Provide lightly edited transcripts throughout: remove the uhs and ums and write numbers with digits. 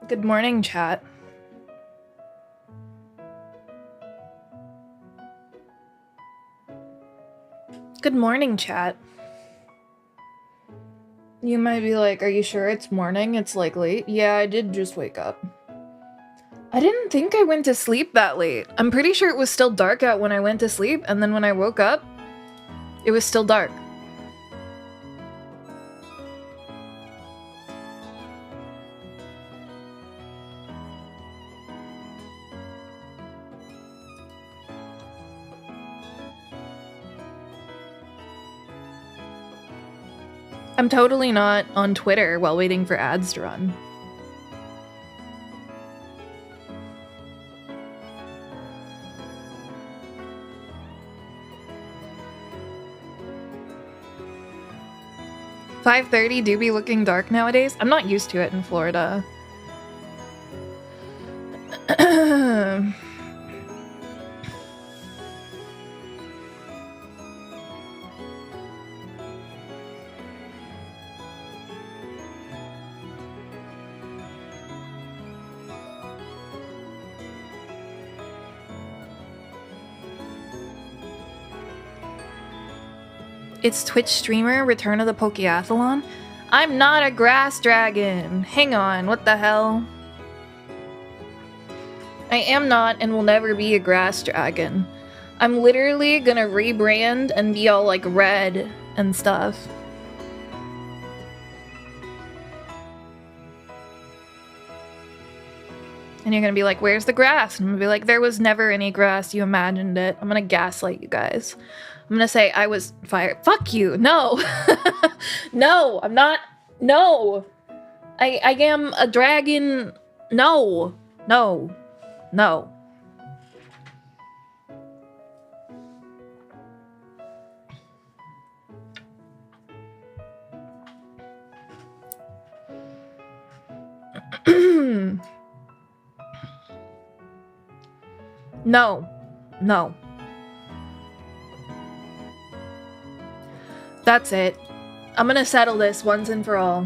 Good morning, chat. Good morning, chat. You might be like, are you sure it's morning? It's like late. Yeah, I did just wake up. I didn't think I went to sleep that late. I'm pretty sure it was still dark out when I went to sleep, and then when I woke up, it was still dark. I'm totally not on Twitter while waiting for ads to run. "5:30 do be looking dark nowadays. I'm not used to it in Florida. It's Twitch streamer, Return of the Pokeathlon. I'm not a grass dragon. Hang on, what the hell? I am not and will never be a grass dragon. I'm literally gonna rebrand and be all like red and stuff. And you're gonna be like, where's the grass? And I'm gonna be like, there was never any grass, you imagined it. I'm gonna gaslight you guys. I'm gonna say I was fired. Fuck you, no. No, I'm not, no. I am a dragon, no, no, no. No, no. That's it. I'm gonna settle this once and for all.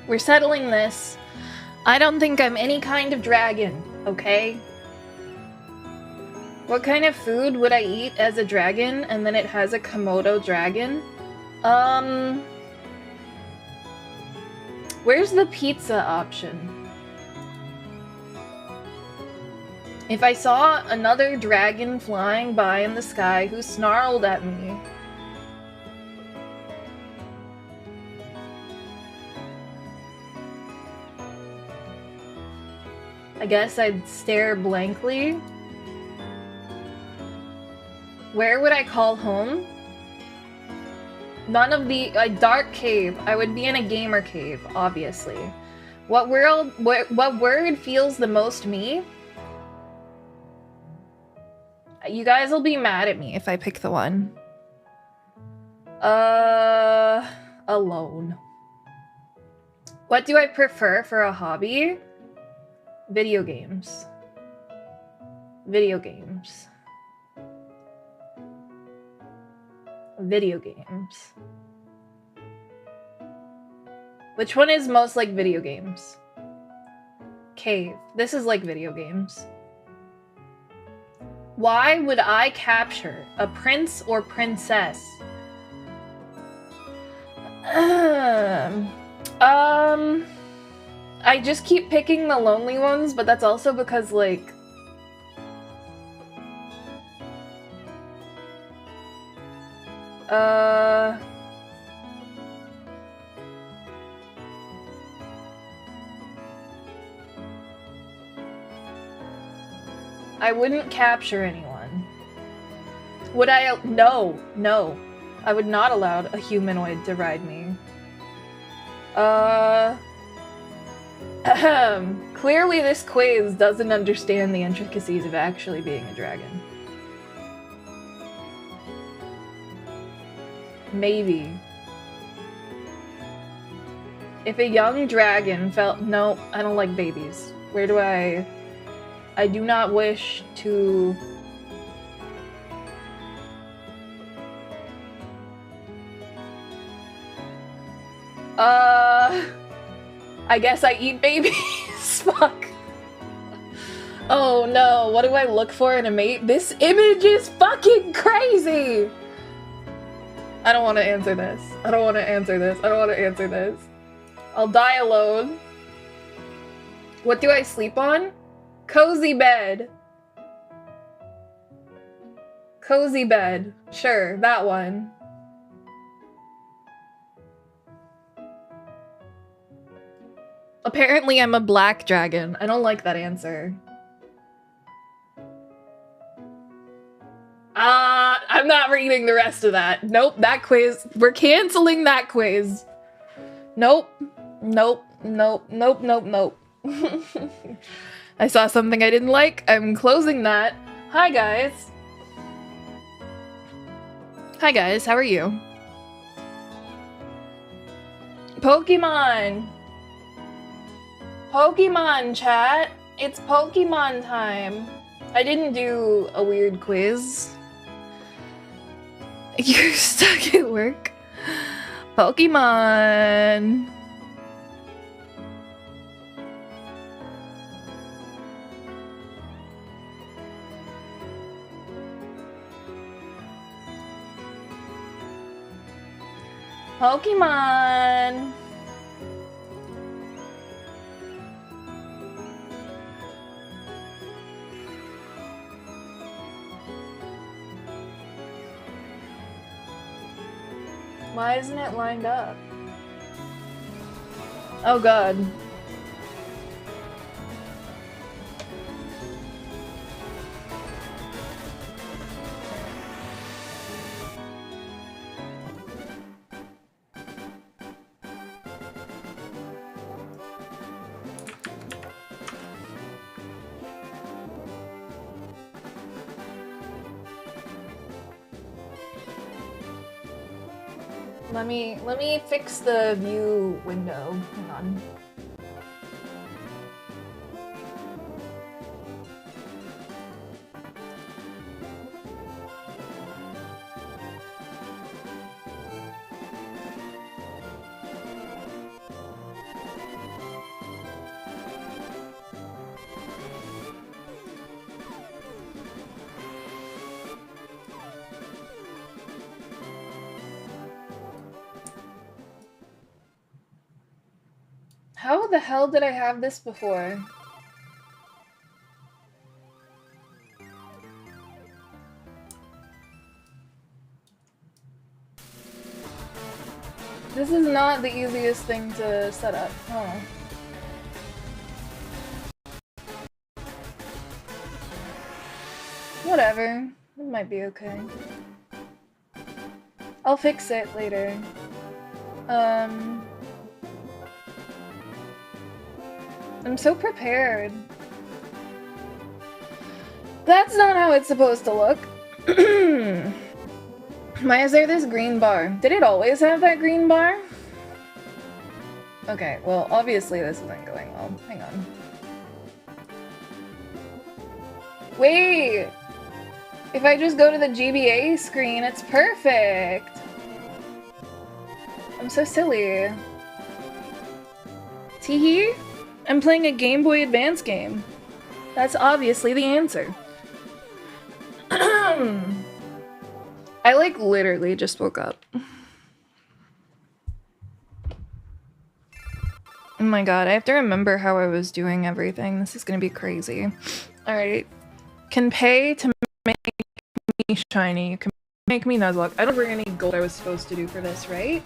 We're settling this. I don't think I'm any kind of dragon, okay? What kind of food would I eat as a dragon and then it has a Komodo dragon? Where's the pizza option? If I saw another dragon flying by in the sky who snarled at me, I guess I'd stare blankly. Where would I call home? None of the... a dark cave. I would be in a gamer cave, obviously. What word feels the most me? You guys will be mad at me if I pick the one. Alone. What do I prefer for a hobby? Video games. Video games. Video games. Which one is most like video games? Cave. This is like video games. Why would I capture a prince or princess? I just keep picking the lonely ones, but that's also because, like... I wouldn't capture anyone. Would I? No, no. I would not allow a humanoid to ride me. Clearly this quiz doesn't understand the intricacies of actually being a dragon. Maybe. If a young dragon felt— no, I don't like babies. Where do I do not wish to... I guess I eat babies. Fuck. Oh no, what do I look for in a mate? This image is fucking crazy! I don't want to answer this. I don't want to answer this. I don't want to answer this. I'll die alone. What do I sleep on? Cozy bed. Cozy bed. Sure, that one. Apparently I'm a black dragon. I don't like that answer. I'm not reading the rest of that. Nope, that quiz. We're canceling that quiz. Nope. Nope. Nope. Nope. Nope. Nope. I saw something I didn't like. I'm closing that. Hi, guys. Hi, guys. How are you? Pokemon! Pokemon, chat! It's Pokemon time! I didn't do a weird quiz. You're stuck at work? Pokemon! Pokemon! Why isn't it lined up? Oh god. Let me fix the view window. Hang on. How the hell did I have this before? This is not the easiest thing to set up. Huh. Whatever. It might be okay. I'll fix it later. I'm so prepared. That's not how it's supposed to look. Why is there this green bar? Did it always have that green bar? Okay, well, obviously this isn't going well. Hang on. Wait! If I just go to the GBA screen, it's perfect! I'm so silly. Teehee? I'm playing a Game Boy Advance game. That's obviously the answer. I like literally just woke up. Oh my god, I have to remember how I was doing everything. This is gonna be crazy. Alright. Can pay to make me shiny. You can make me Nuzlocke. I don't remember any gold I was supposed to do for this, right?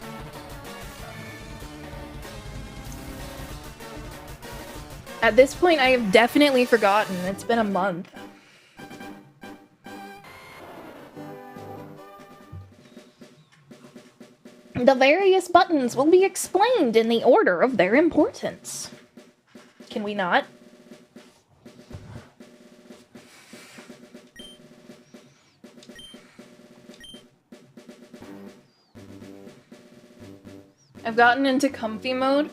At this point, I have definitely forgotten. It's been a month. The various buttons will be explained in the order of their importance. Can we not? I've gotten into comfy mode.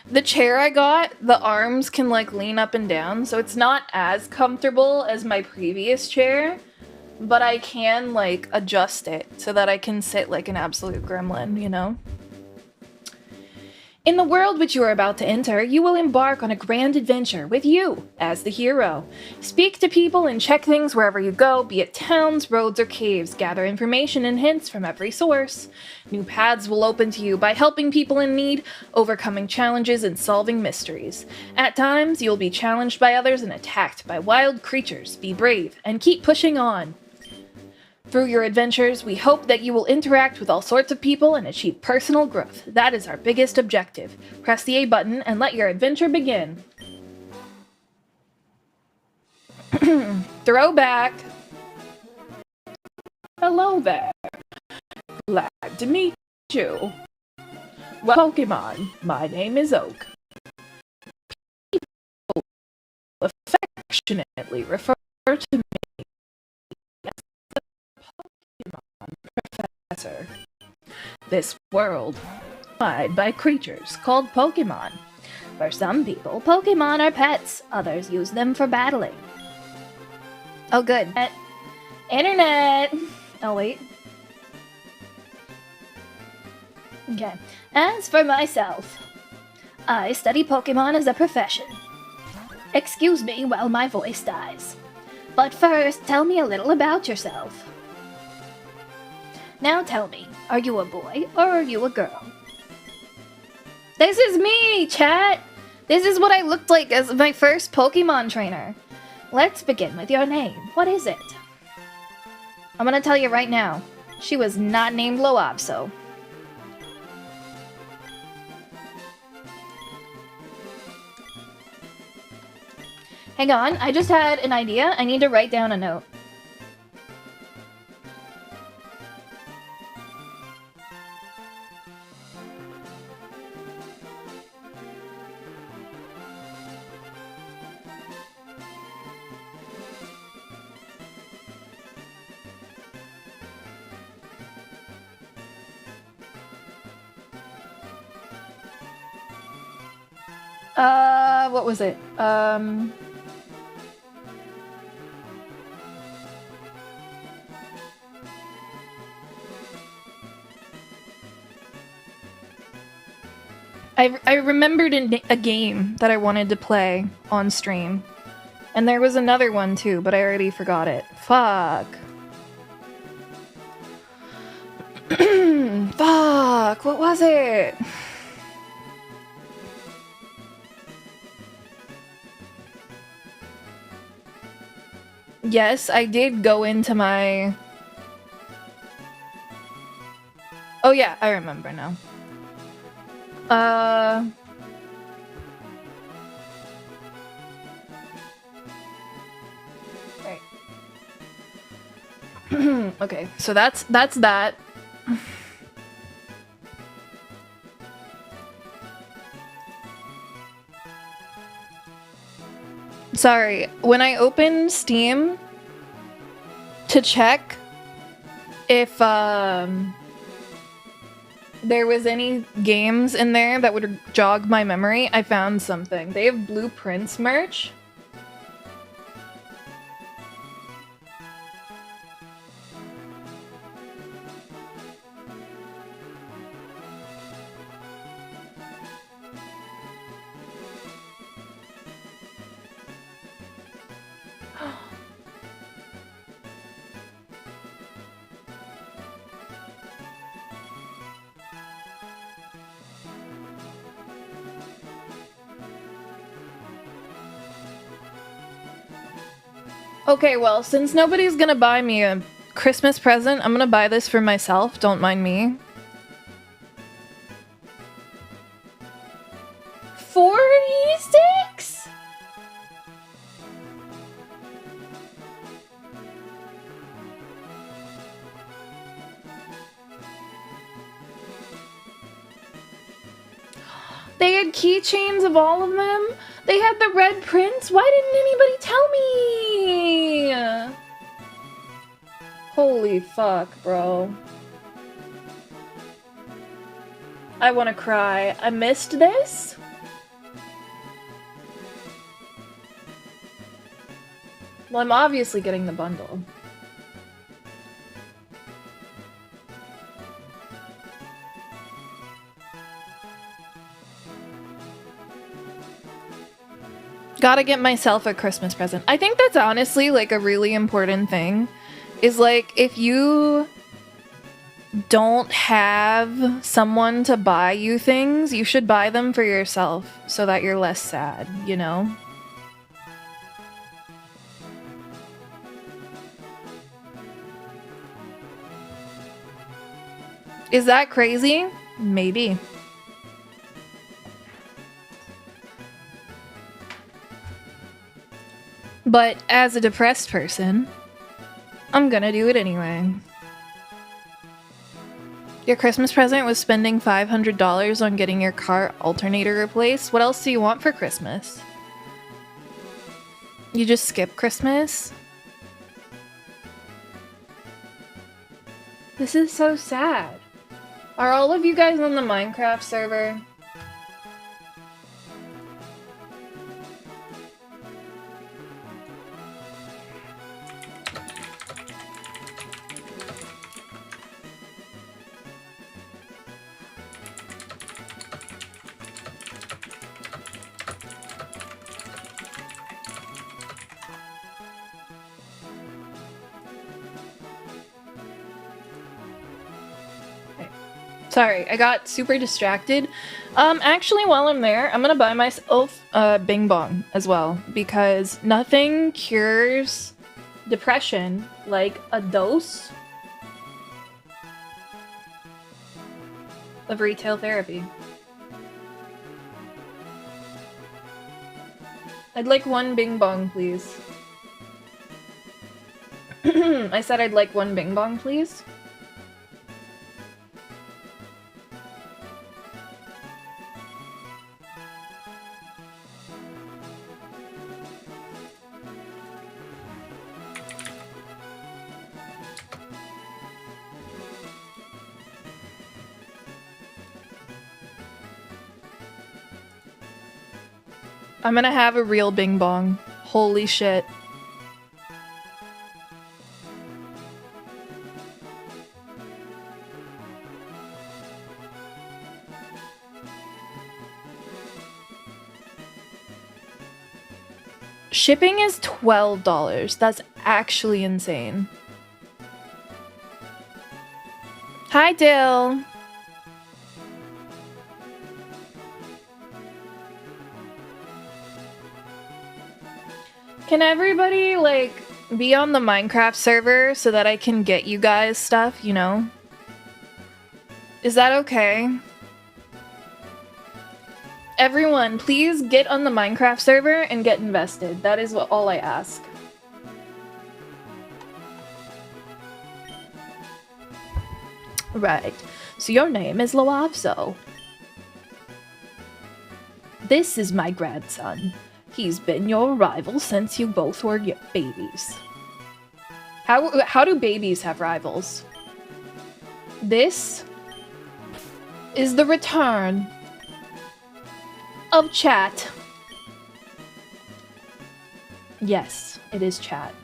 The chair I got, the arms can like lean up and down, so it's not as comfortable as my previous chair, but I can like adjust it so that I can sit like an absolute gremlin, you know? In the world which you are about to enter, you will embark on a grand adventure with you as the hero. Speak to people and check things wherever you go, be it towns, roads, or caves. Gather information and hints from every source. New paths will open to you by helping people in need, overcoming challenges, and solving mysteries. At times, you'll be challenged by others and attacked by wild creatures. Be brave and keep pushing on. Through your adventures, we hope that you will interact with all sorts of people and achieve personal growth. That is our biggest objective. Press the A button and let your adventure begin. Throwback. Hello there. Glad to meet you. Well, Pokemon, my name is Oak. People affectionately refer to me as the Pokemon Professor. This world is occupied by creatures called Pokemon. For some people, Pokemon are pets. Others use them for battling. Oh, good. Internet! Oh, wait. Okay. As for myself, I study Pokemon as a profession. Excuse me while my voice dies. But first, tell me a little about yourself. Now tell me, are you a boy or are you a girl? This is me, chat! This is what I looked like as my first Pokemon trainer. Let's begin with your name. What is it? I'm gonna tell you right now. She was not named Loabso. Hang on, I just had an idea. I need to write down a note. What was it? I remembered a game that I wanted to play on stream. And there was another one too, but I already forgot it. Fuck. Fuck, what was it? Yes, I did go into my... Oh yeah, I remember now. Right. Okay, so that's that. Sorry, when I opened Steam to check if there was any games in there that would jog my memory, I found something. They have Blueprints merch. Okay, well, since nobody's gonna buy me a Christmas present, I'm gonna buy this for myself. Don't mind me. 46? They had keychains of all of them? They had the red prints? Why didn't anybody tell me? Holy fuck, bro. I want to cry. I missed this? Well, I'm obviously getting the bundle. Gotta get myself a Christmas present. I think that's honestly like a really important thing. Is like, if you don't have someone to buy you things, you should buy them for yourself so that you're less sad, you know? Is that crazy? Maybe. But as a depressed person, I'm gonna do it anyway. Your Christmas present was spending $500 on getting your car alternator replaced? What else do you want for Christmas? You just skip Christmas? This is so sad. Are all of you guys on the Minecraft server? Sorry, I got super distracted. Actually, while I'm there, I'm gonna buy myself a Bing Bong as well, because nothing cures depression like a dose of retail therapy. I'd like one Bing Bong, please. I said I'd like one Bing Bong, please. I'm gonna have a real Bing Bong. Holy shit. Shipping is $12. That's actually insane. Hi, Dill. Can everybody, like, be on the Minecraft server so that I can get you guys stuff, you know? Is that okay? Everyone, please get on the Minecraft server and get invested. That is all I ask. Right. So your name is Loavzo. This is my grandson. He's been your rival since you both were babies. How do babies have rivals? This is the return of chat. Yes, it is chat.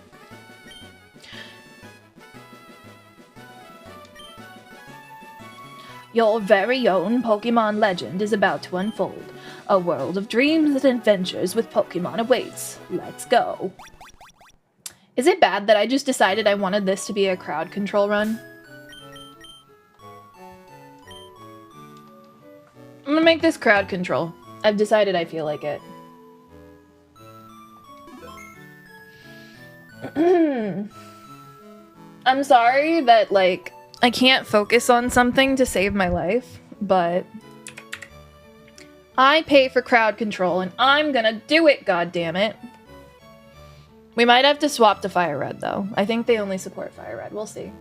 Your very own Pokemon legend is about to unfold. A world of dreams and adventures with Pokemon awaits. Let's go. Is it bad that I just decided I wanted this to be a crowd control run? I'm gonna make this crowd control. I've decided I feel like it. I'm sorry that, like, I can't focus on something to save my life, but I pay for crowd control and I'm gonna do it, goddammit. We might have to swap to Fire Red though. I think they only support Fire Red. We'll see.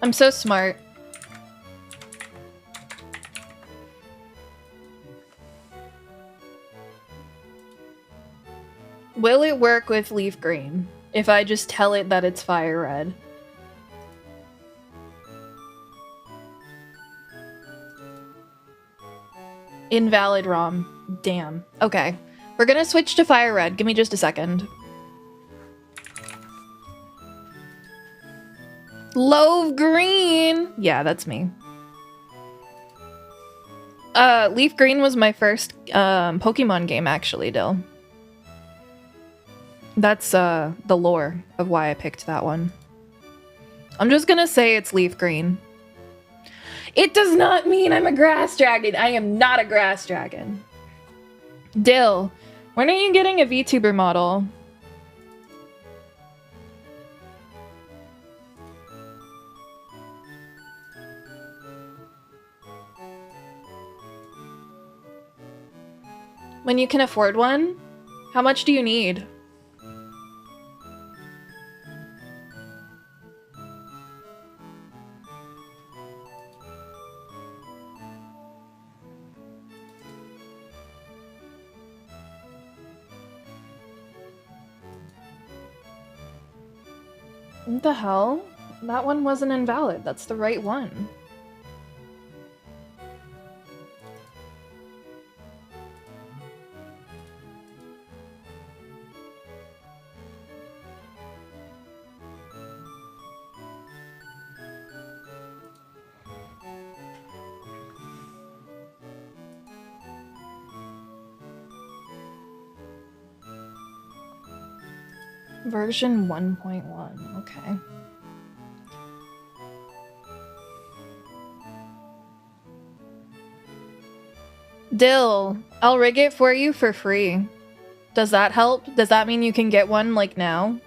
I'm so smart. Will it work with leaf green if I just tell it that it's fire red? Invalid ROM. Damn. Okay. We're gonna switch to fire red. Give me just a second. Love green! Yeah, that's me. Leaf green was my first Pokemon game, actually, Dill. That's the lore of why I picked that one. I'm just gonna say it's leaf green. It does not mean I'm a grass dragon. I am not a grass dragon. Dill, when are you getting a VTuber model? When you can afford one? How much do you need? What the hell? That one wasn't invalid. That's the right one. Version 1.1, okay. Dill, I'll rig it for you for free. Does that help? Does that mean you can get one, like, now?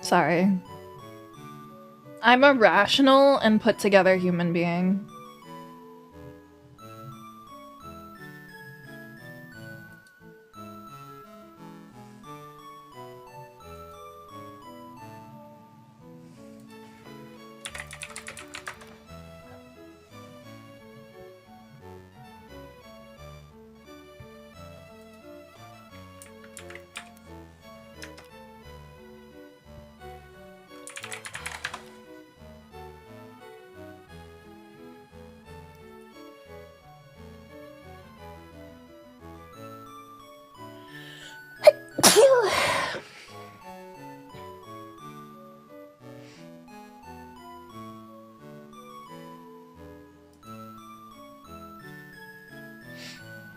Sorry. I'm a rational and put together human being.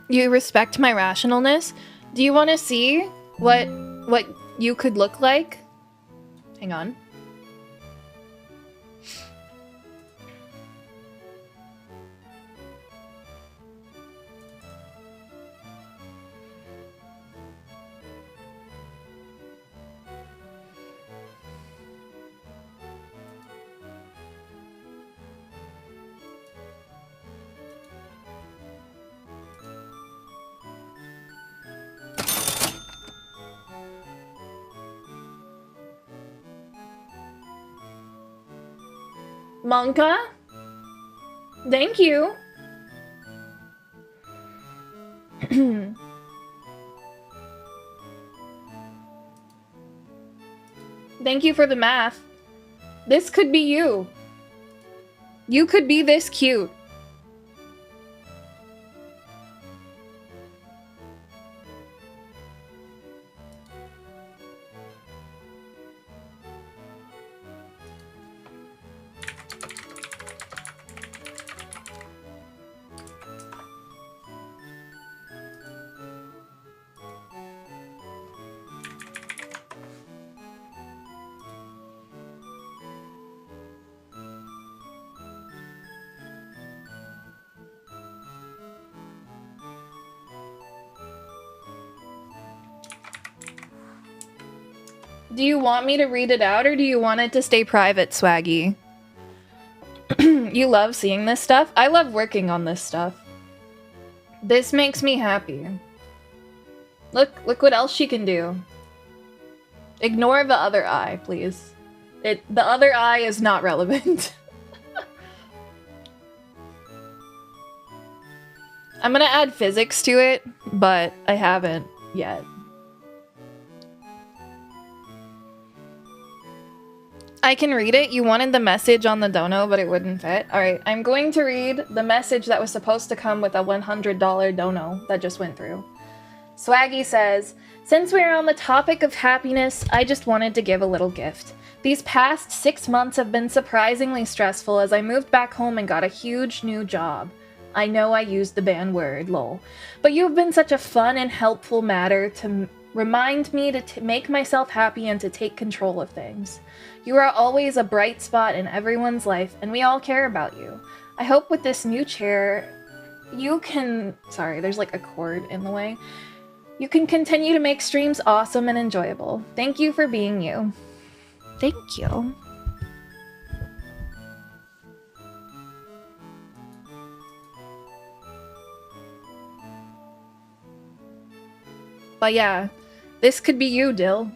You respect my rationalness? Do you want to see what you could look like? Hang on. Monka? Thank you. Thank you for the math. This could be you. You could be this cute. Do you want me to read it out, or do you want it to stay private, Swaggy? You love seeing this stuff? I love working on this stuff. This makes me happy. Look what else she can do. Ignore the other eye, please. The other eye is not relevant. I'm gonna add physics to it, but I haven't yet. I can read it. You wanted the message on the dono, but it wouldn't fit. Alright, I'm going to read the message that was supposed to come with a $100 dono that just went through. Swaggy says, since we're on the topic of happiness, I just wanted to give a little gift. These past 6 months have been surprisingly stressful as I moved back home and got a huge new job. I know I used the banned word, lol. But you've been such a fun and helpful matter to remind me to make myself happy and to take control of things. You are always a bright spot in everyone's life, and we all care about you. I hope with this new chair, you can... Sorry, there's like a cord in the way. You can continue to make streams awesome and enjoyable. Thank you for being you. Thank you. But yeah, this could be you, Dill.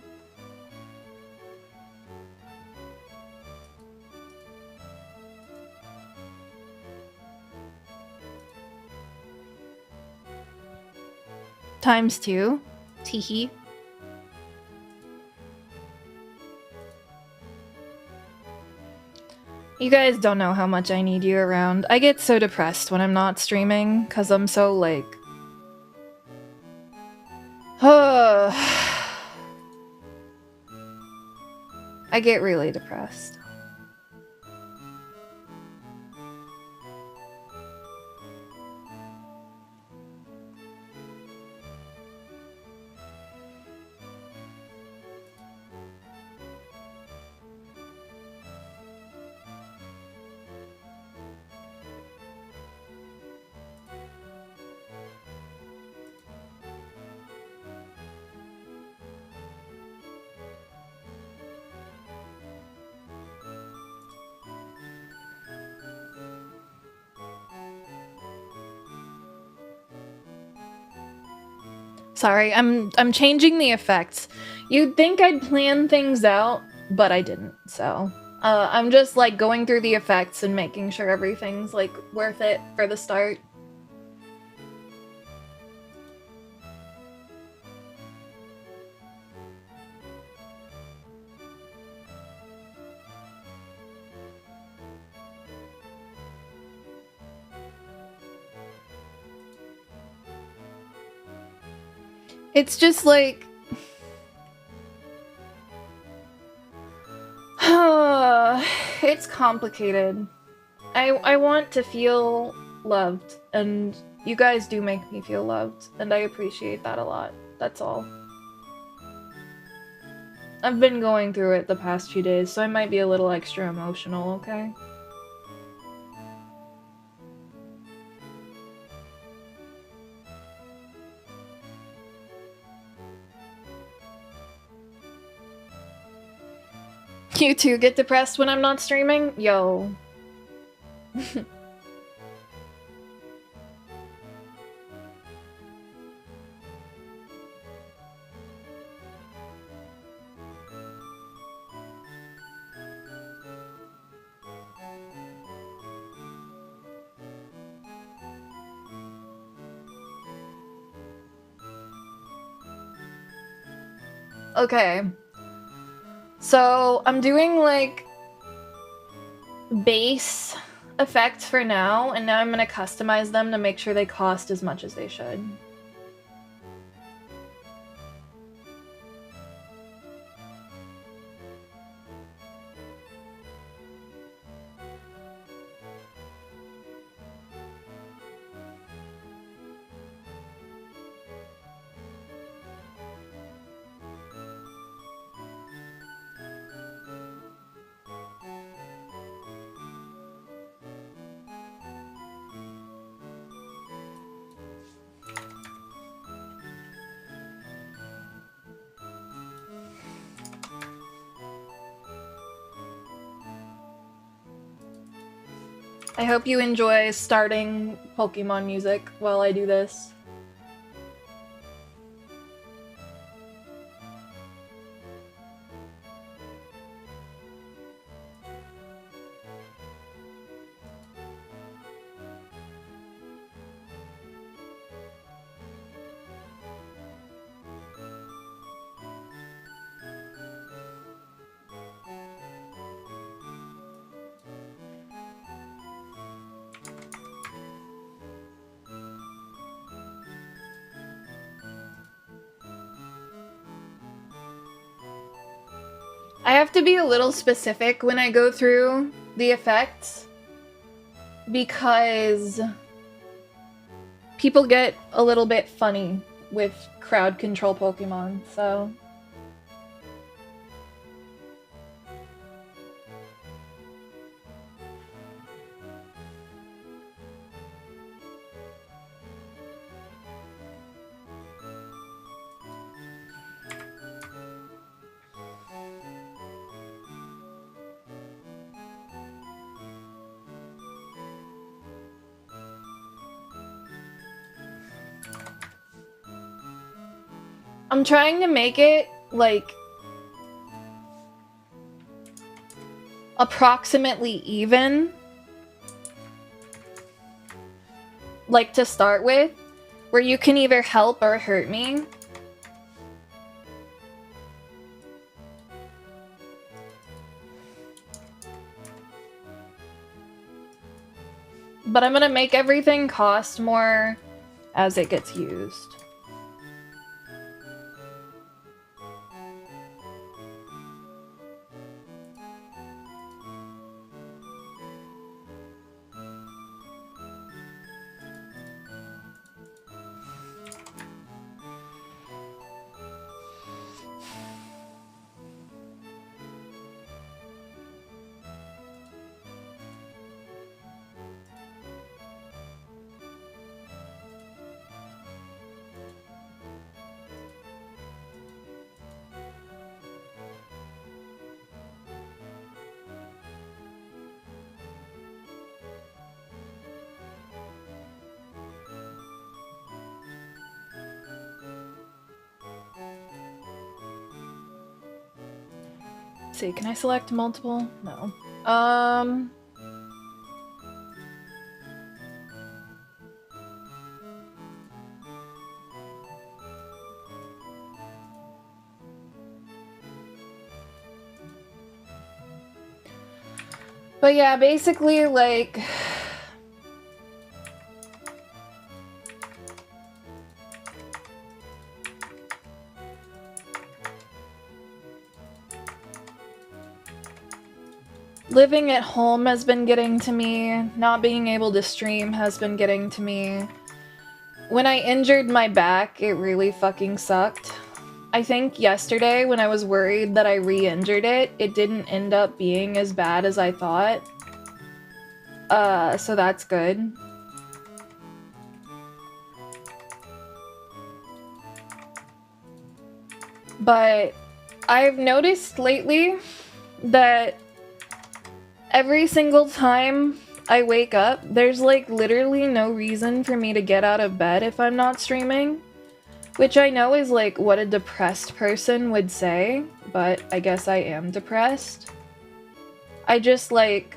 ×2. Teehee. You guys don't know how much I need you around. I get so depressed when I'm not streaming, because I'm so, like... I get really depressed. Sorry, I'm changing the effects. You'd think I'd plan things out, but I didn't, so... I'm just, like, going through the effects and making sure everything's, like, worth it for the start. It's just like... it's complicated. I want to feel loved, and you guys do make me feel loved, and I appreciate that a lot. That's all. I've been going through it the past few days, so I might be a little extra emotional, okay? You too get depressed when I'm not streaming? Yo. Okay. So, I'm doing, like, base effects for now, and now I'm gonna customize them to make sure they cost as much as they should. I hope you enjoy starting Pokemon music while I do this. I have to be a little specific when I go through the effects because people get a little bit funny with crowd control Pokemon, so... I'm trying to make it, like, approximately even, like, to start with, where you can either help or hurt me. But I'm gonna make everything cost more as it gets used. Let's see, can I select multiple? No. But yeah, basically, like... living at home has been getting to me. Not being able to stream has been getting to me. When I injured my back, it really fucking sucked. I think yesterday when I was worried that I re-injured it, it didn't end up being as bad as I thought. So that's good. But I've noticed lately that every single time I wake up, there's like literally no reason for me to get out of bed if I'm not streaming. Which I know is like what a depressed person would say, but I guess I am depressed. I just like...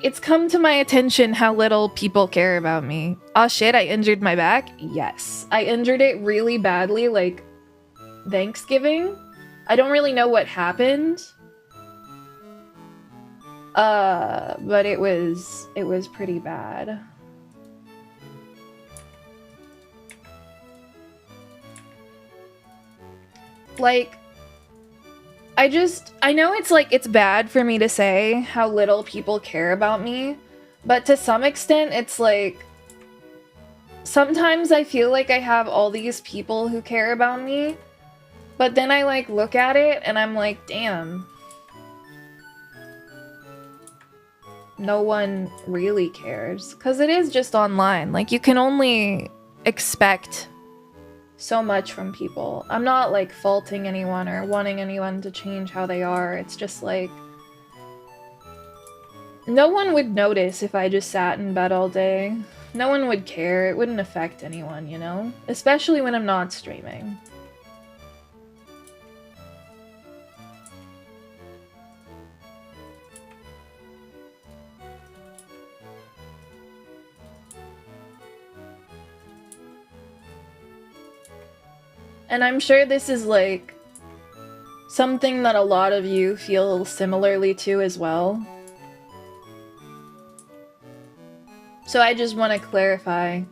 it's come to my attention how little people care about me. Aw shit, I injured my back? Yes. I injured it really badly, like, Thanksgiving? I don't really know what happened. But it was pretty bad. Like, I know it's like, it's bad for me to say how little people care about me, but to some extent, it's like, sometimes I feel like I have all these people who care about me, but then I like look at it and I'm like, damn. No one really cares, because it is just online. Like, you can only expect so much from people. I'm not like faulting anyone or wanting anyone to change how they are. It's just like no one would notice if I just sat in bed all day. No one would care. It wouldn't affect anyone, you know? Especially when I'm not streaming. And I'm sure this is like something that a lot of you feel similarly to as well. So I just want to clarify.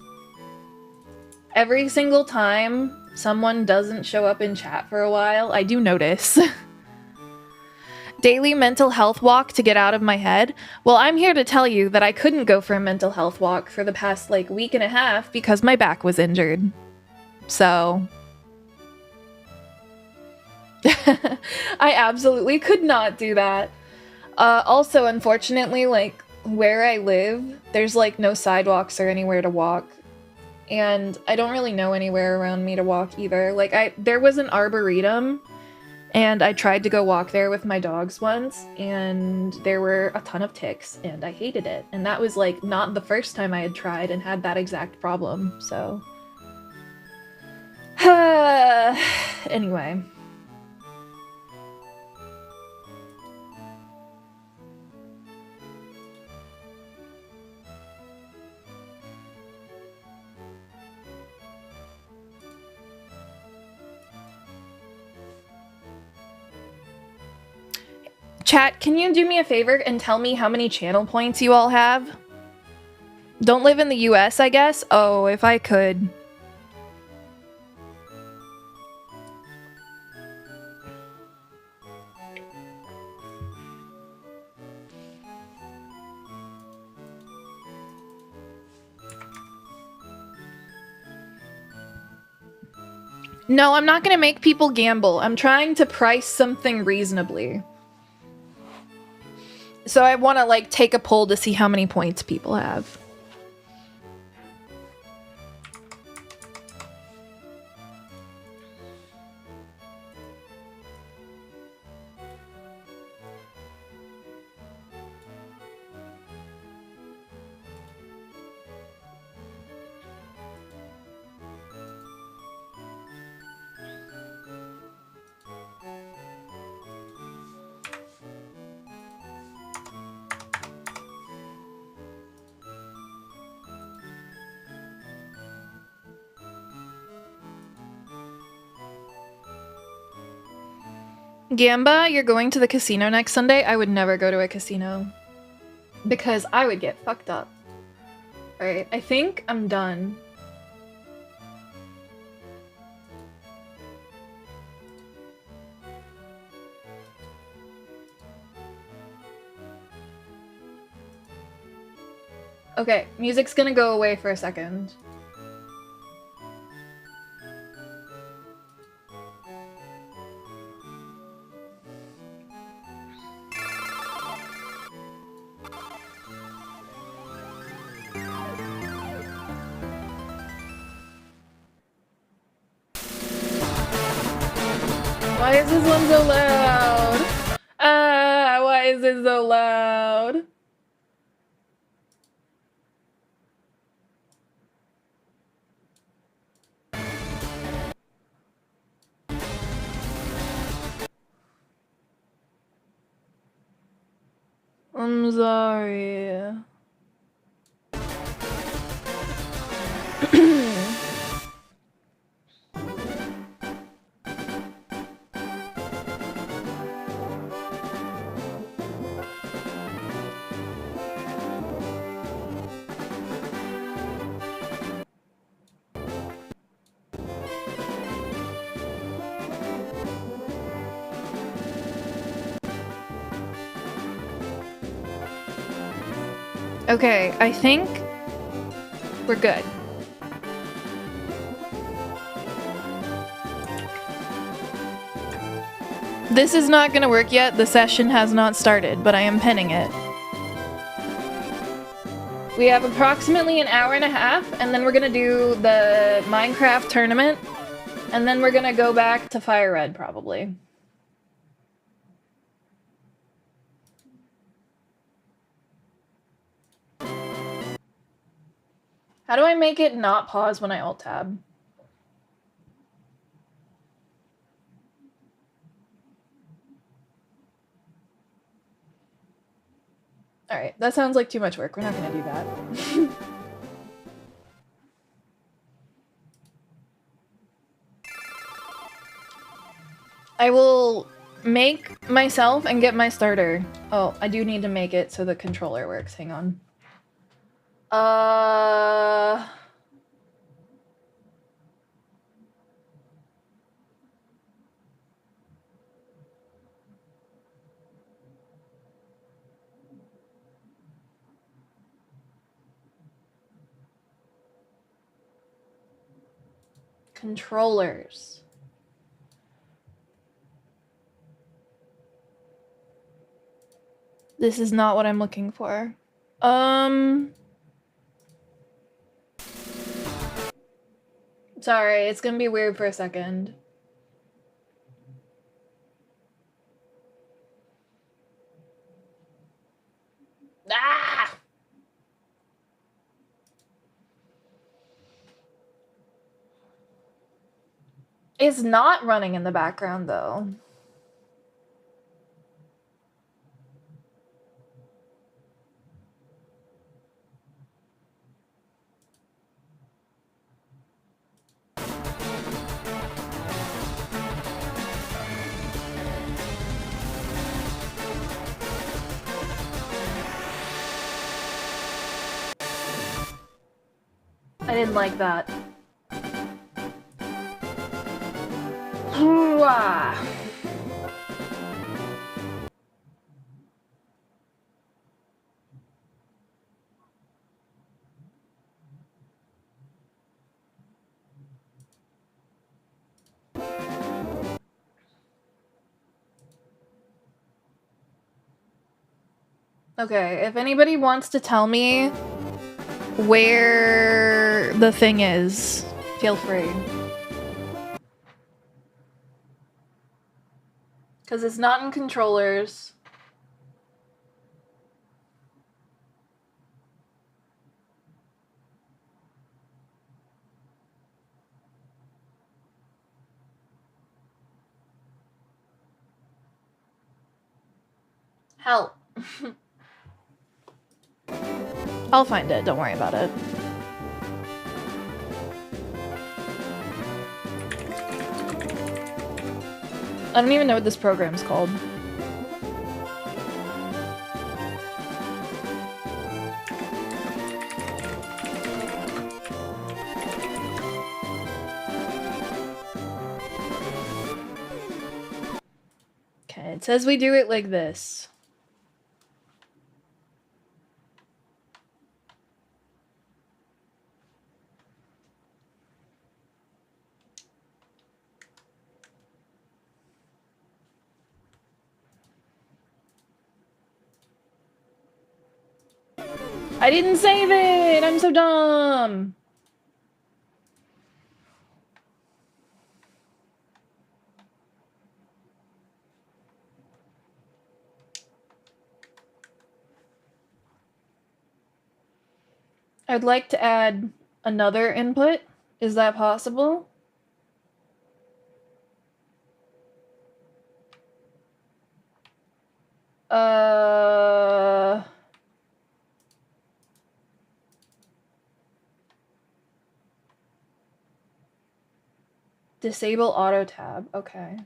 Every single time someone doesn't show up in chat for a while, I do notice. Daily mental health walk to get out of my head. Well, I'm here to tell you that I couldn't go for a mental health walk for the past like week and a half because my back was injured. So I absolutely could not do that. Also, unfortunately, like where I live, there's like no sidewalks or anywhere to walk. And I don't really know anywhere around me to walk either. Like there was an arboretum and I tried to go walk there with my dogs once and there were a ton of ticks and I hated it. And that was like not the first time I had tried and had that exact problem. So anyway. Chat, can you do me a favor and tell me how many channel points you all have? Don't live in the US, I guess? Oh, if I could. No, I'm not gonna make people gamble. I'm trying to price something reasonably. So I want to like take a poll to see how many points people have. Gamba, you're going to the casino next Sunday? I would never go to a casino. Because I would get fucked up. Alright, I think I'm done. Okay, music's gonna go away for a second. Why is this one so loud? Ah, why is it so loud? I'm sorry. Okay, I think we're good. This is not gonna work yet. The session has not started, but I am pinning it. We have approximately an hour and a half, and then we're gonna do the Minecraft tournament. And then we're gonna go back to Fire Red, probably. How do I make it not pause when I Alt-Tab? Alright, that sounds like too much work. We're not gonna do that. I will make myself and get my starter. Oh, I do need to make it so the controller works. Hang on. Controllers. This is not what I'm looking for. Sorry, it's gonna be weird for a second. Ah! It's not running in the background, though. I didn't like that. Okay, if anybody wants to tell me where the thing is, feel free. Because it's not in controllers. Help. I'll find it, don't worry about it. I don't even know what this program's called. Okay, it says we do it like this. I didn't save it! I'm so dumb! I'd like to add another input. Is that possible? Disable auto tab. Okay.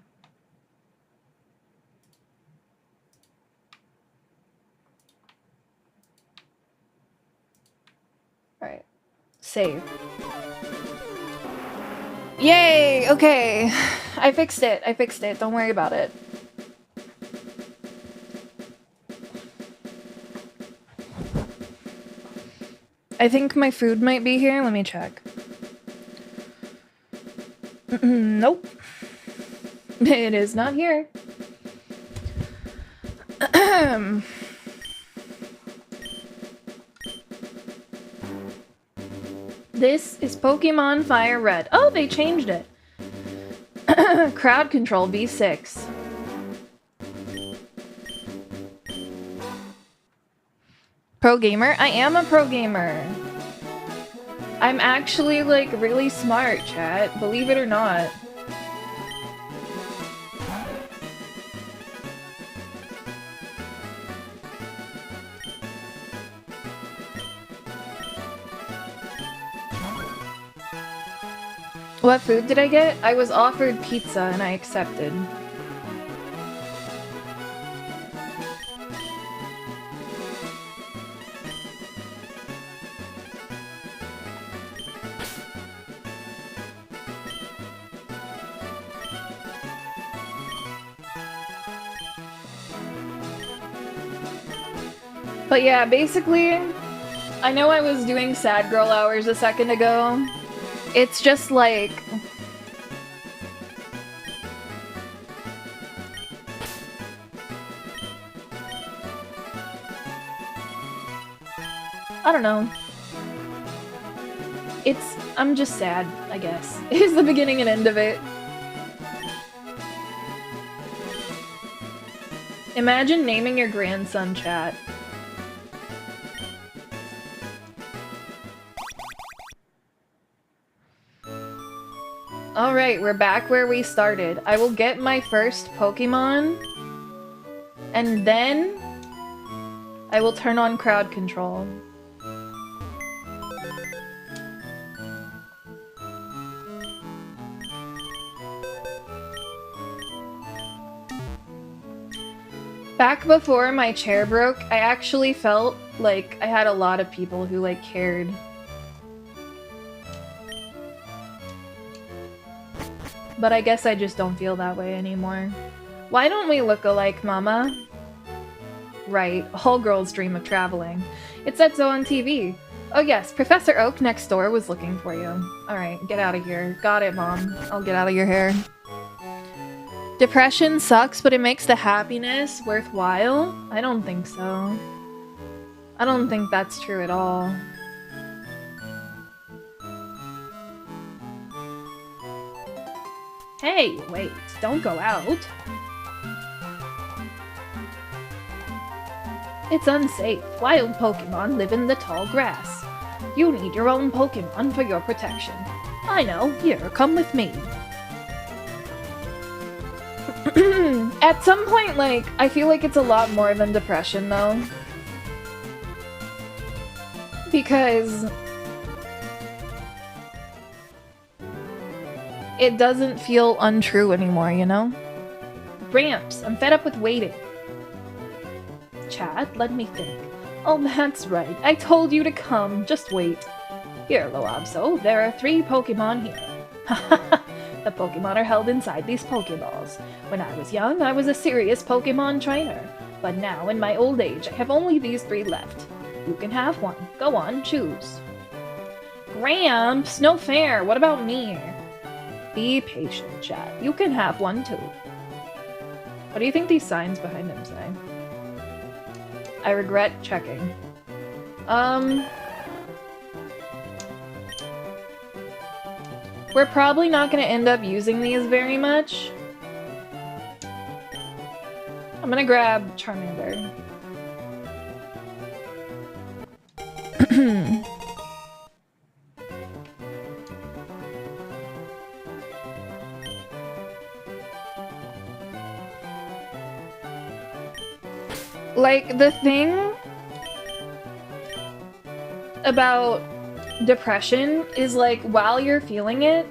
All right. Save. Yay! Okay. I fixed it. I fixed it. Don't worry about it. I think my food might be here. Let me check. Nope. It is not here. This is Pokemon Fire Red. Oh, they changed it. Crowd control B6. Pro gamer? I am a pro gamer. I'm actually like really smart, chat. Believe it or not. What food did I get? I was offered pizza and I accepted. But yeah, basically, I know I was doing sad girl hours a second ago. It's just like... I don't know. I'm just sad, I guess. Is the beginning and end of it. Imagine naming your grandson, chat. Alright, we're back where we started. I will get my first Pokemon, and then I will turn on crowd control. Back before my chair broke, I actually felt like I had a lot of people who like cared. But I guess I just don't feel that way anymore. Why don't we look alike, mama? Right, all girls dream of traveling. It said so on TV. Oh yes, Professor Oak next door was looking for you. Alright, get out of here. Got it, Mom. I'll get out of your hair. Depression sucks, but it makes the happiness worthwhile? I don't think so. I don't think that's true at all. Hey, wait, don't go out. It's unsafe. Wild Pokemon live in the tall grass. You need your own Pokemon for your protection. I know. Here, come with me. At some point, like, I feel like it's a lot more than depression, though. Because it doesn't feel untrue anymore, you know? Gramps, I'm fed up with waiting. Chat, let me think. Oh, that's right. I told you to come. Just wait. Here, Loabso, there are 3 Pokemon here. The Pokemon are held inside these Pokeballs. When I was young, I was a serious Pokemon trainer. But now, in my old age, I have only these 3 left. You can have one. Go on, choose. Gramps, no fair. What about me? Be patient, chat. You can have one too. What do you think these signs behind him say? I regret checking. We're probably not going to end up using these very much. I'm going to grab Charmander. Like, the thing about depression is, like, while you're feeling it,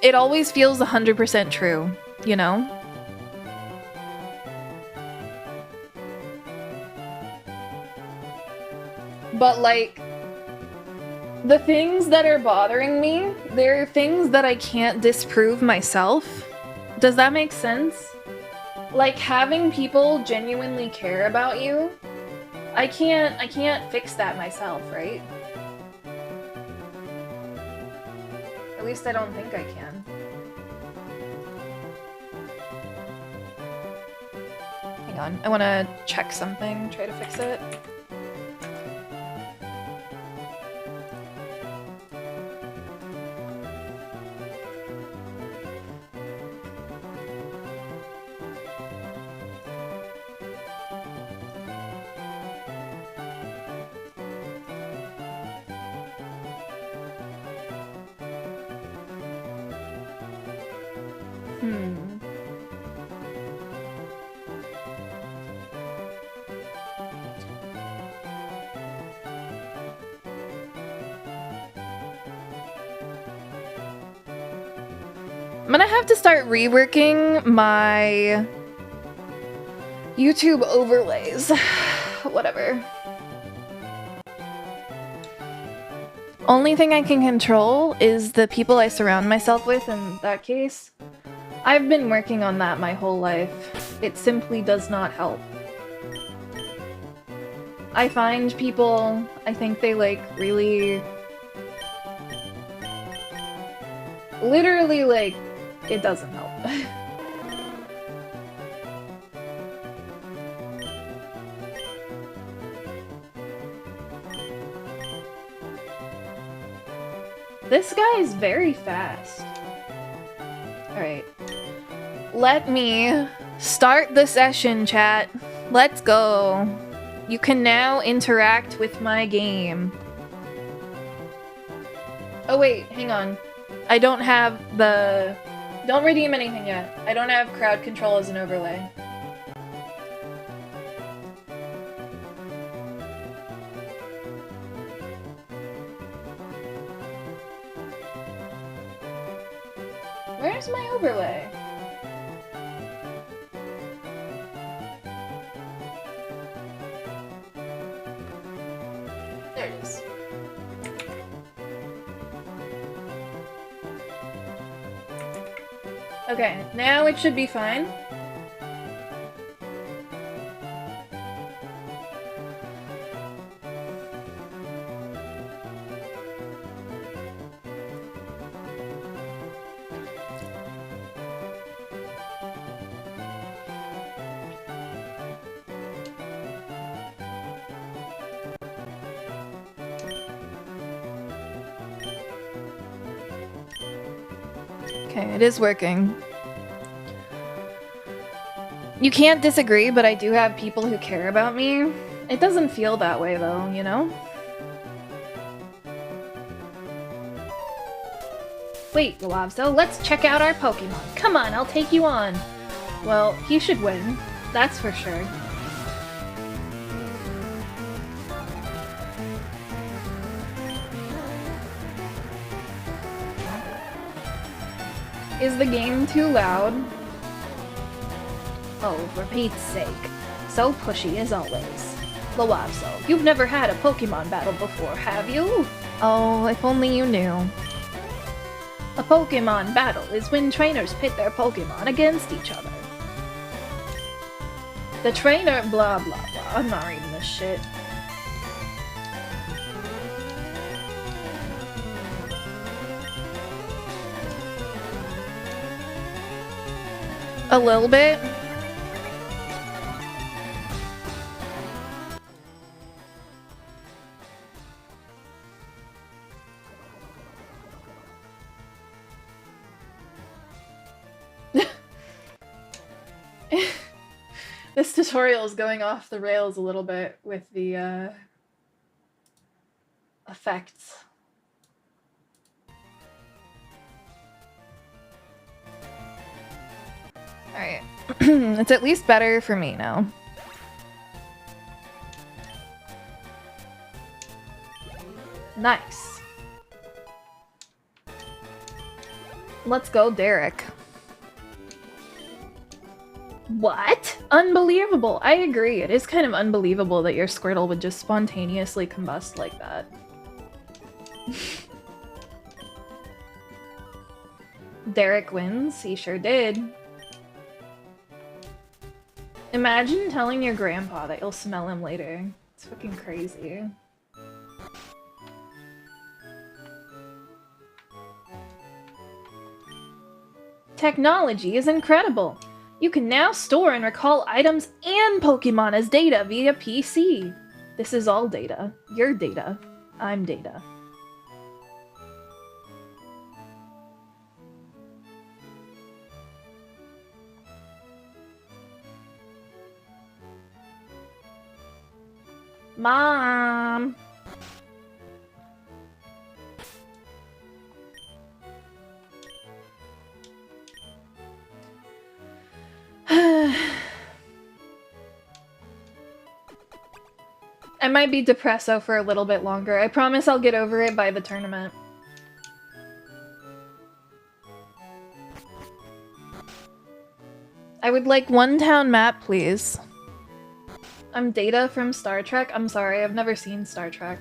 it always feels 100% true, you know? But, like, the things that are bothering me, they're things that I can't disprove myself. Does that make sense? Like, having people genuinely care about you, I can't fix that myself, right? At least I don't think I can. Hang on, I want to check something, try to fix it. I'm gonna have to start reworking my YouTube overlays. Whatever. Only thing I can control is the people I surround myself with in that case. I've been working on that my whole life. It simply does not help. I find people, I think they like really... Literally like, it doesn't help. This guy is very fast. Alright. Let me start the session, chat. Let's go. You can now interact with my game. Oh wait, hang on. I don't have the... Don't redeem anything yet. I don't have crowd control as an overlay. Where's my overlay? There it is. Okay, now it should be fine. Okay, it is working. You can't disagree, but I do have people who care about me. It doesn't feel that way though, you know? Wait, Galabso, let's check out our Pokemon. Come on, I'll take you on. Well, he should win. That's for sure. Is the game too loud? Oh, for Pete's sake. So pushy as always. Loabso, you've never had a Pokemon battle before, have you? Oh, if only you knew. A Pokemon battle is when trainers pit their Pokemon against each other. The trainer blah blah blah. I'm not reading this shit. A little bit. This tutorial is going off the rails a little bit with the effects. Alright. It's at least better for me now. Nice. Let's go, Derek. What? Unbelievable. I agree. It is kind of unbelievable that your Squirtle would just spontaneously combust like that. Derek wins. He sure did. Imagine telling your grandpa that you'll smell him later. It's fucking crazy. Technology is incredible. You can now store and recall items and Pokemon as data via PC. This is all data. Your data. I'm data. Mom! I might be depresso for a little bit longer. I promise I'll get over it by the tournament. I would like one town map, please. I'm Data from Star Trek. I'm sorry, I've never seen Star Trek.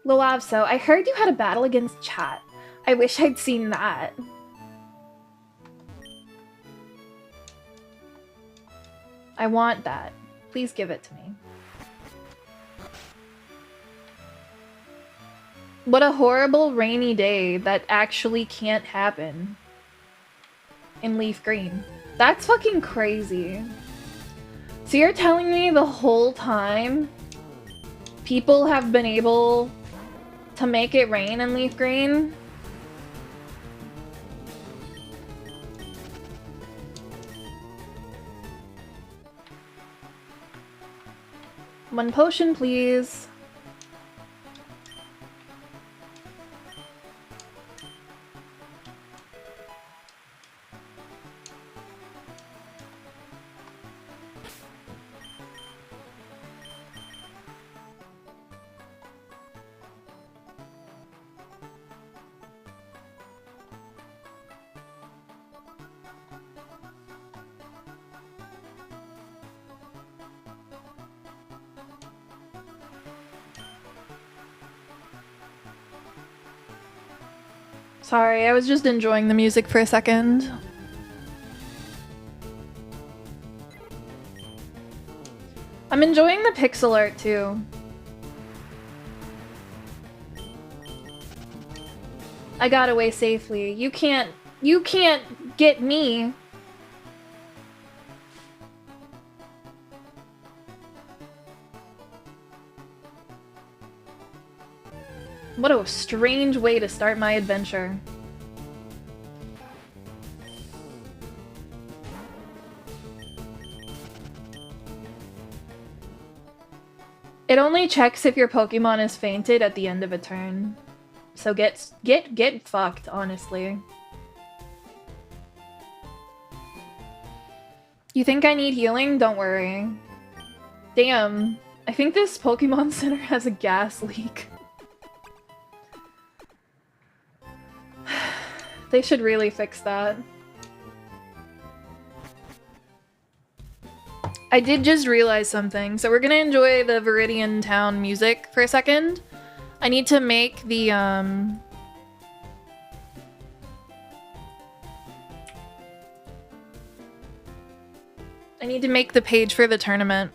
Loavso, I heard you had a battle against chat. I wish I'd seen that. I want that. Please give it to me. What a horrible rainy day that actually can't happen in Leaf Green. That's fucking crazy. So you're telling me the whole time people have been able to make it rain in Leaf Green? One potion, please. Sorry, I was just enjoying the music for a second. I'm enjoying the pixel art too. I got away safely. You can't get me. What a strange way to start my adventure. It only checks if your Pokemon is fainted at the end of a turn. So get fucked, honestly. You think I need healing? Don't worry. Damn, I think this Pokemon Center has a gas leak. They should really fix that. I did just realize something. So we're gonna enjoy the Viridian Town music for a second. I need to make the, I need to make the page for the tournament.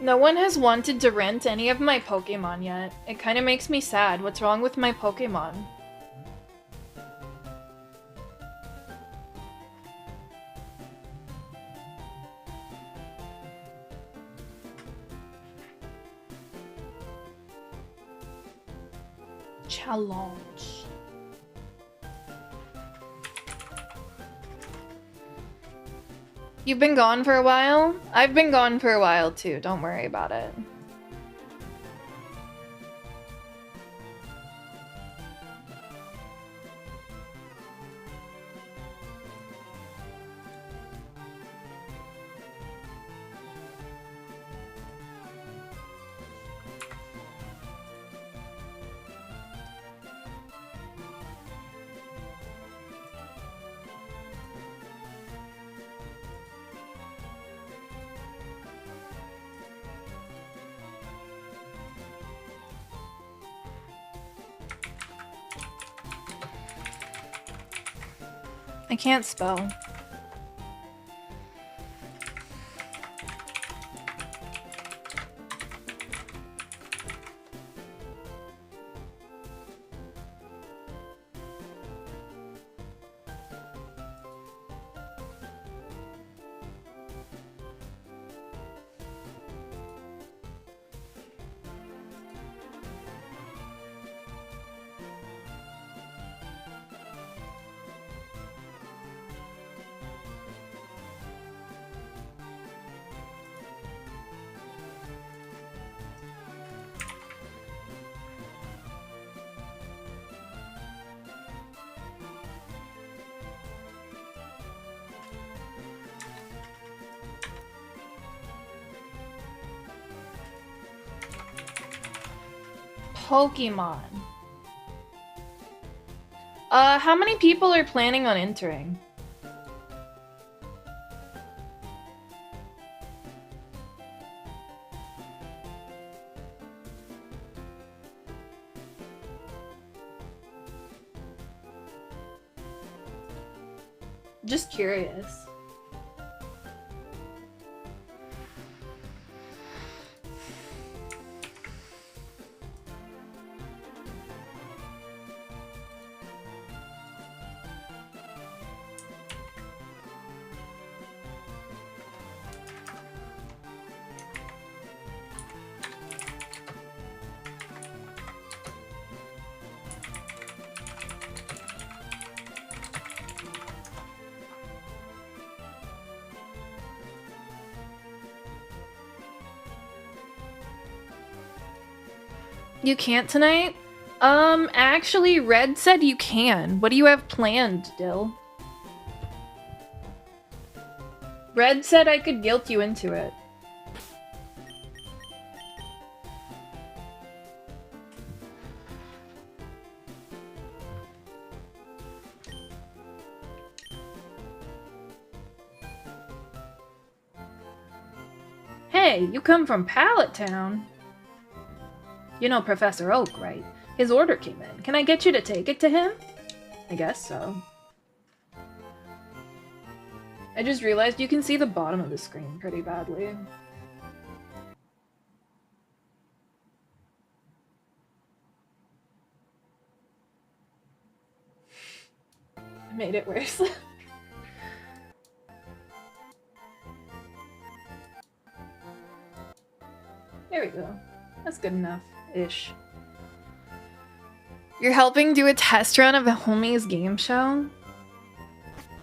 No one has wanted to rent any of my Pokemon yet. It kind of makes me sad. What's wrong with my Pokemon? Challenge. You've been gone for a while? I've been gone for a while too, don't worry about it. I can't spell. Pokemon. How many people are planning on entering? Just curious. You can't tonight? Actually, Red said you can. What do you have planned, Dill? Red said I could guilt you into it. Hey, you come from Pallet Town? You know Professor Oak, right? His order came in. Can I get you to take it to him? I guess so. I just realized you can see the bottom of the screen pretty badly. I made it worse. There we go. That's good enough-ish. You're helping do a test run of the homies game show?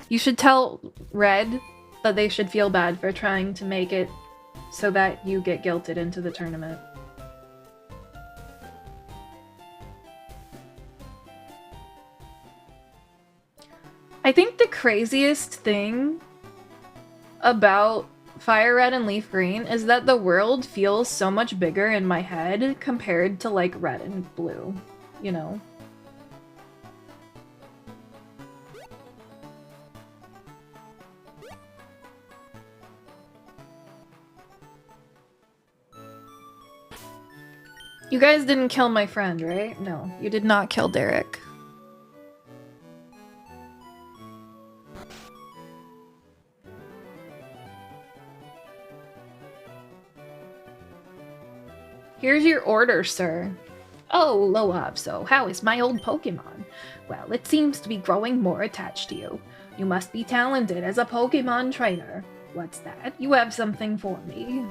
You should tell Red that they should feel bad for trying to make it so that you get guilted into the tournament. I think the craziest thing about Fire Red and Leaf Green is that the world feels so much bigger in my head compared to like Red and Blue, you know? You guys didn't kill my friend, right? No, you did not kill Derek. Here's your order, sir. Oh, Loabso, how is my old Pokemon? Well, it seems to be growing more attached to you. You must be talented as a Pokemon trainer. What's that? You have something for me?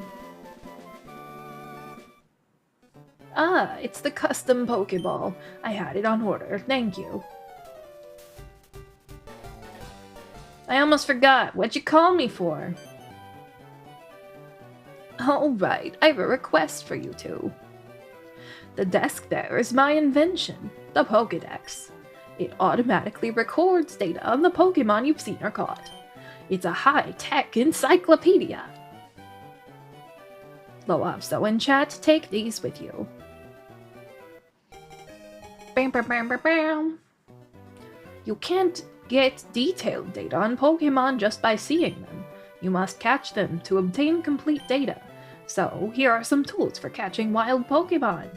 Ah, it's the custom Pokeball. I had it on order, thank you. I almost forgot. What'd you call me for? All right, I have a request for you two. The desk there is my invention, the Pokédex. It automatically records data on the Pokemon you've seen or caught. It's a high-tech encyclopedia. Loabso and chat, take these with you. Bam, bam, bam, bam, bam. You can't get detailed data on Pokemon just by seeing them. You must catch them to obtain complete data. So, here are some tools for catching wild Pokemon.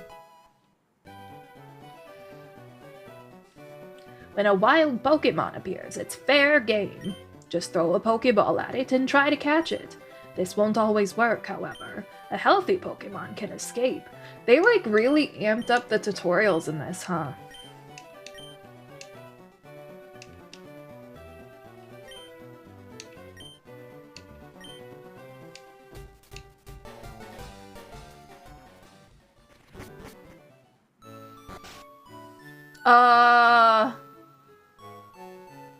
When a wild Pokemon appears, it's fair game. Just throw a Pokeball at it and try to catch it. This won't always work, however. A healthy Pokemon can escape. They like really amped up the tutorials in this, huh?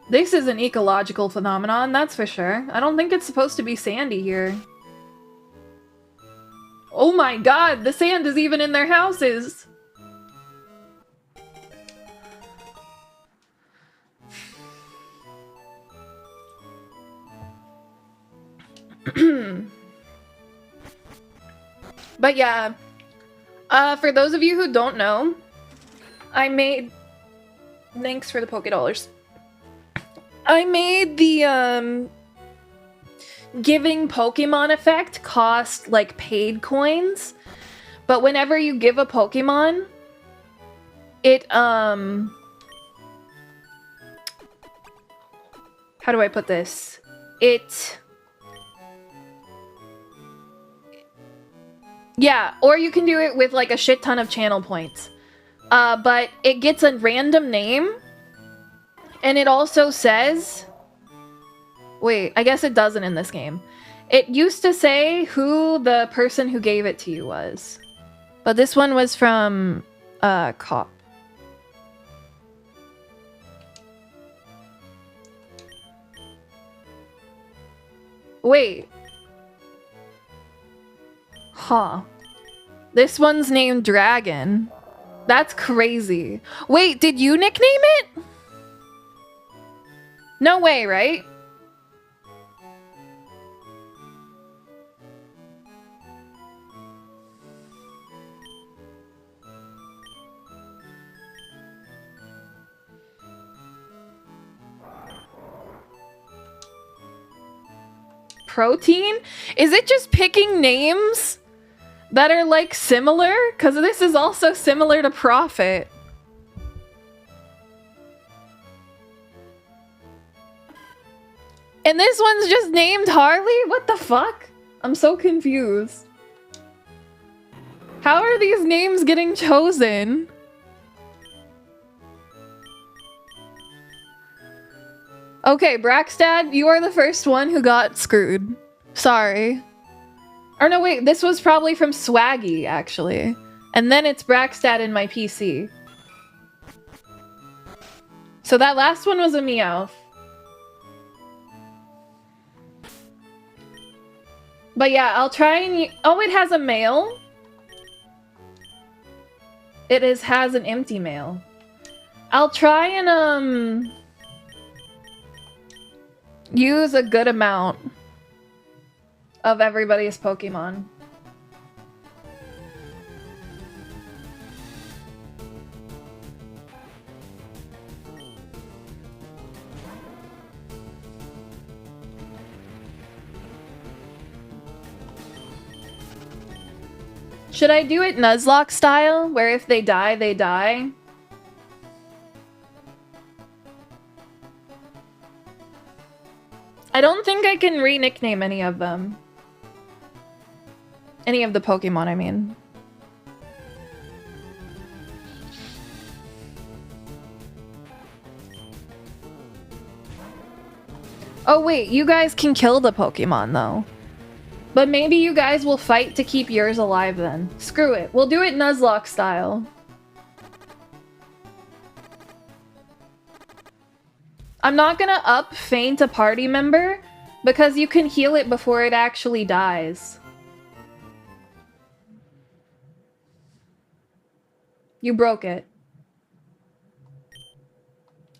This is an ecological phenomenon, that's for sure. I don't think it's supposed to be sandy here. Oh my god, the sand is even in their houses! But yeah, For those of you who don't know, I made... Thanks for the $Poké. I made the, giving Pokemon effect cost, like, paid coins. But whenever you give a Pokemon, it, how do I put this? Yeah, or you can do it with, like, a shit ton of channel points. But it gets a random name, and it also says... Wait, I guess it doesn't in this game. It used to say who the person who gave it to you was. But this one was from, Cop. Wait. Huh. This one's named Dragon. That's crazy. Wait, did you nickname it? No way, right? Protein? Is it just picking names that are, like, similar? Because this is also similar to Profit. And this one's just named Harley? What the fuck? I'm so confused. How are these names getting chosen? Okay, Braxtad, you are the first one who got screwed. Sorry. Or no, wait, this was probably from Swaggy, actually. And then it's Braxtad in my PC. So that last one was a Meowth. But yeah, I'll try and... Oh, it has a male? It has an empty male. I'll try and, use a good amount of everybody's Pokemon. Should I do it Nuzlocke style, where if they die, they die? I don't think I can re-nickname any of them. Any of the Pokemon, I mean. Oh wait, you guys can kill the Pokemon though. But maybe you guys will fight to keep yours alive then. Screw it, we'll do it Nuzlocke style. I'm not gonna up faint a party member because you can heal it before it actually dies. You broke it.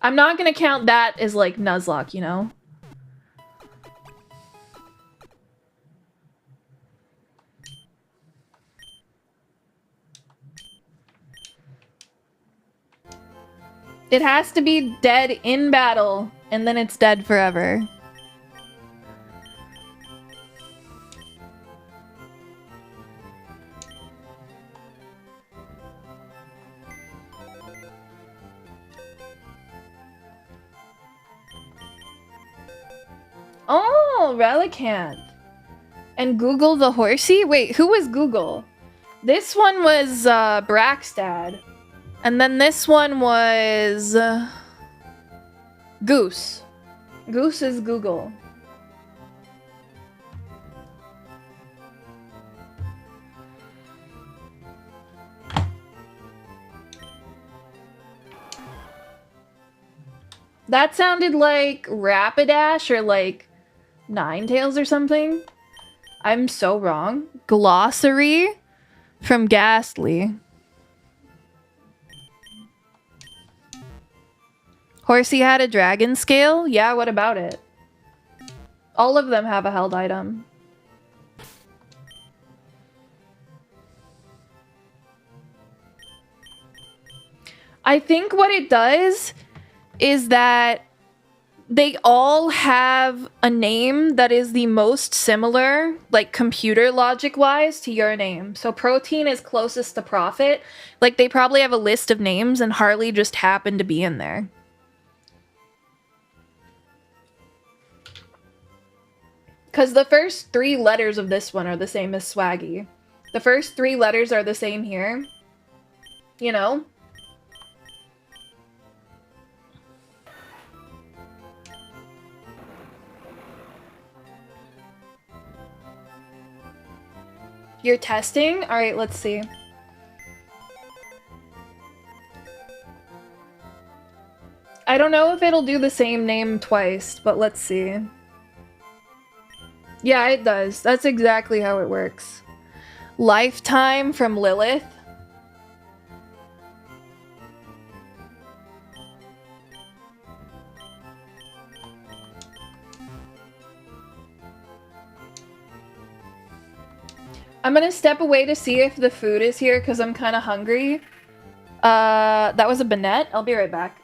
I'm not gonna count that as like Nuzlocke, you know? It has to be dead in battle, and then it's dead forever. Oh, Relicanth. And Google the Horsey? Wait, who was Google? This one was Braxtad. And then this one was Goose. Goose is Google. That sounded like Rapidash or like Ninetales or something. I'm so wrong. Glossary from Ghastly. Horsey had a dragon scale? Yeah, what about it? All of them have a held item. I think what it does is that they all have a name that is the most similar, like computer logic wise, to your name. So Protein is closest to Profit. Like they probably have a list of names and Harley just happened to be in there. Because the first 3 letters of this one are the same as Swaggy. The first 3 letters are the same here. You know? You're testing? Alright, let's see. I don't know if it'll do the same name twice, but let's see. Yeah, it does. That's exactly how it works. Lifetime from Lilith. I'm gonna step away to see if the food is here because I'm kind of hungry. That was a Banette. I'll be right back.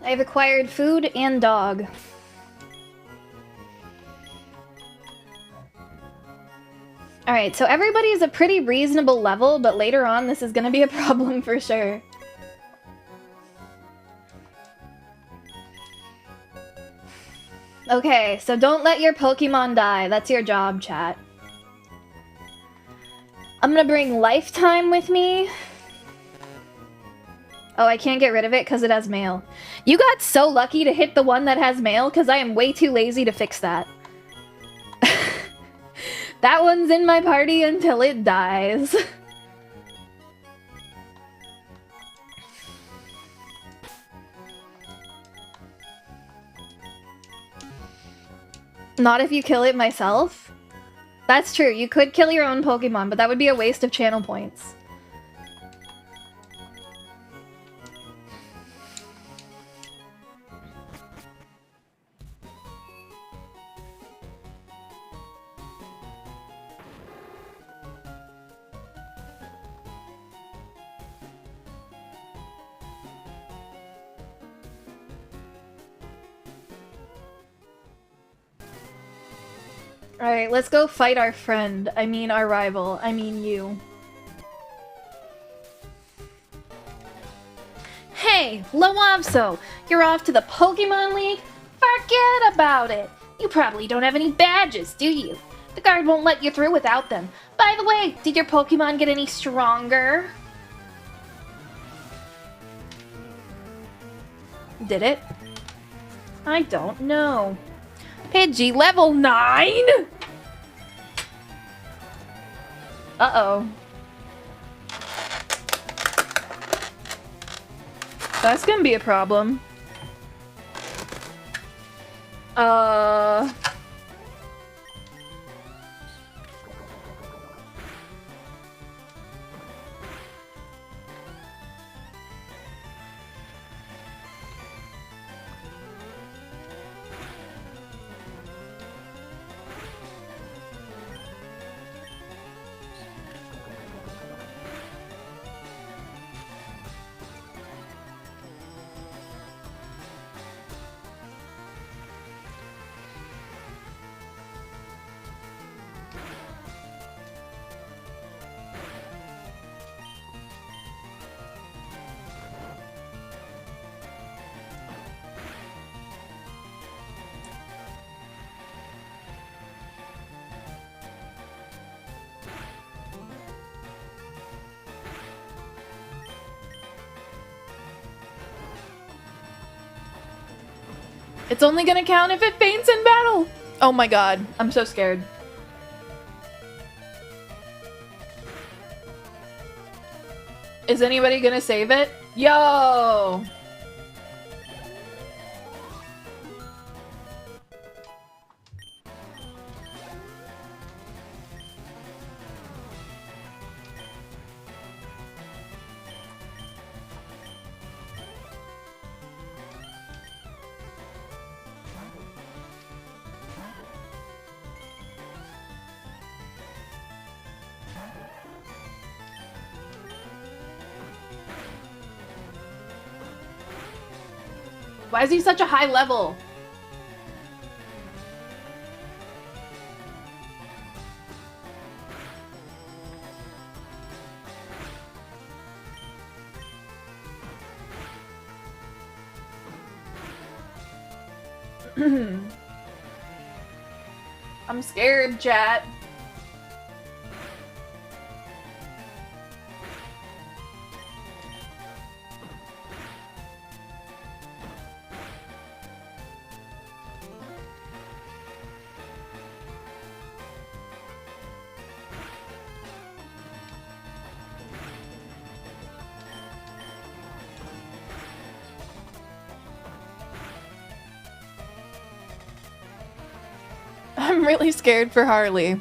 I've acquired food and dog. Alright, so everybody's a pretty reasonable level, but later on this is gonna be a problem for sure. Okay, so don't let your Pokemon die. That's your job, chat. I'm gonna bring Lifetime with me. Oh, I can't get rid of it because it has mail. You got so lucky to hit the one that has mail because I am way too lazy to fix that. That one's in my party until it dies. Not if you kill it myself? That's true, you could kill your own Pokemon, but that would be a waste of channel points. Alright, let's go fight our friend. I mean our rival. I mean you. Hey, Loavso! You're off to the Pokemon League? Forget about it! You probably don't have any badges, do you? The guard won't let you through without them. By the way, did your Pokemon get any stronger? Did it? I don't know. Pidgey, level 9? Uh-oh. That's gonna be a problem. It's only gonna count if it faints in battle! Oh my god, I'm so scared. Is anybody gonna save it? Yo! Why is he such a high level? I'm scared, chat. I'm really scared for Harley.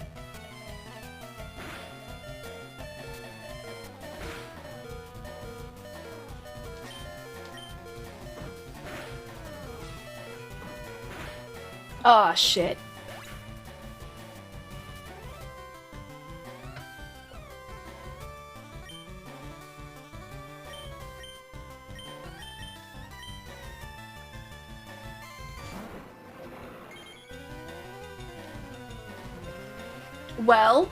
Aw, shit. Well,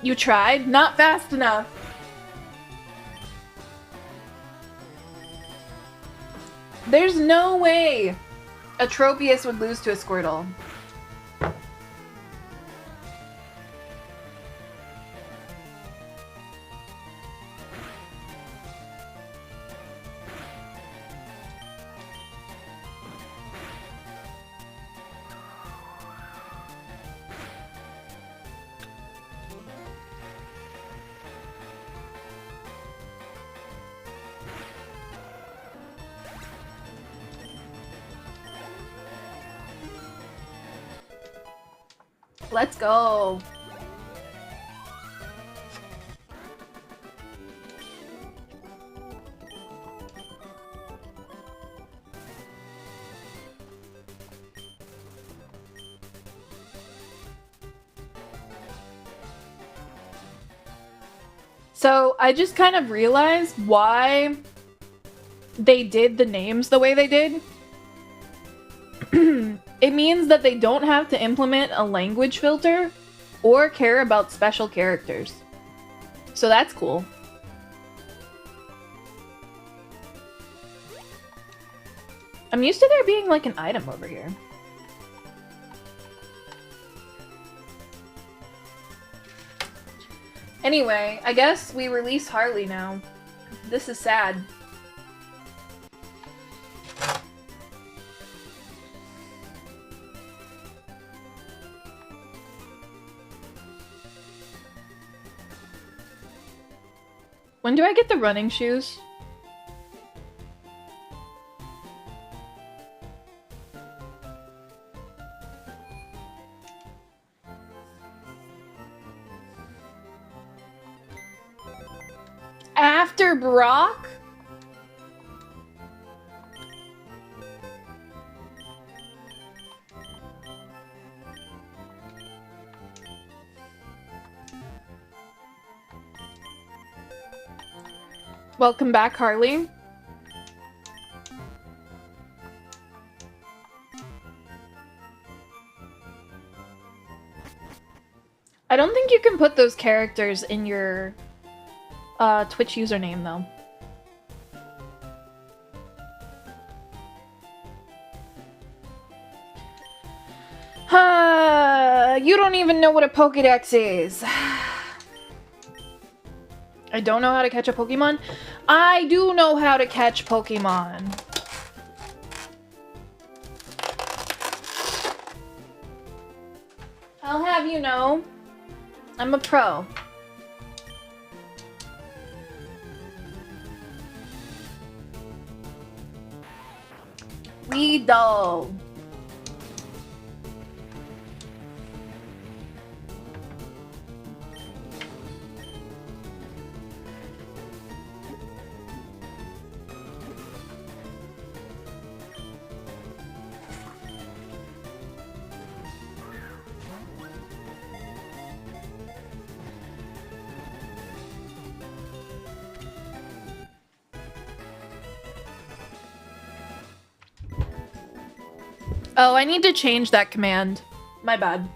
you tried, not fast enough. There's no way a Tropius would lose to a Squirtle. Let's go. So I just kind of realized why they did the names the way they did. It means that they don't have to implement a language filter or care about special characters. So that's cool. I'm used to there being like an item over here. Anyway, I guess we release Harley now. This is sad. When do I get the running shoes? After Brock? Welcome back, Harley. I don't think you can put those characters in your Twitch username, though. You don't even know what a Pokédex is. I don't know how to catch a Pokemon. I do know how to catch Pokemon. I'll have you know, I'm a pro. Weedle. Oh, I need to change that command. My bad.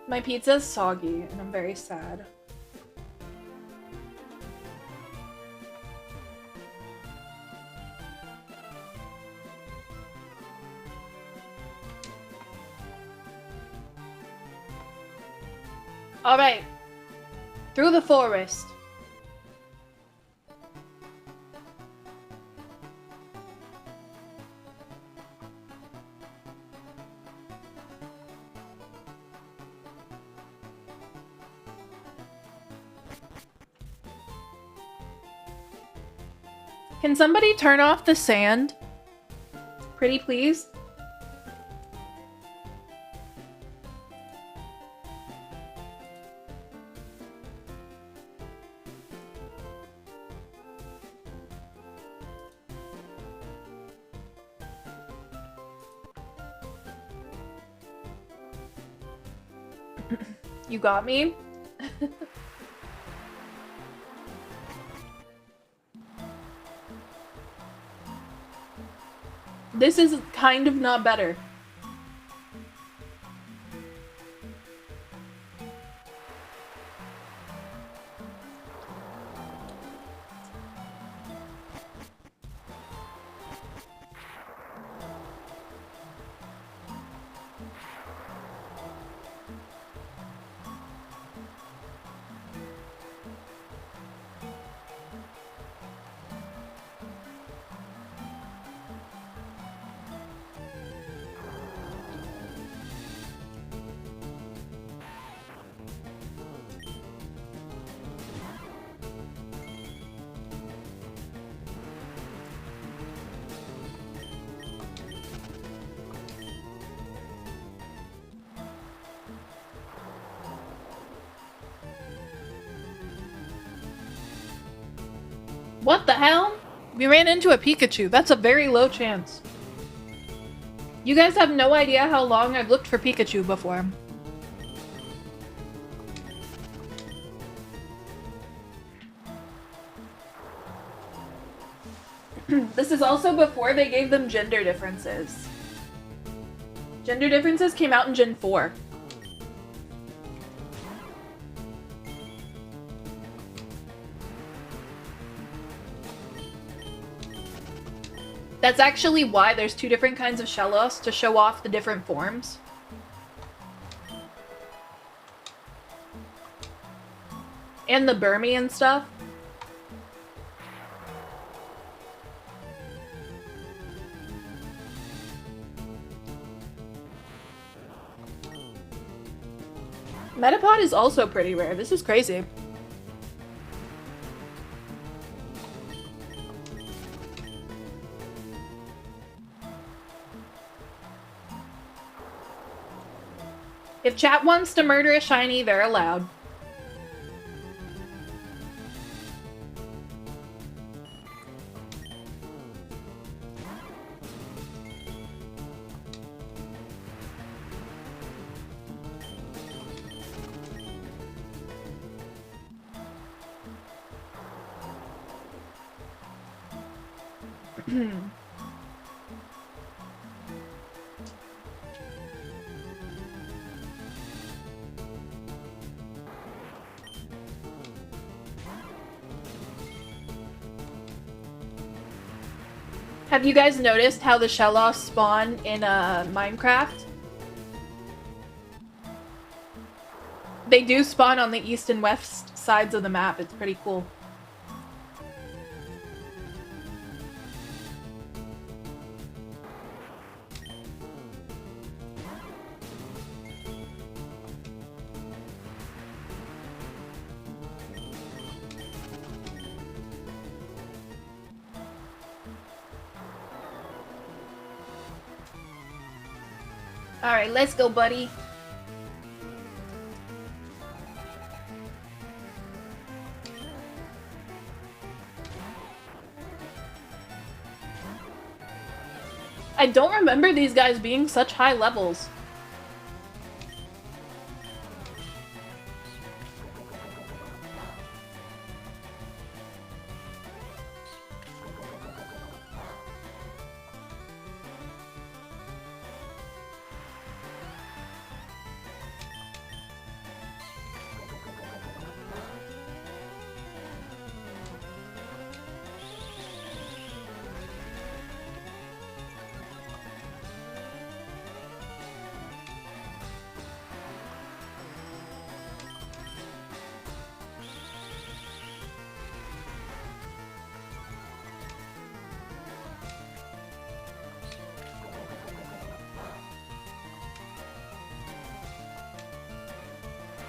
My pizza's soggy, and I'm very sad. Alright. Through the forest. Can somebody turn off the sand? Pretty please? You got me? This is kind of not better. What the hell? We ran into a Pikachu. That's a very low chance. You guys have no idea how long I've looked for Pikachu before. This is also before they gave them gender differences. Gender differences came out in Gen 4. That's actually why there's two different kinds of Shellos, to show off the different forms. And the Burmy and stuff. Metapod is also pretty rare. This is crazy. If chat wants to murder a shiny, they're allowed. Have you guys noticed how the Shellos spawn in Minecraft? They do spawn on the east and west sides of the map. It's pretty cool. Alright, let's go, buddy. I don't remember these guys being such high levels.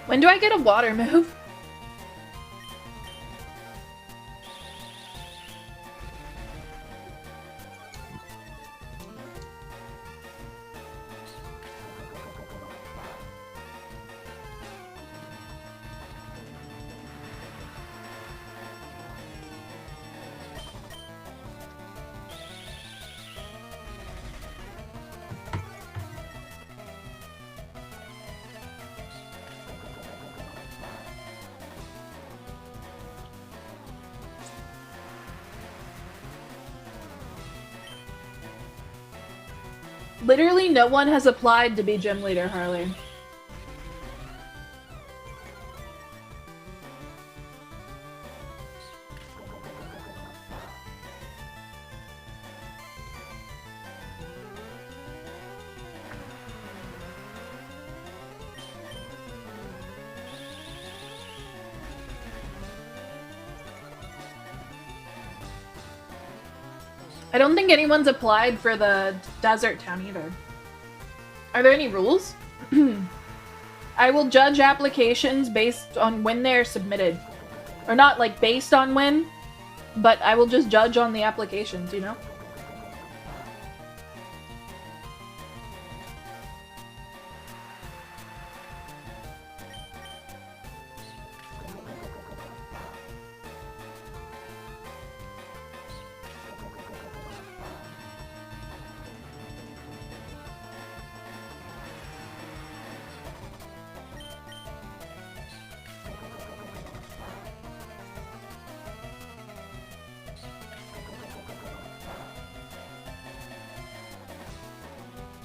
When do I get a water move? Literally no one has applied to be gym leader, Harley. I don't think anyone's applied for the desert town either. Are there any rules? I will judge applications based on when they're submitted. Or not like based on when, but I will just judge on the applications, you know?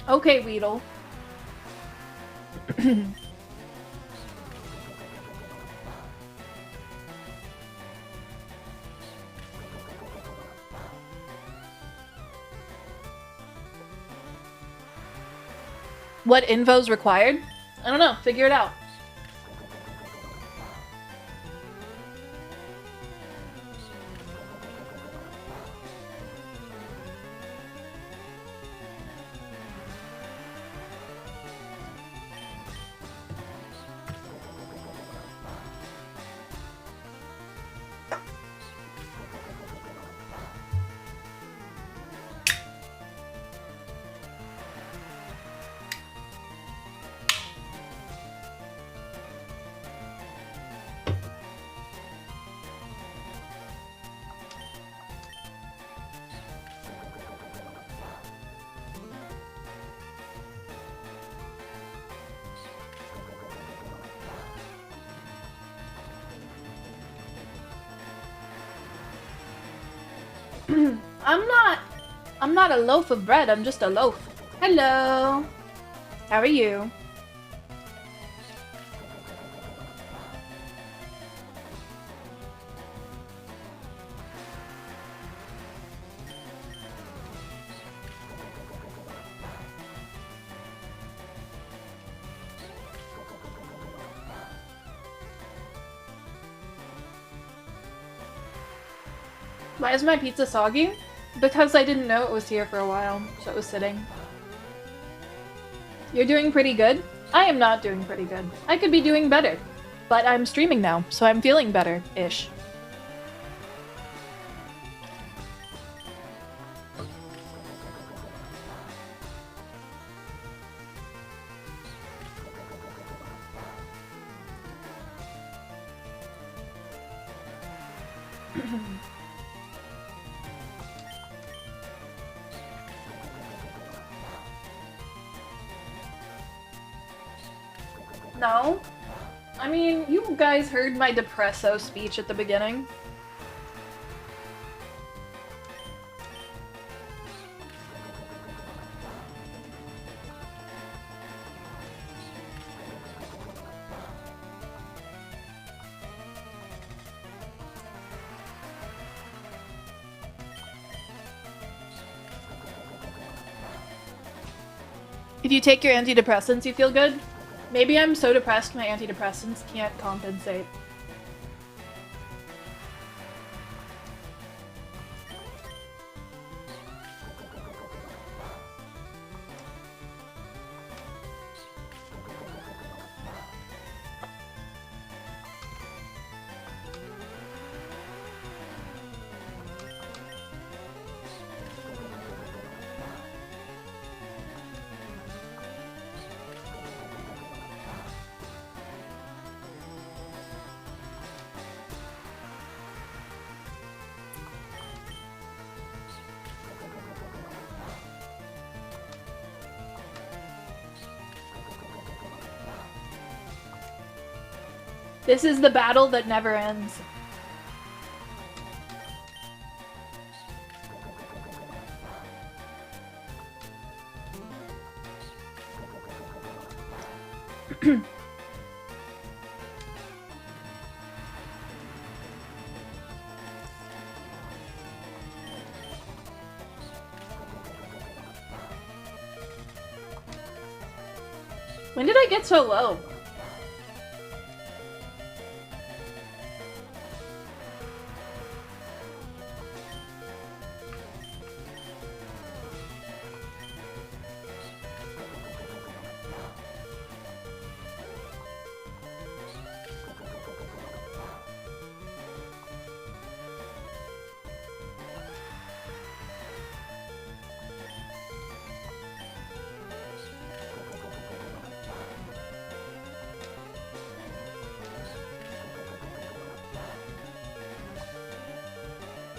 Okay, Weedle. What info's required? I don't know. Figure it out. I'm not a loaf of bread, I'm just a loaf. Hello. How are you? Why is my pizza soggy? Because I didn't know it was here for a while, so it was sitting. You're doing pretty good? I am not doing pretty good. I could be doing better. But I'm streaming now, so I'm feeling better-ish. No? I mean, you guys heard my depresso speech at the beginning. If you take your antidepressants, you feel good? Maybe I'm so depressed my antidepressants can't compensate. This is the battle that never ends. When did I get so low?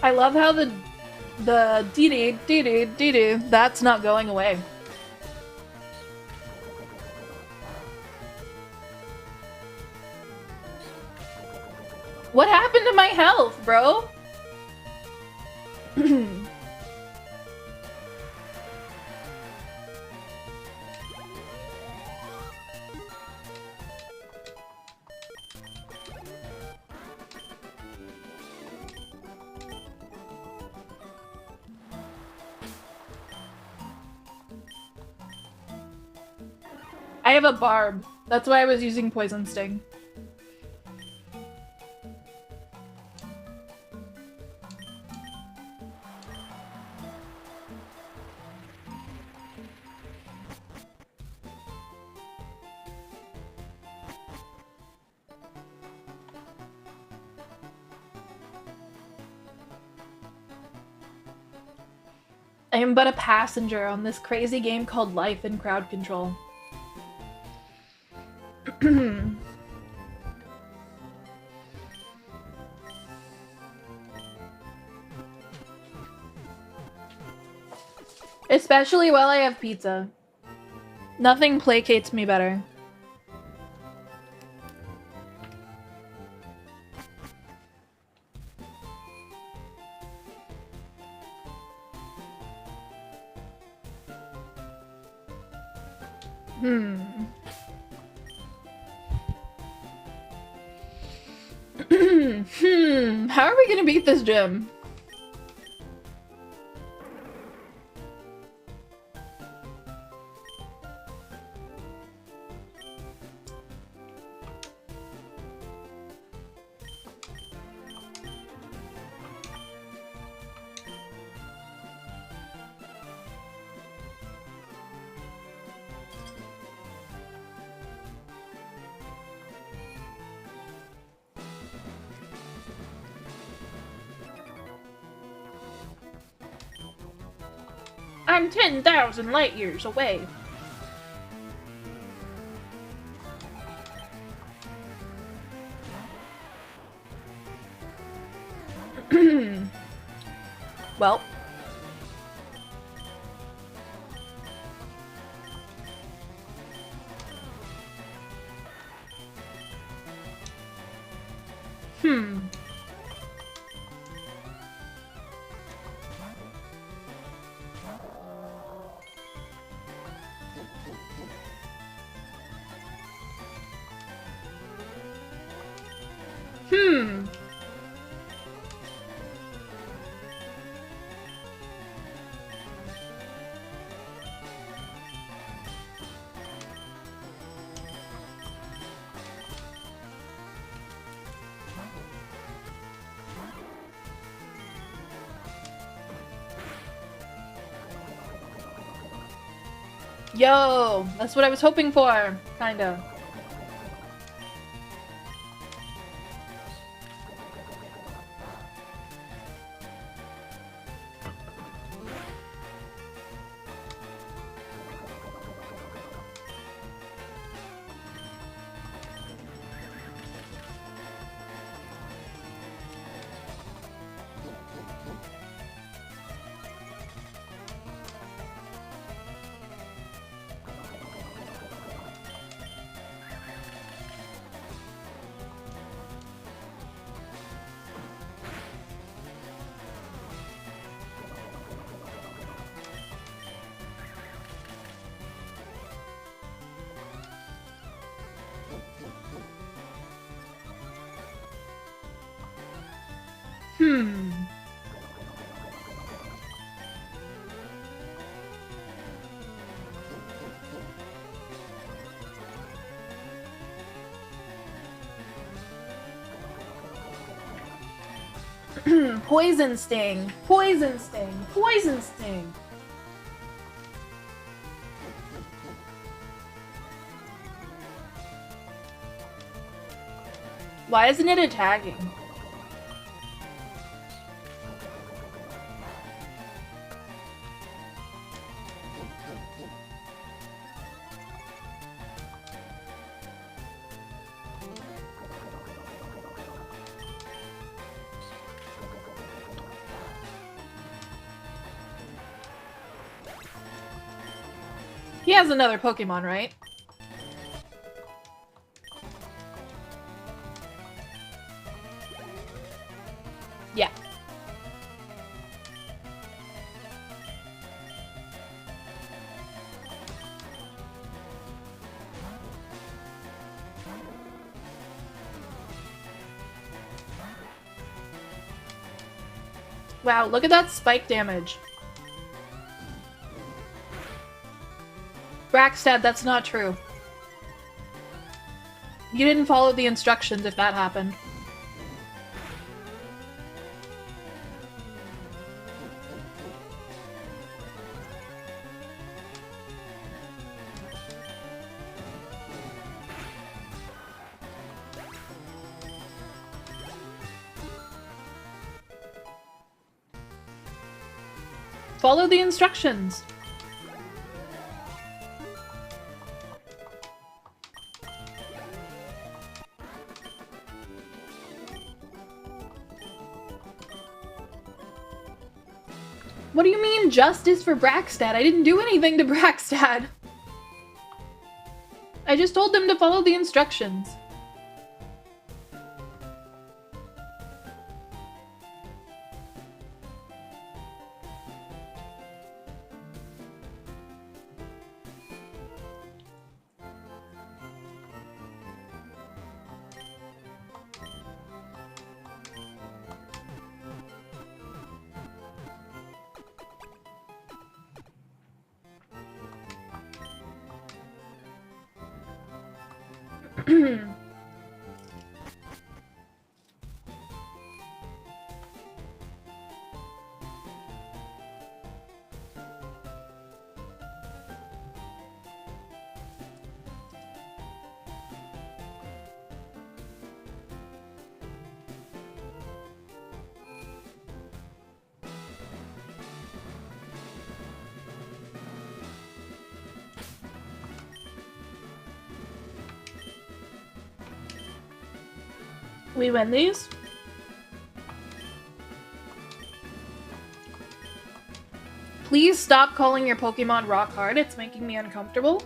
I love how the dee-dee, dee-dee, dee-dee, that's not going away. What happened to my health, bro? I have a barb. That's why I was using Poison Sting. I am but a passenger on this crazy game called life and crowd control. Especially while I have pizza. Nothing placates me better. How are we gonna beat this gym? I'm 10,000 light years away. Well. Hmm. Yo, that's what I was hoping for, kinda. Poison Sting! Poison Sting! Poison Sting! Why isn't it attacking? He has another Pokemon, right? Yeah. Wow, look at that spike damage. Braxtad, that's not true. You didn't follow the instructions if that happened. Follow the instructions. What do you mean, justice for Braxtad? I didn't do anything to Braxtad. I just told them to follow the instructions. We win these? Please stop calling your Pokemon rock hard. It's making me uncomfortable.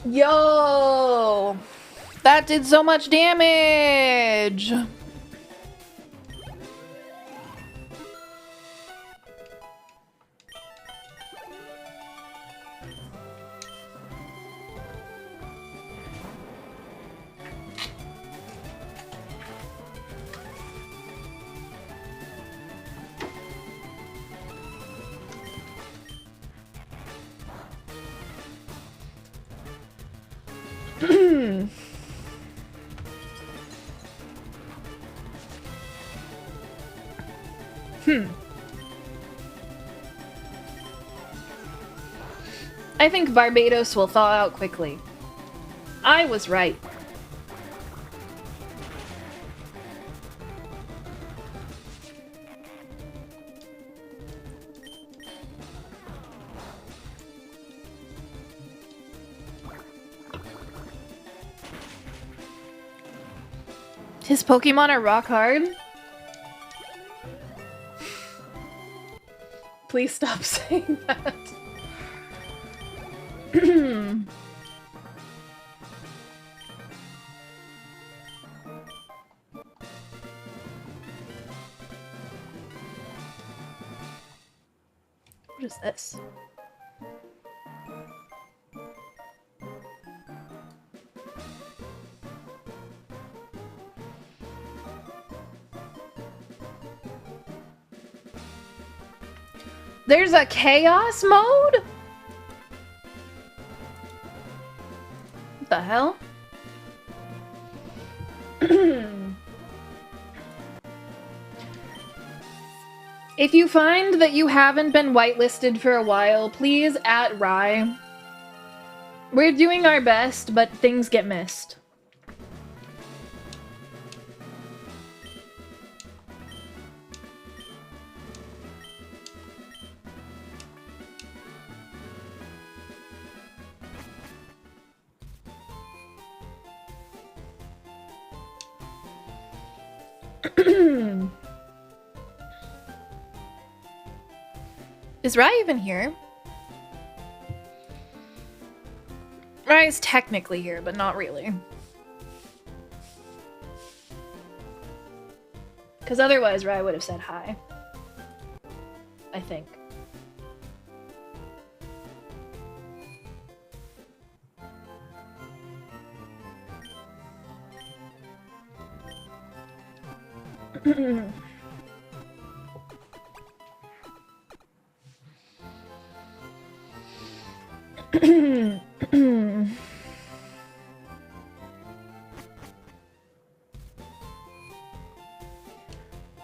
Yo! That did so much damage! I think Barbados will thaw out quickly. I was right. His Pokemon are rock hard? Please stop saying that. What is this? There's a chaos mode? What the hell? If you find that you haven't been whitelisted for a while, please at Rye. We're doing our best, but things get missed. Is Rai even here? Rai's technically here, but not really. Because otherwise Rai would have said hi. I think.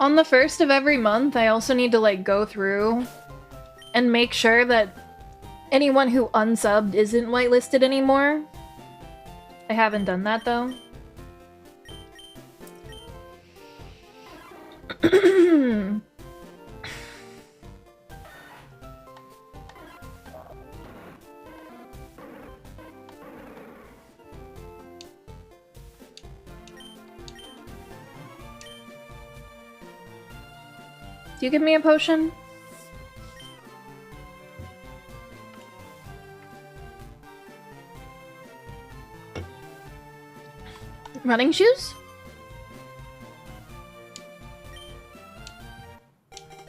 On the first of every month, I also need to like go through and make sure that anyone who unsubbed isn't whitelisted anymore. I haven't done that though. Do you give me a potion? Running shoes?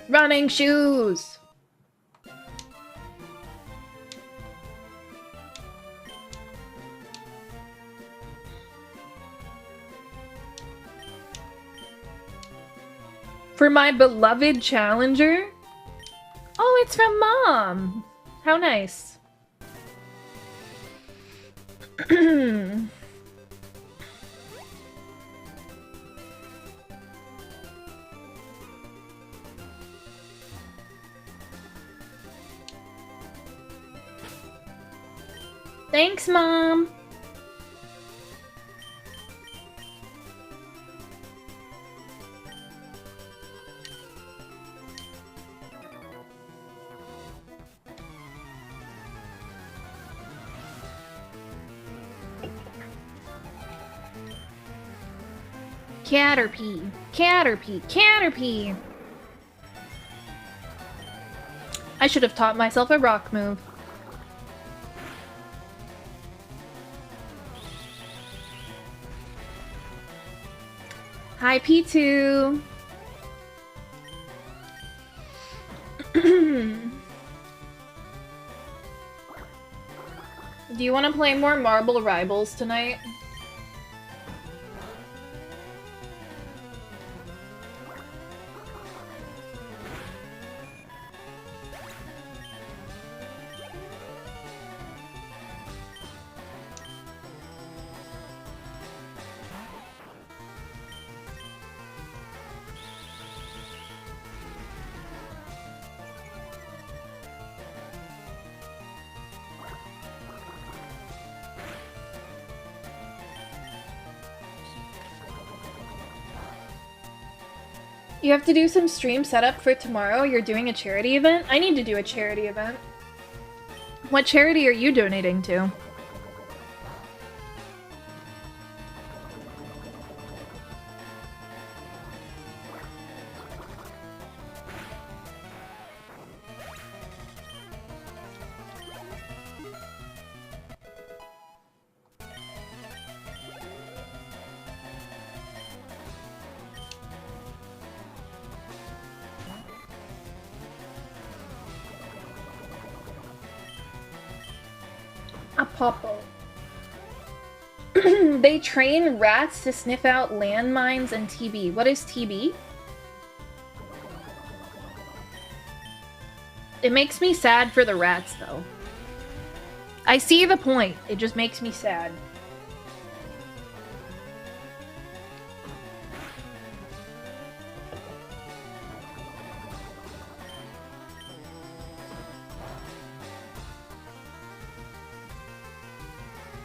Running shoes! For my beloved challenger? Oh, it's from Mom! How nice. Thanks, Mom. Caterpie, Caterpie, Caterpie. I should have taught myself a rock move. Hi, P2. Do you want to play more Marble Rivals tonight? You have to do some stream setup for tomorrow. You're doing a charity event? I need to do a charity event. What charity are you donating to? Popo. They train rats to sniff out landmines and TB. What is TB? It makes me sad for the rats, though. I see the point. It just makes me sad.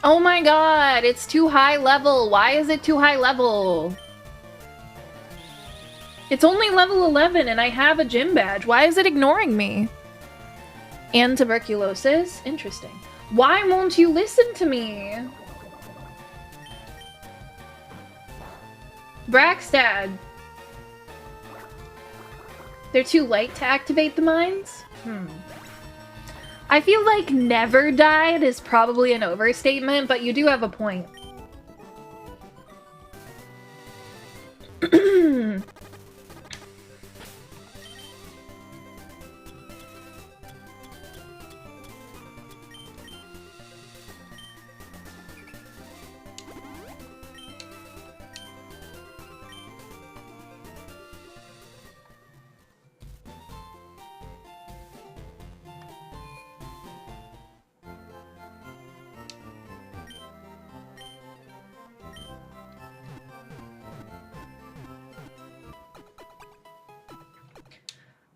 Oh my god, it's too high level. Why is it too high level? It's only level 11 and I have a gym badge. Why is it ignoring me? And tuberculosis? Interesting. Why won't you listen to me? Braxtad. They're too light to activate the mines? I feel like never died is probably an overstatement, but you do have a point.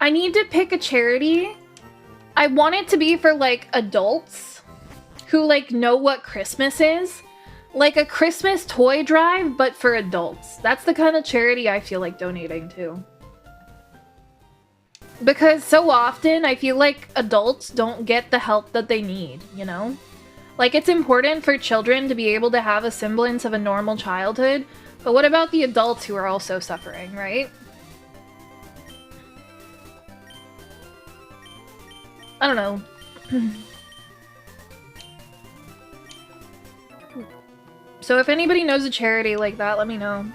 I need to pick a charity. I want it to be for, like, adults who, like, know what Christmas is. Like a Christmas toy drive, but for adults. That's the kind of charity I feel like donating to. Because so often, I feel like adults don't get the help that they need, you know? Like, it's important for children to be able to have a semblance of a normal childhood, but what about the adults who are also suffering, right? I don't know. So if anybody knows a charity like that, let me know.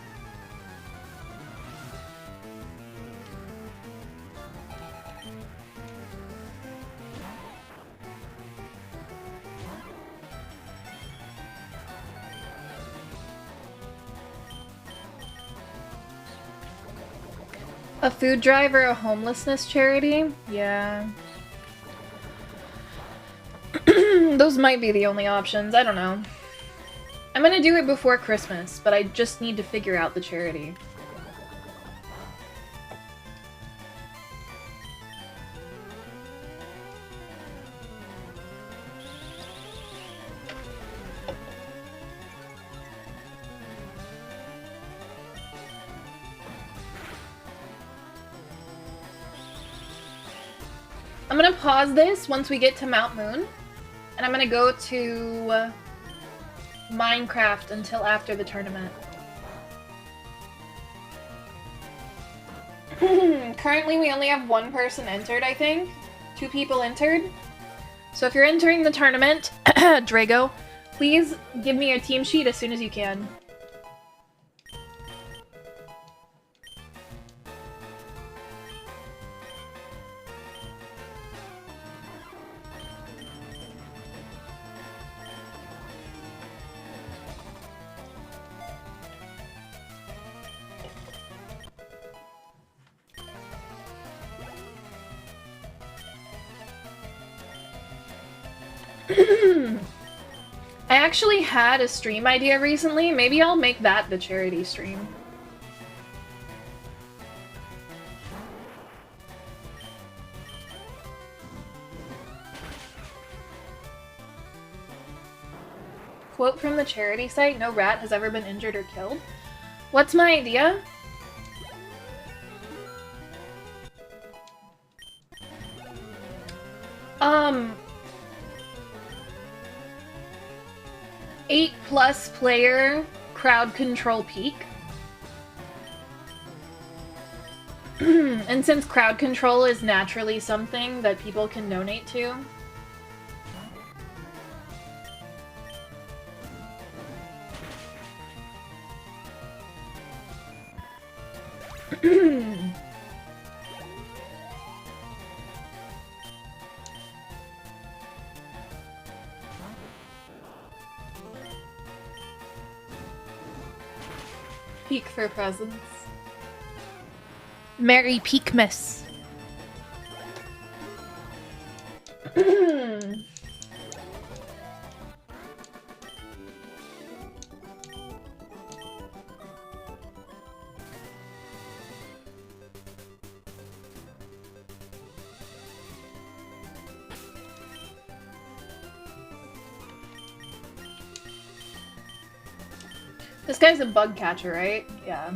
A food drive or a homelessness charity? Yeah. Those might be the only options. I don't know. I'm gonna do it before Christmas, but I just need to figure out the charity. I'm gonna pause this once we get to Mount Moon, and I'm gonna go to Minecraft until after the tournament. Currently we only have one person entered, I think. 2 people entered. So if you're entering the tournament, Drago, please give me your team sheet as soon as you can. I actually had a stream idea recently. Maybe I'll make that the charity stream. Quote from the charity site, no rat has ever been injured or killed. What's my idea? Eight plus player crowd control peak. And since crowd control is naturally something that people can donate to, peak for presents. Merry Peakmas. This guy's a bug catcher, right? Yeah.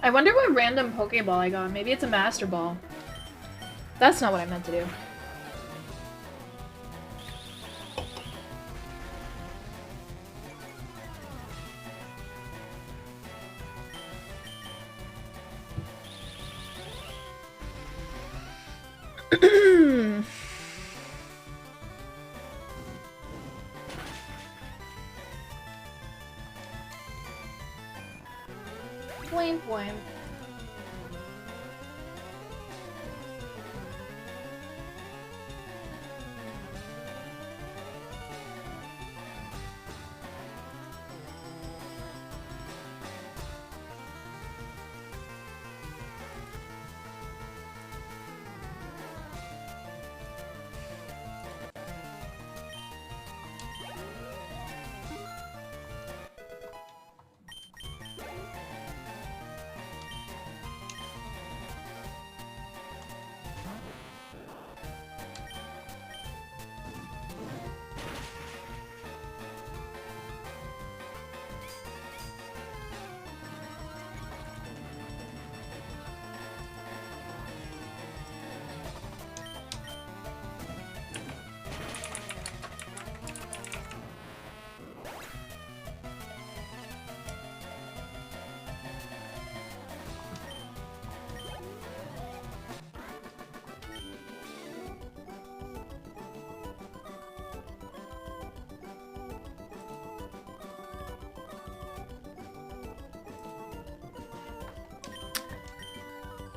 I wonder what random Pokeball I got. Maybe it's a Master Ball. That's not what I meant to do. Blame, blame.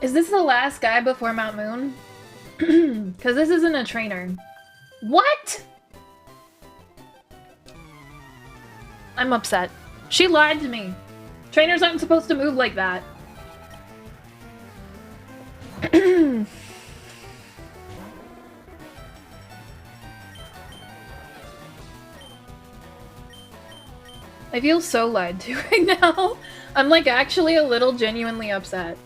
Is this the last guy before Mount Moon? Because this isn't a trainer. What? I'm upset. She lied to me. Trainers aren't supposed to move like that. I feel so lied to right now. I'm like actually a little genuinely upset.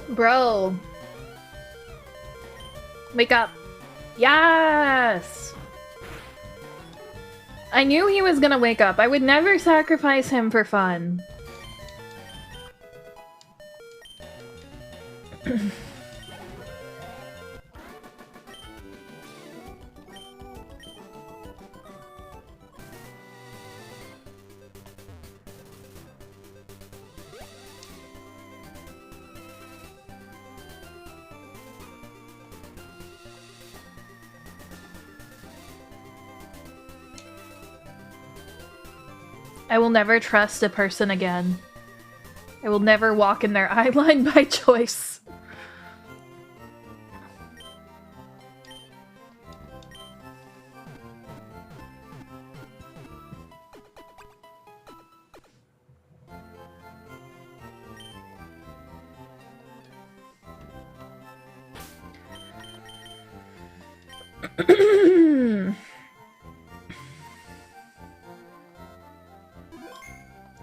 Bro. Wake up. Yes! I knew he was gonna wake up. I would never sacrifice him for fun. I will never trust a person again. I will never walk in their eye line by choice.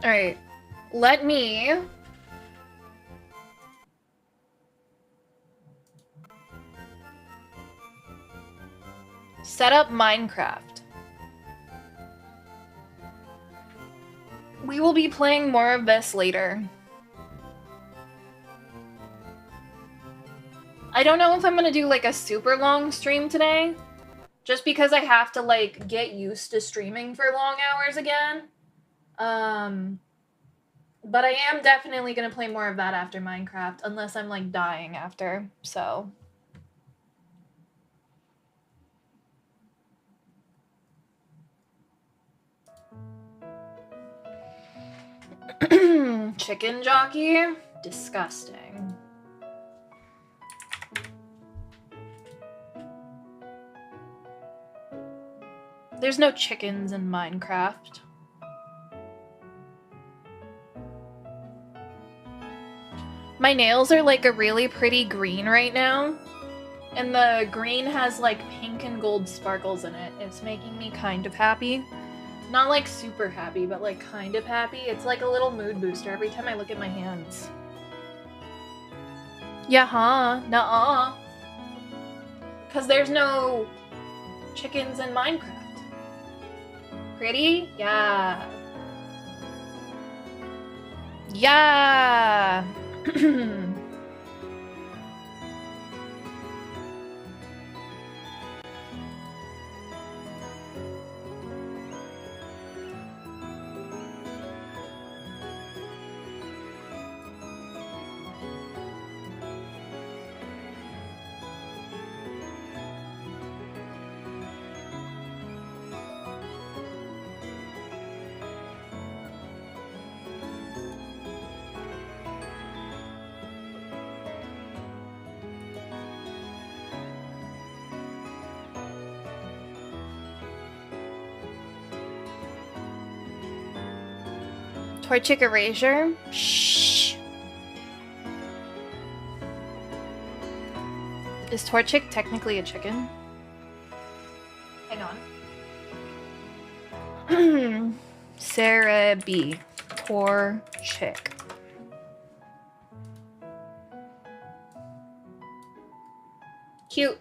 Alright, let me... set up Minecraft. We will be playing more of this later. I don't know if I'm gonna do like a super long stream today, just because I have to like get used to streaming for long hours again. But I am definitely gonna play more of that after Minecraft, unless I'm like dying after, so. Chicken jockey? Disgusting. There's no chickens in Minecraft. My nails are like a really pretty green right now. And the green has like pink and gold sparkles in it. It's making me kind of happy. Not like super happy, but like kind of happy. It's like a little mood booster every time I look at my hands. Yeah, huh? Nuh-uh. Because there's no chickens in Minecraft. Pretty? Yeah. Yeah. Torchic erasure? Shh. Is Torchic technically a chicken? Hang on. Sarah B. Torchic. Cute.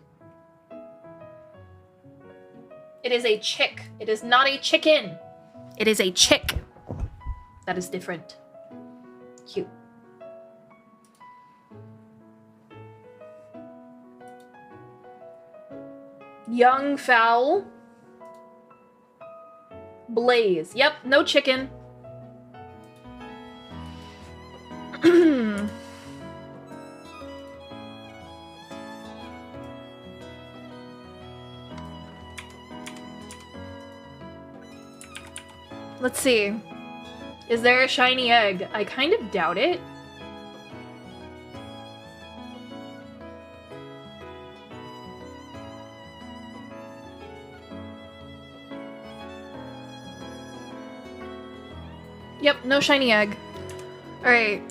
It is a chick. It is not a chicken. It is a chick. That is different. Cute. Young fowl. Blaze. Yep, no chicken. Let's see. Is there a shiny egg? I kind of doubt it. Yep, no shiny egg. Alright.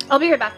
I'll be right back.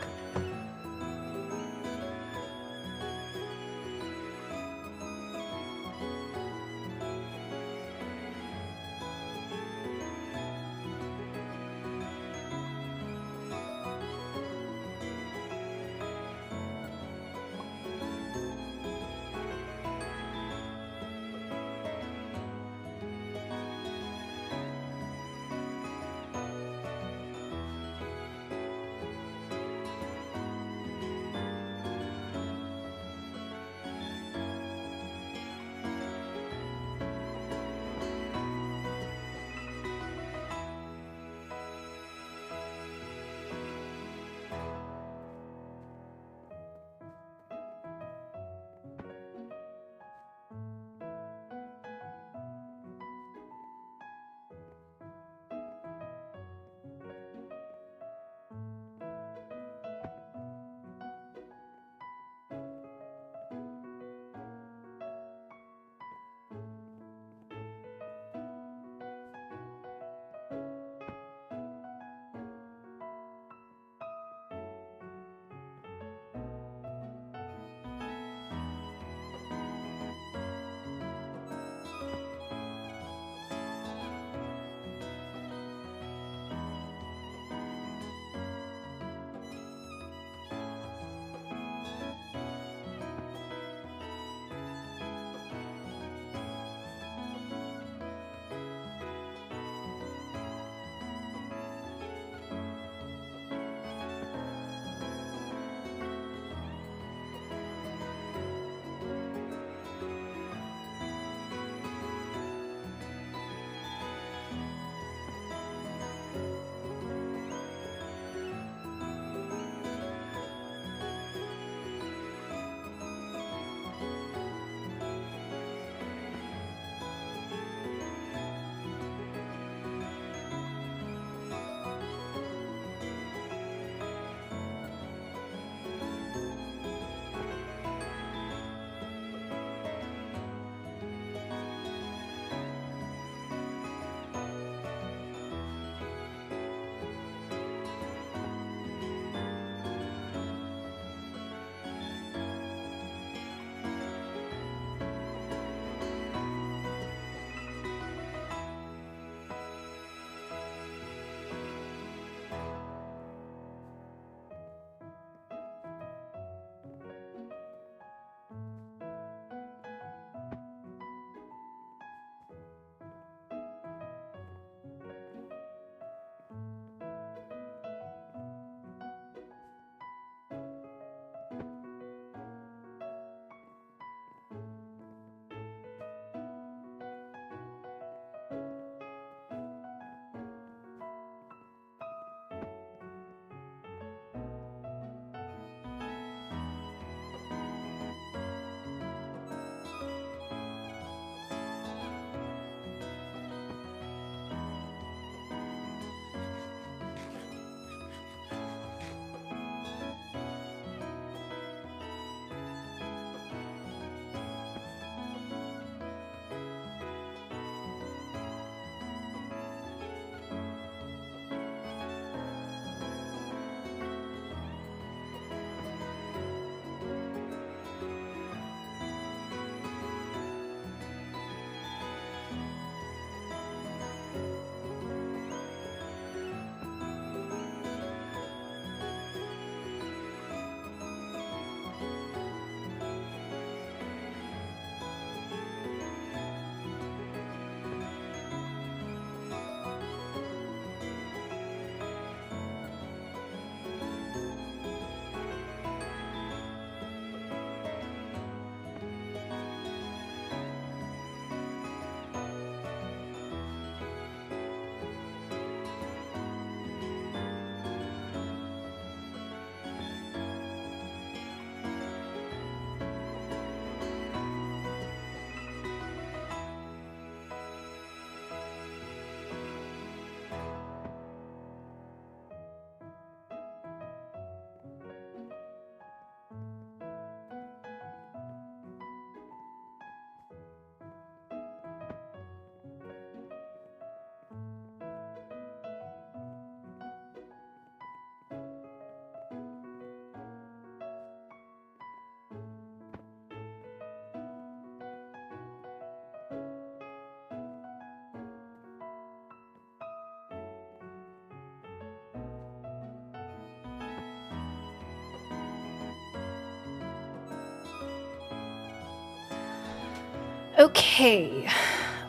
Okay,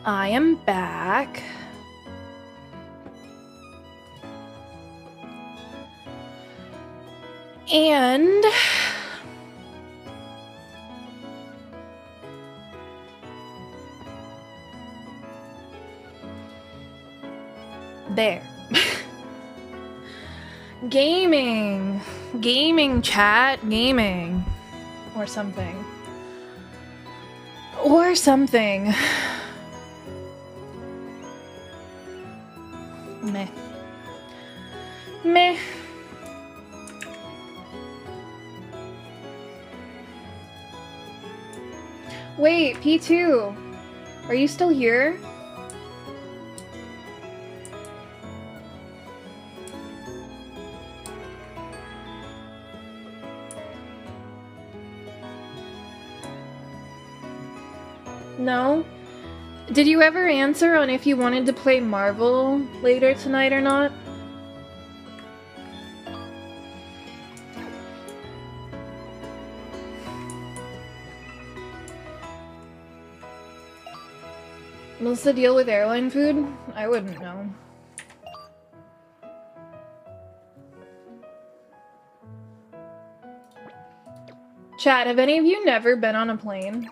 I am back. And there. Gaming. Gaming, chat. Gaming. Or something. Or something. Meh. Meh. Wait, P2. Are you still here? No? Did you ever answer on if you wanted to play Marvel later tonight or not? What's the deal with airline food? I wouldn't know. Chat, have any of you never been on a plane?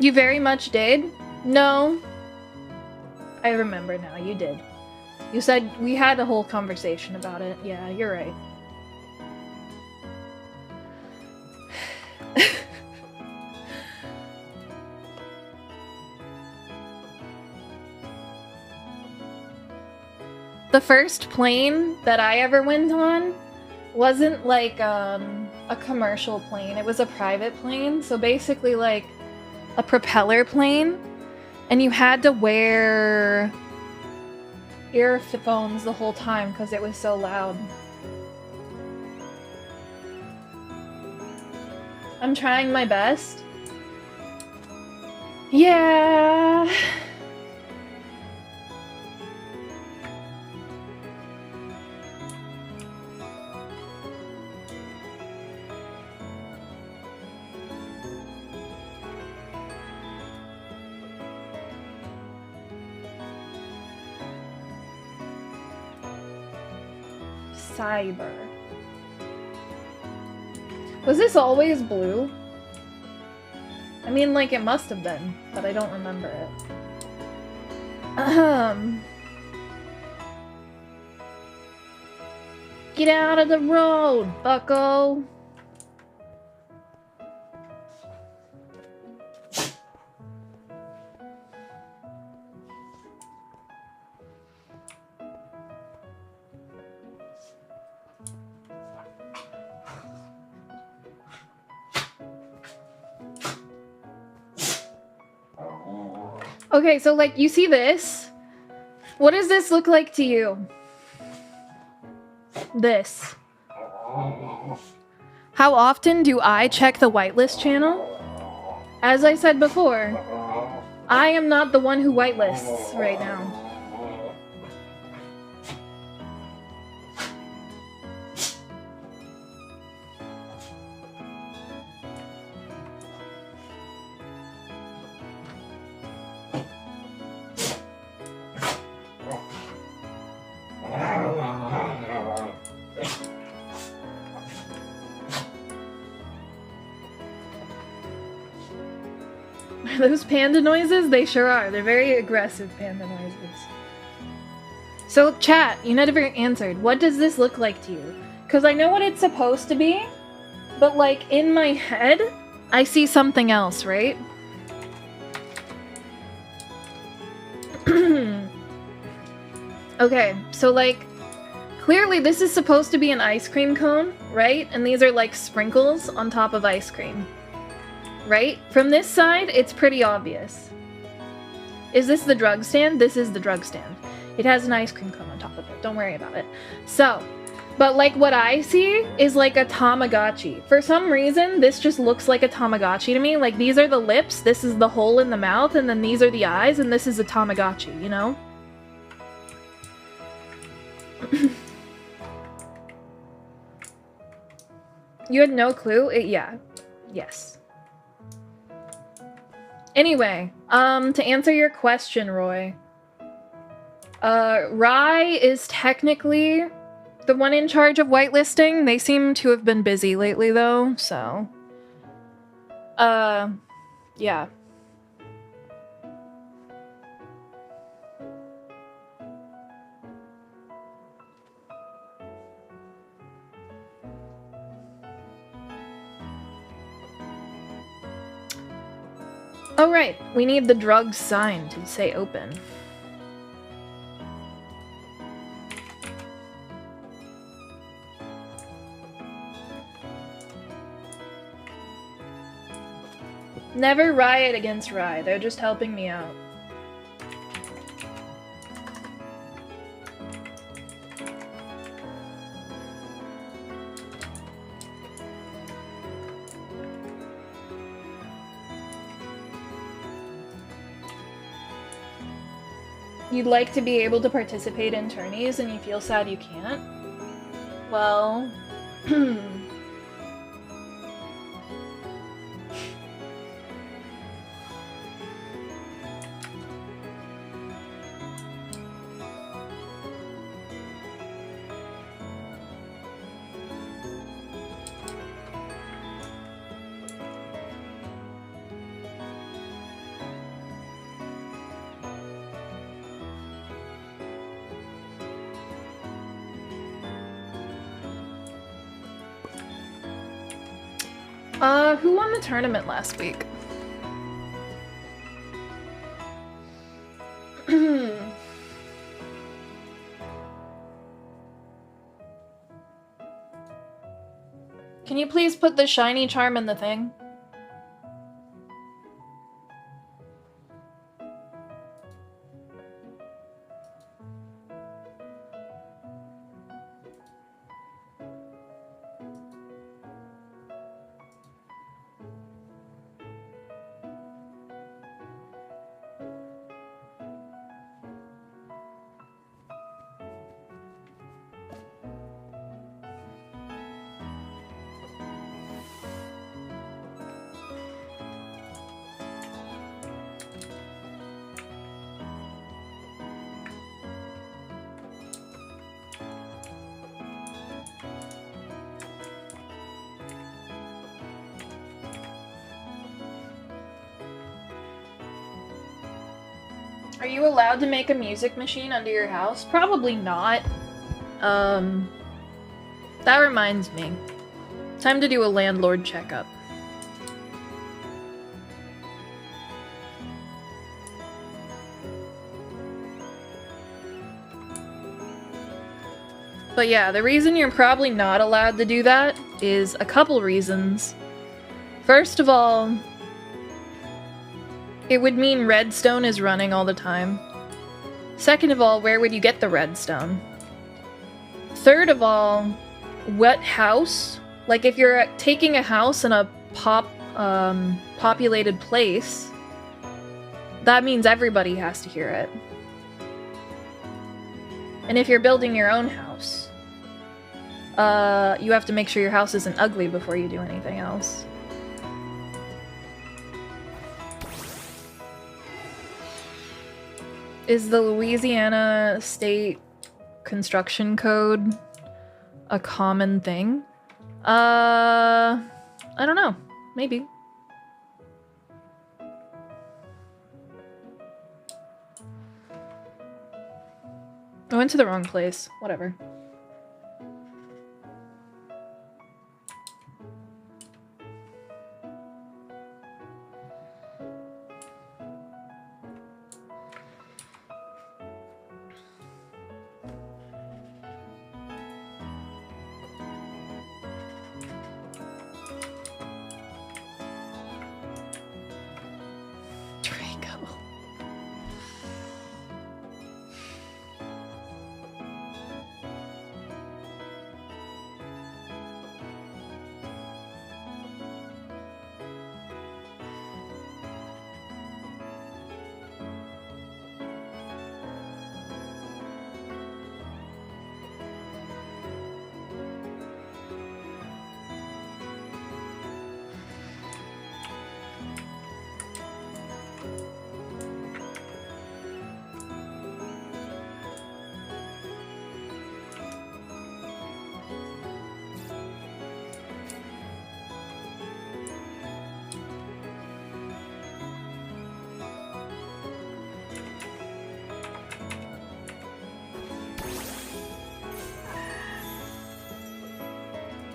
You very much did? No. I remember now, you did. You said we had a whole conversation about it. Yeah, you're right. The first plane that I ever went on wasn't like a commercial plane. It was a private plane. So basically like a propeller plane, and you had to wear earphones the whole time because it was so loud. I'm trying my best. Yeah. Cyber. Was this always blue? I mean, like, it must have been, but I don't remember it. Get out of the road, bucko! Okay, so, like, you see this? What does this look like to you? This. How often do I check the whitelist channel? As I said before, I am not the one who whitelists right now. Those panda noises? They sure are. They're very aggressive panda noises. So, chat, you never answered. What does this look like to you? Because I know what it's supposed to be, but, like, in my head, I see something else, right? Okay, so, like, clearly this is supposed to be an ice cream cone, right? And these are, like, sprinkles on top of ice cream. Right? From this side, it's pretty obvious. Is this the drug stand? This is the drug stand. It has an ice cream cone on top of it. Don't worry about it. So, But like what I see is like a Tamagotchi. For some reason, this just looks like a Tamagotchi to me. Like these are the lips, this is the hole in the mouth, and then these are the eyes, and this is a Tamagotchi, you know? You had no clue? Yeah. Yes. Anyway, to answer your question, Roy. Rai is technically the one in charge of whitelisting. They seem to have been busy lately, though, so... yeah. Oh, right. We need the drugs sign to say open. Never riot against Rai. They're just helping me out. You'd like to be able to participate in tourneys and you feel sad you can't? Well... who won the tournament last week? Can you please put the shiny charm in the thing? Are you allowed to make a music machine under your house? Probably not. That reminds me. Time to do a landlord checkup. But yeah, the reason you're probably not allowed to do that is a couple reasons. First of all, it would mean redstone is running all the time. Second of all, where would you get the redstone? Third of all, what house? Like if you're taking a house in a populated place, that means everybody has to hear it. And if you're building your own house, you have to make sure your house isn't ugly before you do anything else. Is the Louisiana State Construction Code a common thing? I don't know. Maybe. I went to the wrong place. Whatever.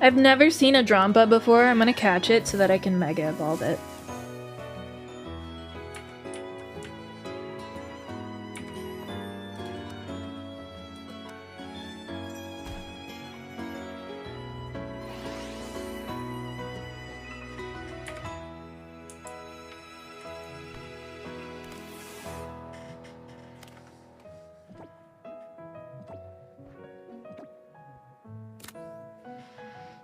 I've never seen a Drampa before. I'm gonna catch it so that I can Mega Evolve it.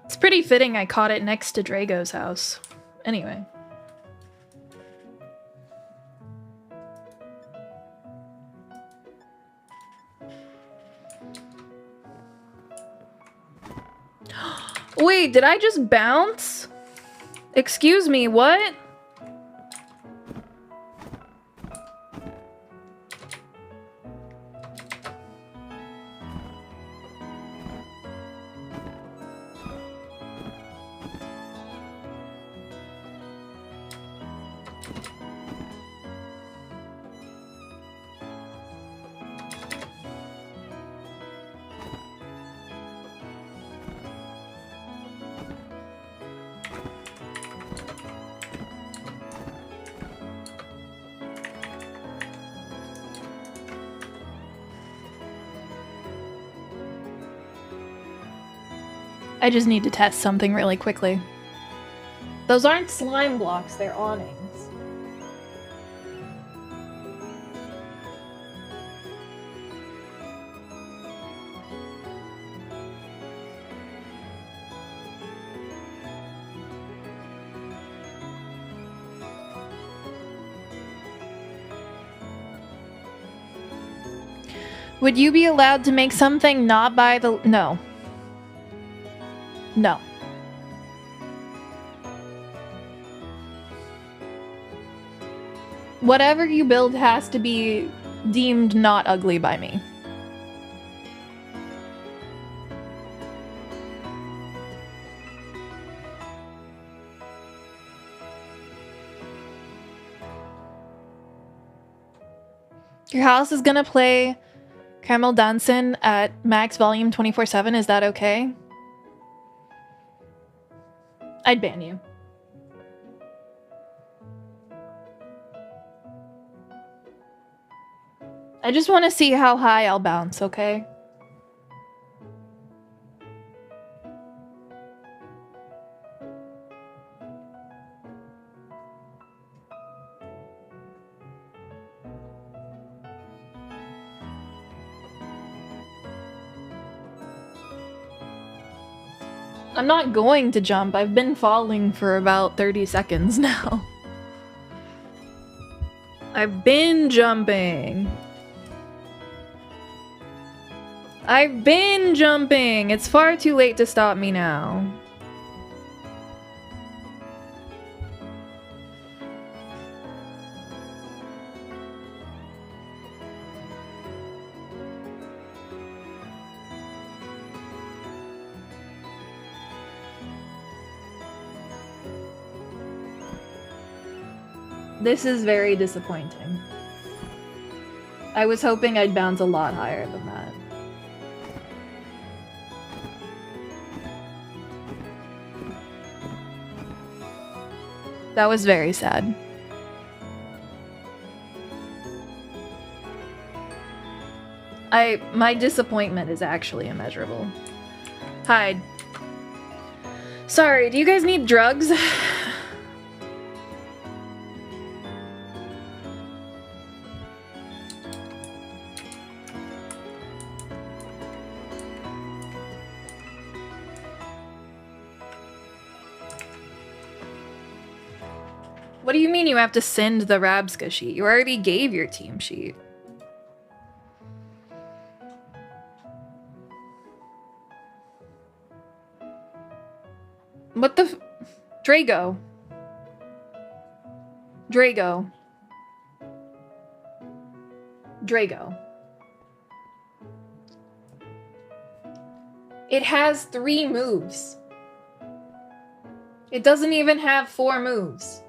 It's pretty fitting I caught it next to Drago's house. Anyway. Wait, did I just bounce? Excuse me, what? I just need to test something really quickly. Those aren't slime blocks, they're awnings. Would you be allowed to make something not by the... No. No. Whatever you build has to be deemed not ugly by me. Your house is gonna play Caramel Dancin' at max volume 24/7. Is that okay? I'd ban you. I just want to see how high I'll bounce, okay? I'm not going to jump. I've been falling for about 30 seconds now. I've been jumping. I've been jumping. It's far too late to stop me now. This is very disappointing. I was hoping I'd bounce a lot higher than that. That was very sad. My disappointment is actually immeasurable. Hide. Sorry, do you guys need drugs? What do you mean you have to send the Rabska sheet? You already gave your team sheet. What the f- Drago. Drago. Drago. It has 3 moves. It doesn't even have 4 moves.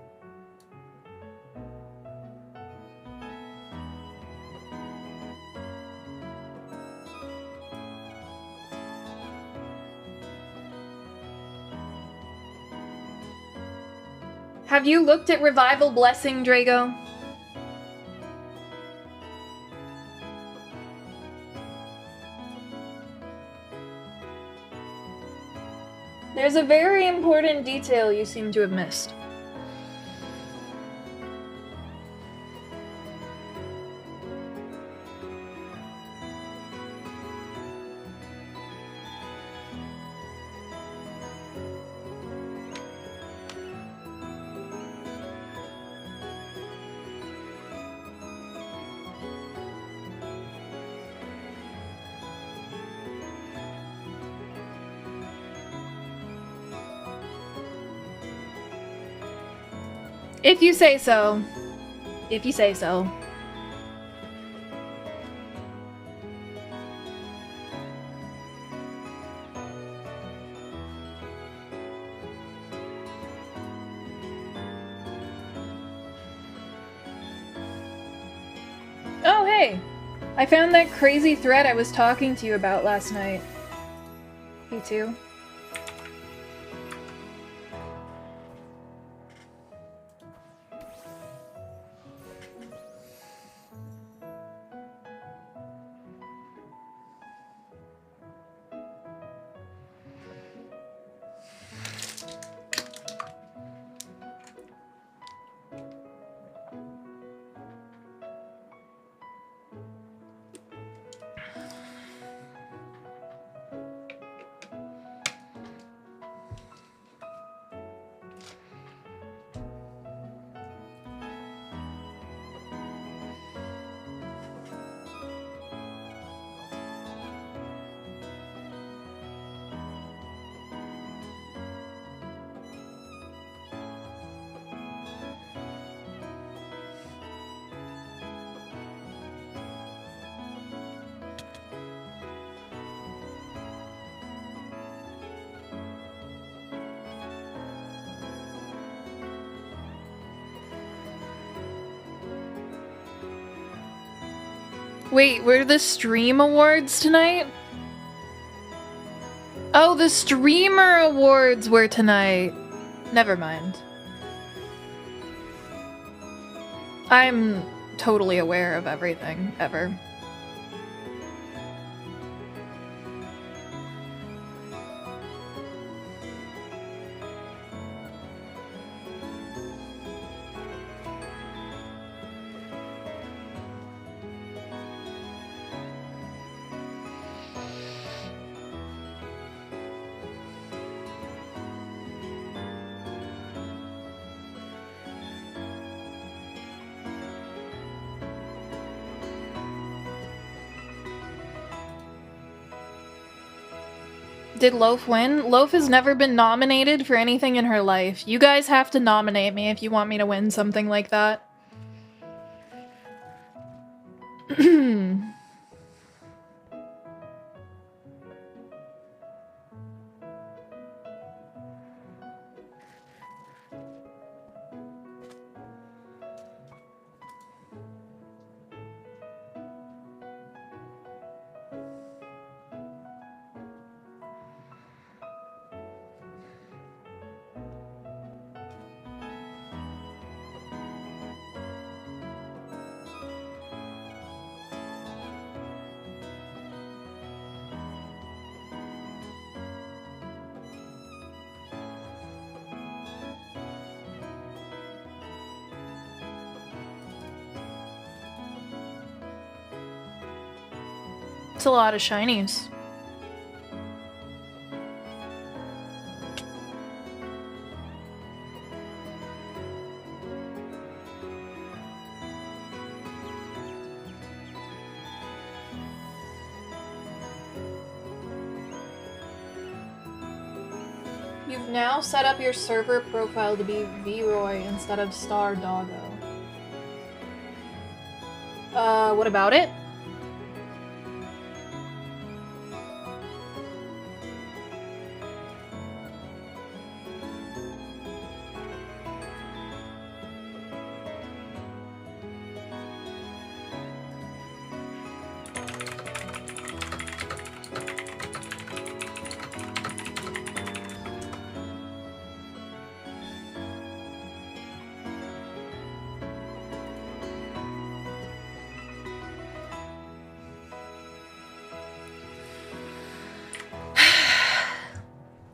Have you looked at Revival Blessing, Drago? There's a very important detail you seem to have missed. If you say so. If you say so. Oh, hey! I found that crazy thread I was talking to you about last night. Me too. Wait, were the stream awards tonight? Oh, the streamer awards were tonight. Never mind. I'm totally aware of everything, ever. Did Loaf win? Loaf has never been nominated for anything in her life. You guys have to nominate me if you want me to win something like that. It's a lot of shinies. You've now set up your server profile to be V-Roy instead of Star Doggo. What about it?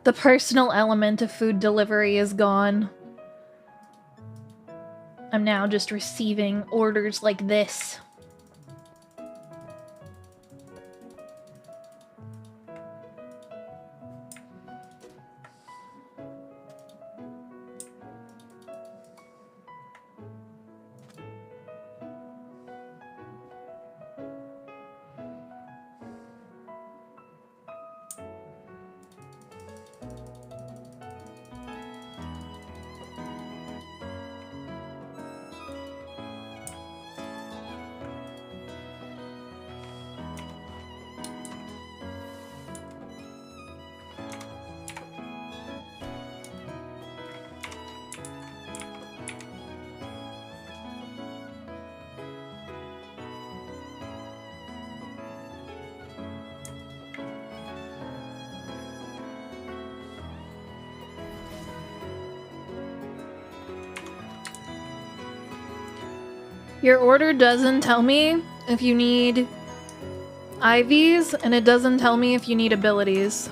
The personal element of food delivery is gone. I'm now just receiving orders like this. Your order doesn't tell me if you need IVs, and it doesn't tell me if you need abilities.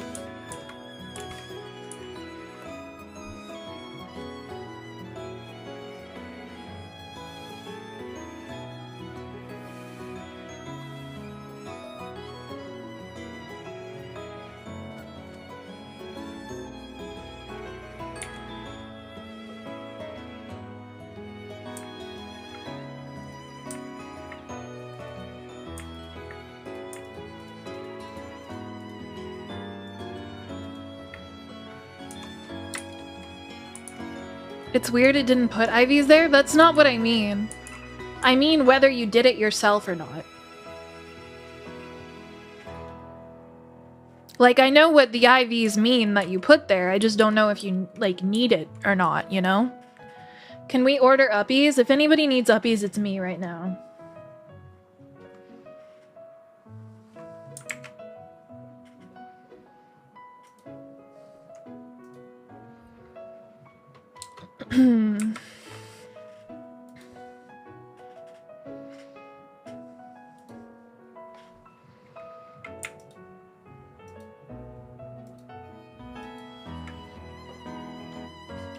It's weird it didn't put IVs there. That's not what I mean. I mean whether you did it yourself or not. Like, I know what the IVs mean that you put there. I just don't know if you, like, need it or not, you know? Can we order uppies? If anybody needs uppies, it's me right now.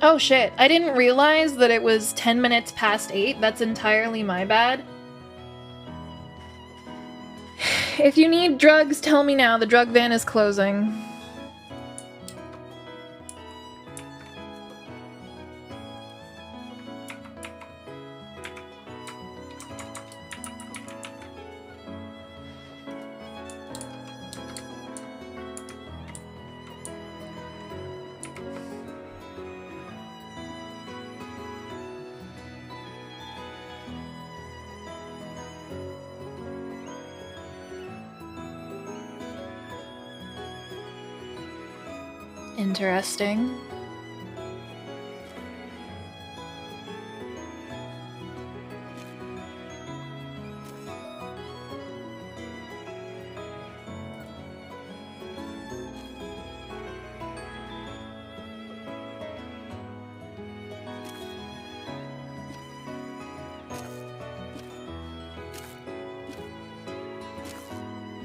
Oh shit, I didn't realize that it was 10 minutes past 8. That's entirely my bad. If you need drugs, tell me now. The drug van is closing. Interesting.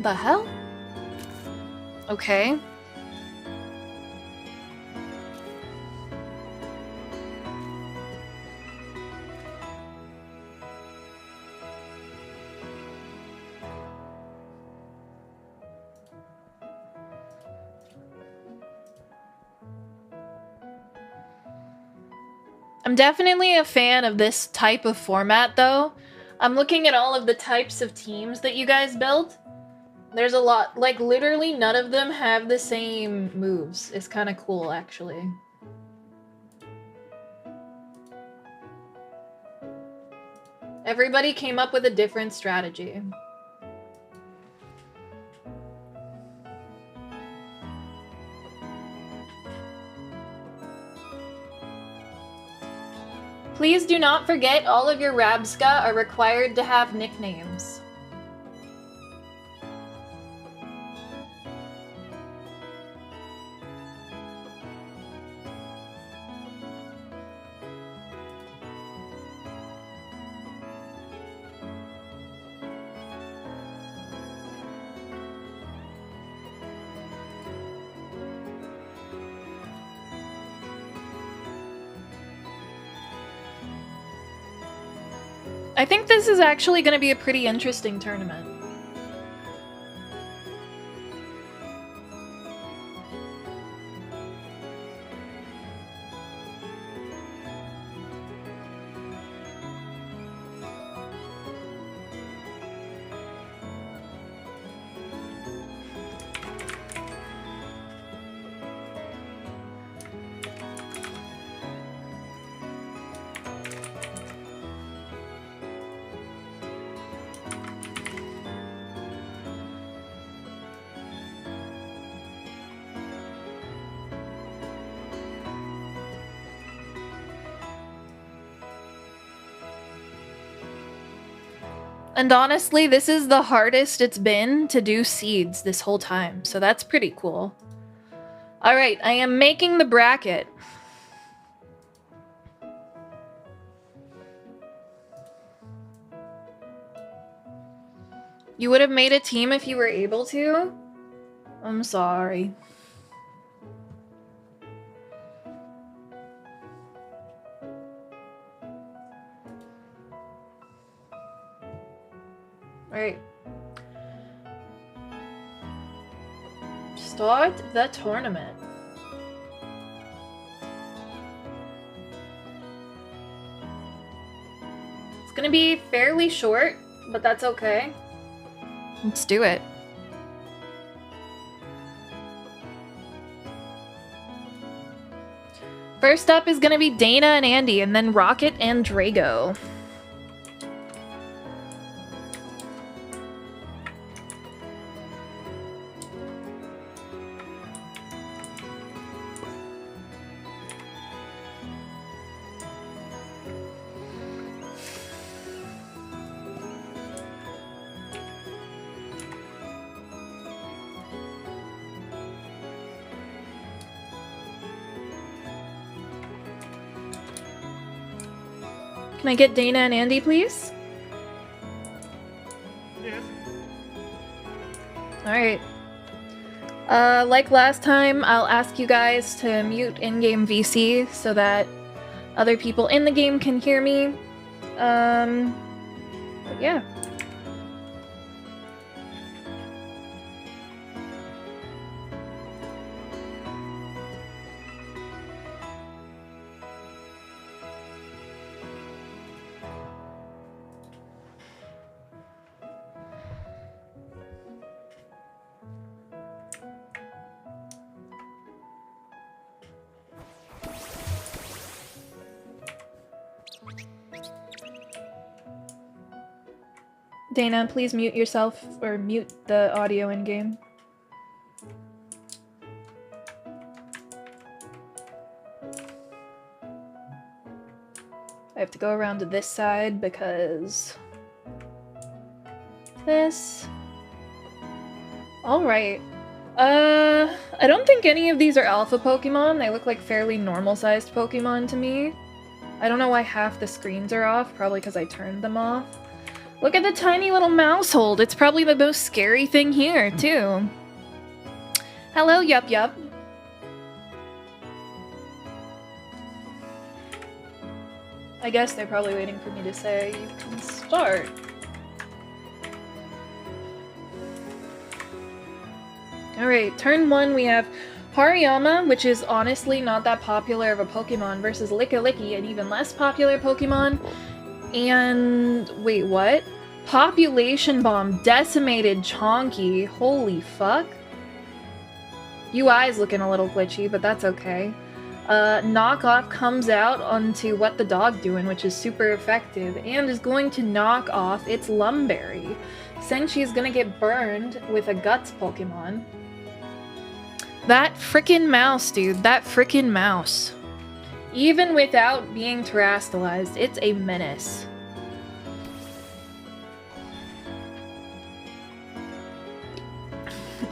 The hell? Okay. I'm definitely a fan of this type of format, though. I'm looking at all of the types of teams that you guys built. There's a lot. Like, literally none of them have the same moves. It's kind of cool, actually. Everybody came up with a different strategy. Please do not forget all of your Rabska are required to have nicknames. I think this is actually going to be a pretty interesting tournament. And honestly, this is the hardest it's been to do seeds this whole time, so that's pretty cool. Alright, I am making the bracket. You would have made a team if you were able to? I'm sorry. Alright. Start the tournament. It's gonna be fairly short, but that's okay. Let's do it. First up is gonna be Dana and Andy, and then Rocket and Drago. Can I get Dana and Andy, please? Yes. Alright. Like last time, I'll ask you guys to mute in-game VC so that other people in the game can hear me. But yeah. Dana, please mute yourself, or mute the audio in-game. I have to go around to this side because... this... Alright. I don't think any of these are alpha Pokemon. They look like fairly normal-sized Pokemon to me. I don't know why half the screens are off, probably because I turned them off. Look at the tiny little mouse hold. It's probably the most scary thing here, too. Hello, Yup Yup. I guess they're probably waiting for me to say you can start. Alright, turn 1 we have Hariyama, which is honestly not that popular of a Pokemon, versus Lickilicky, an even less popular Pokemon. And... wait, what? Population Bomb decimated Chonky. Holy fuck. UI's looking a little glitchy, but that's okay. Knockoff comes out onto What the Dog Doing, which is super effective, and is going to knock off its Lumberry. Senshi is gonna get burned with a Guts Pokemon. That frickin' mouse, dude. That frickin' mouse. Even without being terastallized, it's a menace.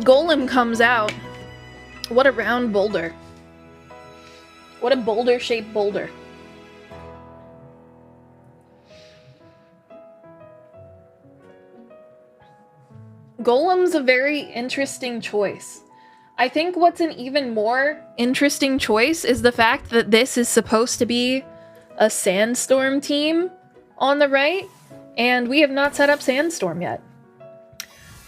Golem comes out. What a round boulder. What a boulder-shaped boulder. Golem's a very interesting choice. I think what's an even more interesting choice is the fact that this is supposed to be a Sandstorm team on the right, And we have not set up Sandstorm yet.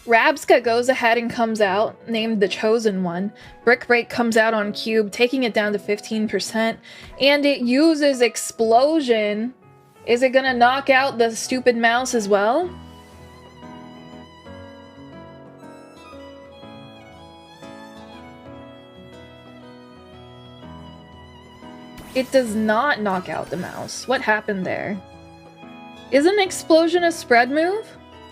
Rabska goes ahead and comes out, named the Chosen One. Brick Break comes out on Cube, taking it down to 15%. And it uses Explosion. Is it gonna knock out the stupid mouse as well? It does not knock out the mouse. What happened there? Isn't Explosion a spread move?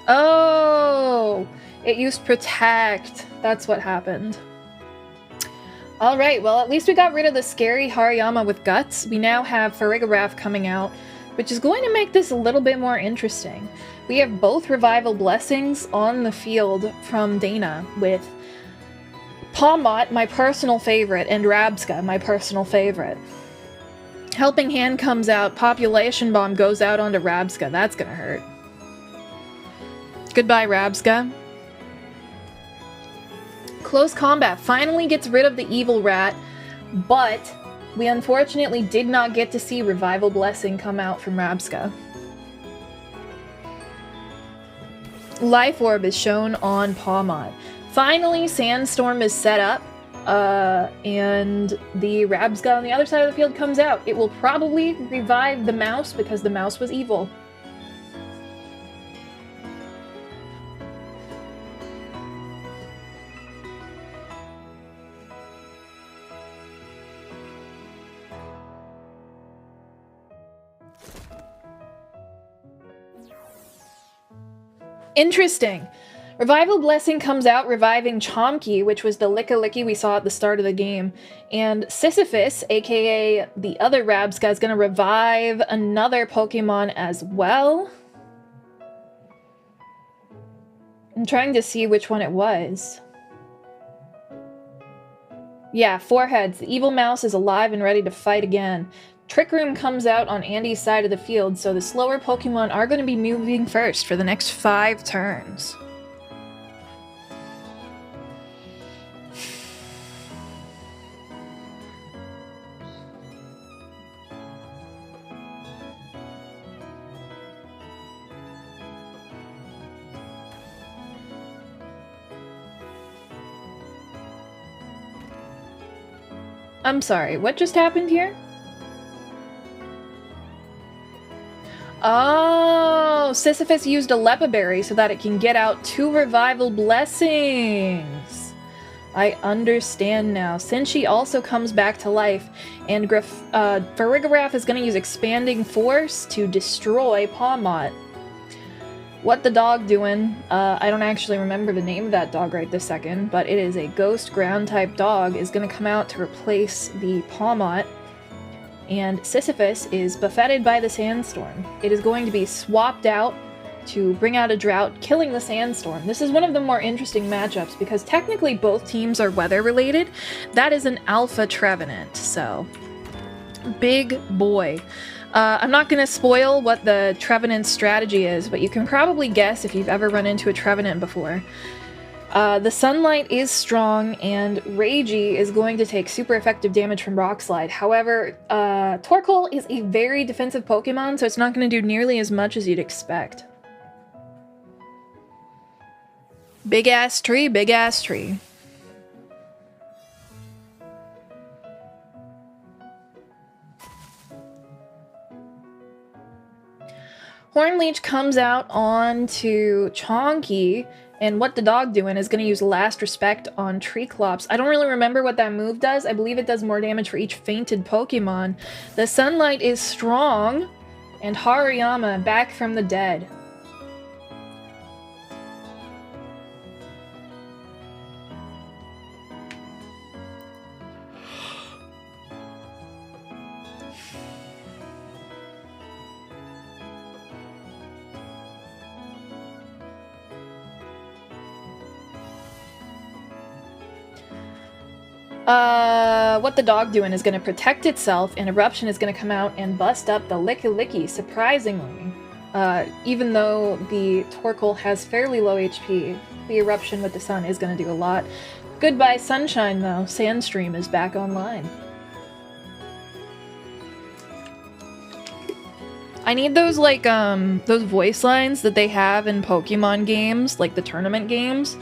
Oh, it used Protect. That's what happened. Alright, well at least we got rid of the scary Hariyama with Guts. We now have Farigiraf coming out, which is going to make this a little bit more interesting. We have both Revival Blessings on the field from Dana, with Pawmot, my personal favorite, and Rabska, my personal favorite. Helping Hand comes out, Population Bomb goes out onto Rabska. That's gonna hurt. Goodbye, Rabska. Close Combat finally gets rid of the Evil Rat, but we unfortunately did not get to see Revival Blessing come out from Rabska. Life Orb is shown on Pawmot. Finally, Sandstorm is set up. And the Rabska on the other side of the field comes out. It will probably revive the mouse because the mouse was evil. Interesting. Revival Blessing comes out, reviving Chomky, which was the Licky we saw at the start of the game. And Sisyphus, aka the other Rabska, is going to revive another Pokemon as well. I'm trying to see which one it was. Yeah, Foreheads. The evil mouse is alive and ready to fight again. Trick Room comes out on Andy's side of the field, so the slower Pokemon are going to be moving first for the next 5 turns. I'm sorry, what just happened here? Oh, Sisyphus used a Lepa Berry so that it can get out 2 Revival Blessings. I understand now. Cinchi also comes back to life, and Farigiraf is going to use Expanding Force to destroy Pawmot. What the dog doing? I don't actually remember the name of that dog right this second, but it is a ghost ground type dog, is going to come out to replace the Pawmot. And Sisyphus is buffeted by the Sandstorm. It is going to be swapped out to bring out a drought, killing the Sandstorm. This is one of the more interesting matchups because technically both teams are weather related. That is an Alpha Trevenant, so big boy. I'm not going to spoil what the Trevenant's strategy is, but you can probably guess if you've ever run into a Trevenant before. The Sunlight is strong, and Ragey is going to take super effective damage from Rock Slide. However, Torkoal is a very defensive Pokemon, so it's not going to do nearly as much as you'd expect. Big ass tree, big ass tree. Hornleech comes out onto Chonky, and What the Dog Doing is going to use Last Respect on Treeclops. I don't really remember what that move does. I believe it does more damage for each fainted Pokemon. The Sunlight is strong, and Hariyama back from the dead. What the Dog Doing is going to protect itself, and Eruption is going to come out and bust up the Licky, surprisingly. Even though the Torkoal has fairly low HP, the Eruption with the Sun is going to do a lot. Goodbye Sunshine, though. Sandstream is back online. I need those, like, those voice lines that they have in Pokemon games, like the tournament games,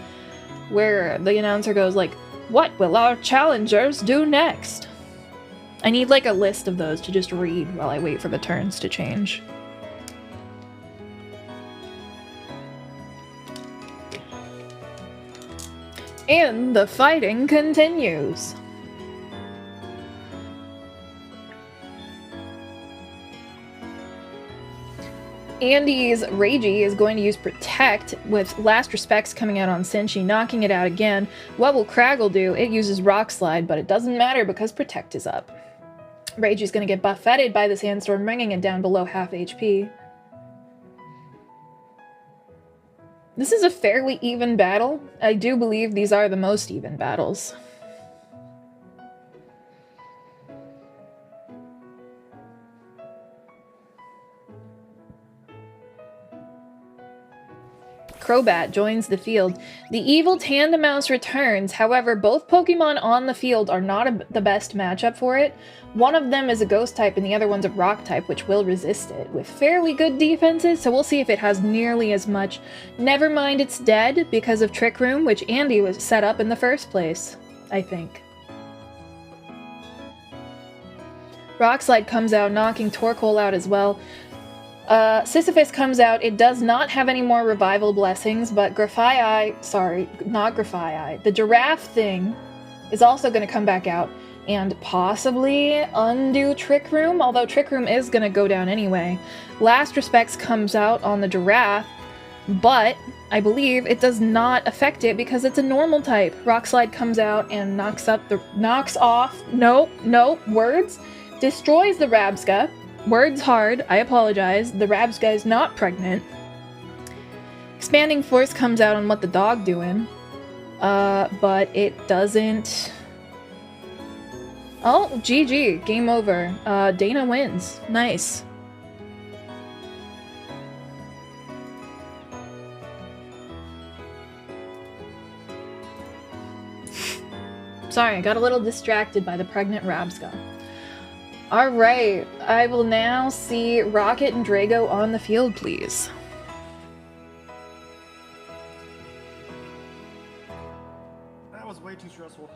where the announcer goes like, "What will our challengers do next?" I need, like, a list of those to just read while I wait for the turns to change. And the fighting continues. Andy's Ragey is going to use Protect, with Last Respects coming out on Cinchi, knocking it out again. What will Craggle do? It uses Rock Slide, but it doesn't matter because Protect is up. Ragey's going to get buffeted by the Sandstorm, bringing it down below half HP. This is a fairly even battle. I do believe these are the most even battles. Crobat joins the field. The evil Tandemaus returns. However, both Pokemon on the field are not the best matchup for it. One of them is a Ghost type and the other one's a Rock type, which will resist it, with fairly good defenses, so we'll see if it has nearly as much. Never mind it's dead because of Trick Room, which Andy was set up in the first place, I think. Rock Slide comes out, knocking Torkoal out as well. Sisyphus comes out. It does not have any more revival blessings, but the giraffe thing is also going to come back out and possibly undo Trick Room, although Trick Room is going to go down anyway. Last Respects comes out on the giraffe, but I believe it does not affect it because it's a normal type. Rock Slide comes out and destroys the Rabsca. Words hard, I apologize. The Rabsca is not pregnant. Expanding Force comes out on what the dog doing. But it doesn't... Oh, GG. Game over. Dana wins. Nice. Sorry, I got a little distracted by the pregnant Rabsca. Alright, I will now see Rocket and Drago on the field, please. That was way too stressful.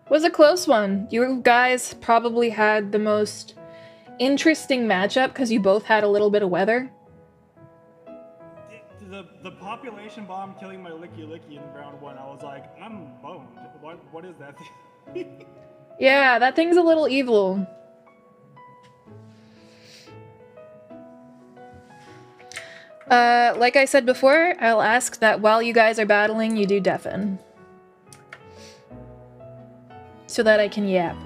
Was a close one. You guys probably had the most interesting matchup because you both had a little bit of weather. The population bomb killing my Licky Licky in round 1, I was like, I'm boned. What is that thing? Yeah, that thing's a little evil. Like I said before, I'll ask that while you guys are battling, you do deafen. So that I can yap.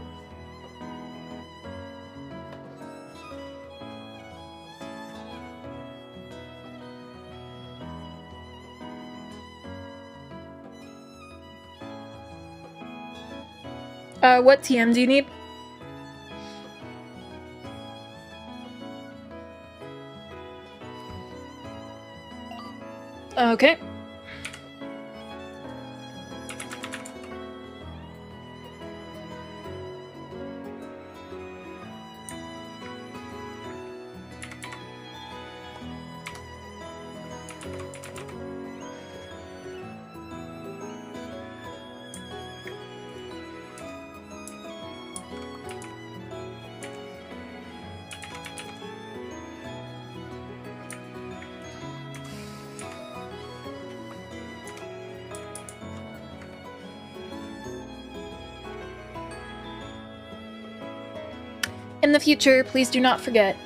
What TM do you need? Okay. In the future, please do not forget.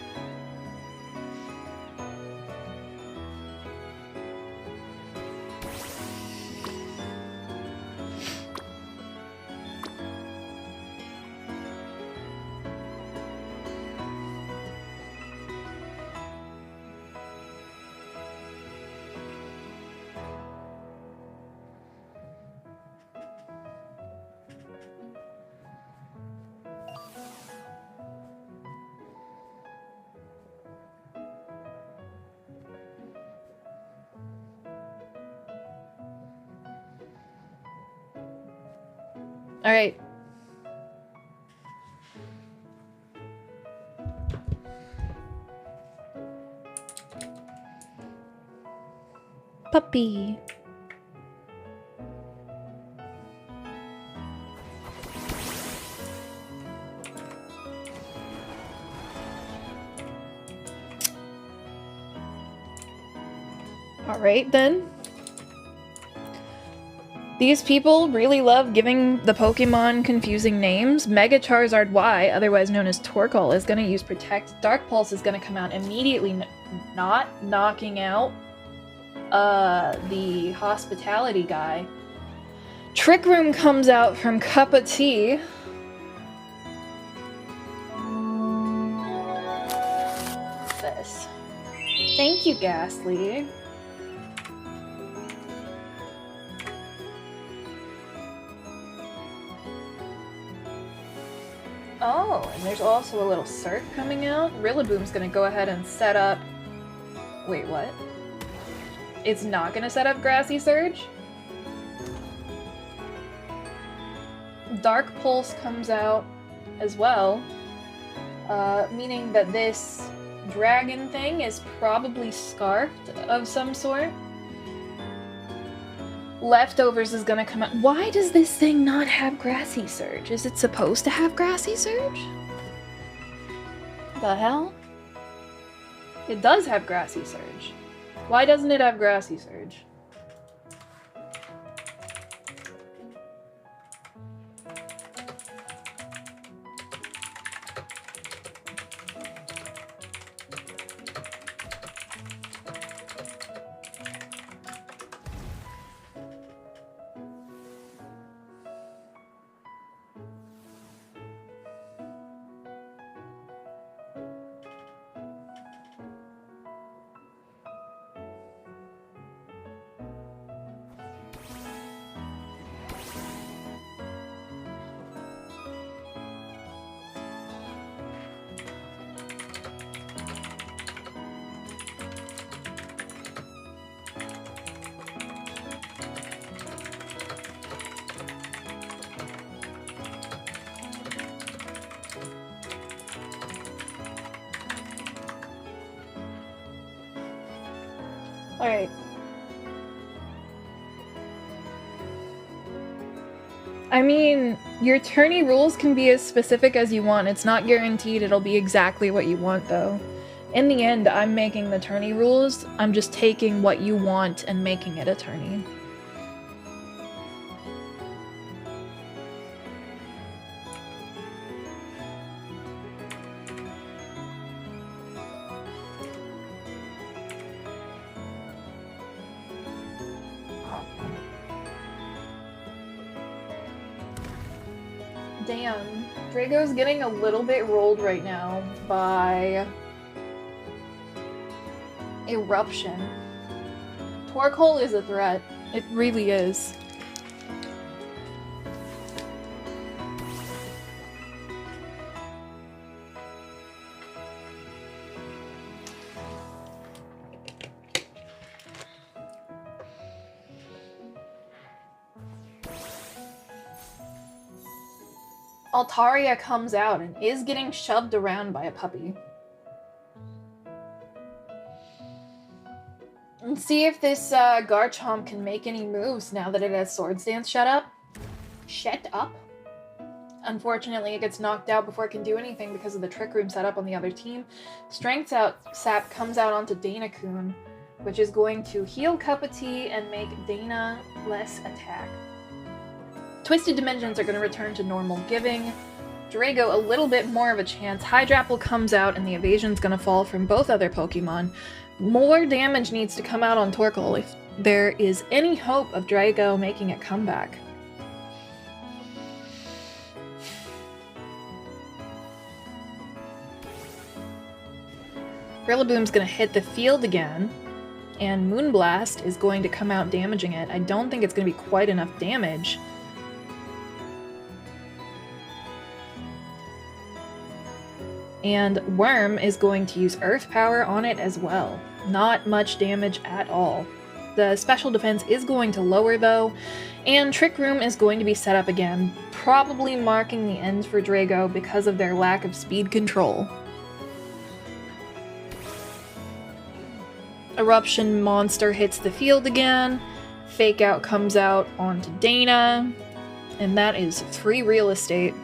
All right. puppy. Alright then. These people really love giving the Pokemon confusing names. Mega Charizard Y, otherwise known as Torkoal, is going to use Protect. Dark Pulse is going to come out immediately, not knocking out the Hospitality guy. Trick Room comes out from Cup of Tea. What's this? Thank you, Ghastly. Oh, and there's also a little cert coming out. Rillaboom's gonna go ahead and set up... Wait, what? It's not gonna set up Grassy Surge? Dark Pulse comes out as well, meaning that this dragon thing is probably scarfed of some sort. Leftovers is gonna come out. Why does this thing not have Grassy Surge? Is it supposed to have Grassy Surge? The hell? It does have Grassy Surge. Why doesn't it have Grassy Surge? Alright. I mean, your tourney rules can be as specific as you want. It's not guaranteed it'll be exactly what you want, though. In the end, I'm making the tourney rules. I'm just taking what you want and making it a tourney. Damn, Drago's getting a little bit rolled right now by Eruption. Torkoal is a threat. It really is. Altaria comes out and is getting shoved around by a puppy. And see if this Garchomp can make any moves now that it has Swords Dance shut up. Shut up. Unfortunately, it gets knocked out before it can do anything because of the Trick Room setup on the other team. Strength Sap comes out onto Dana-kun, which is going to heal Cup of Tea and make Dana less attack. Twisted Dimensions are going to return to normal, giving Drago a little bit more of a chance. Hydrapple comes out and the evasion's going to fall from both other Pokemon. More damage needs to come out on Torkoal if there is any hope of Drago making a comeback. Rillaboom's going to hit the field again, and Moonblast is going to come out damaging it. I don't think it's going to be quite enough damage. And Worm is going to use Earth Power on it as well. Not much damage at all. The special defense is going to lower though, and Trick Room is going to be set up again, probably marking the end for Drago because of their lack of speed control. Eruption monster hits the field again. Fake out comes out onto Dana. And that is 3 real estate.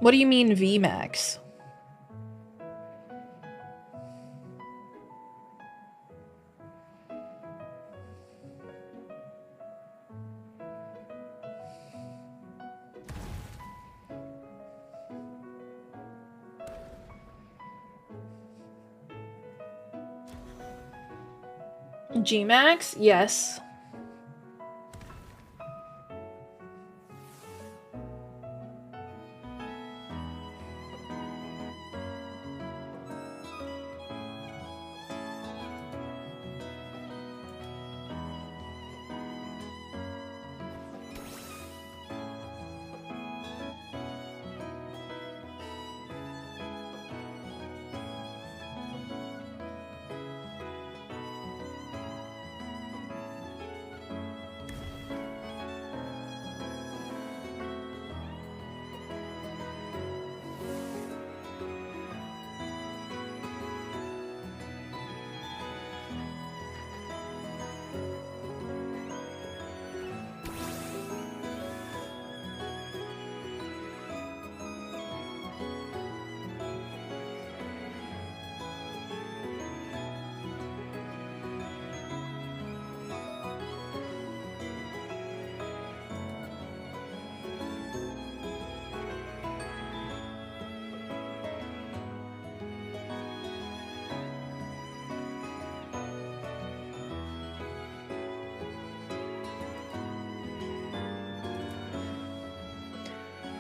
What do you mean VMAX? Gmax? Yes.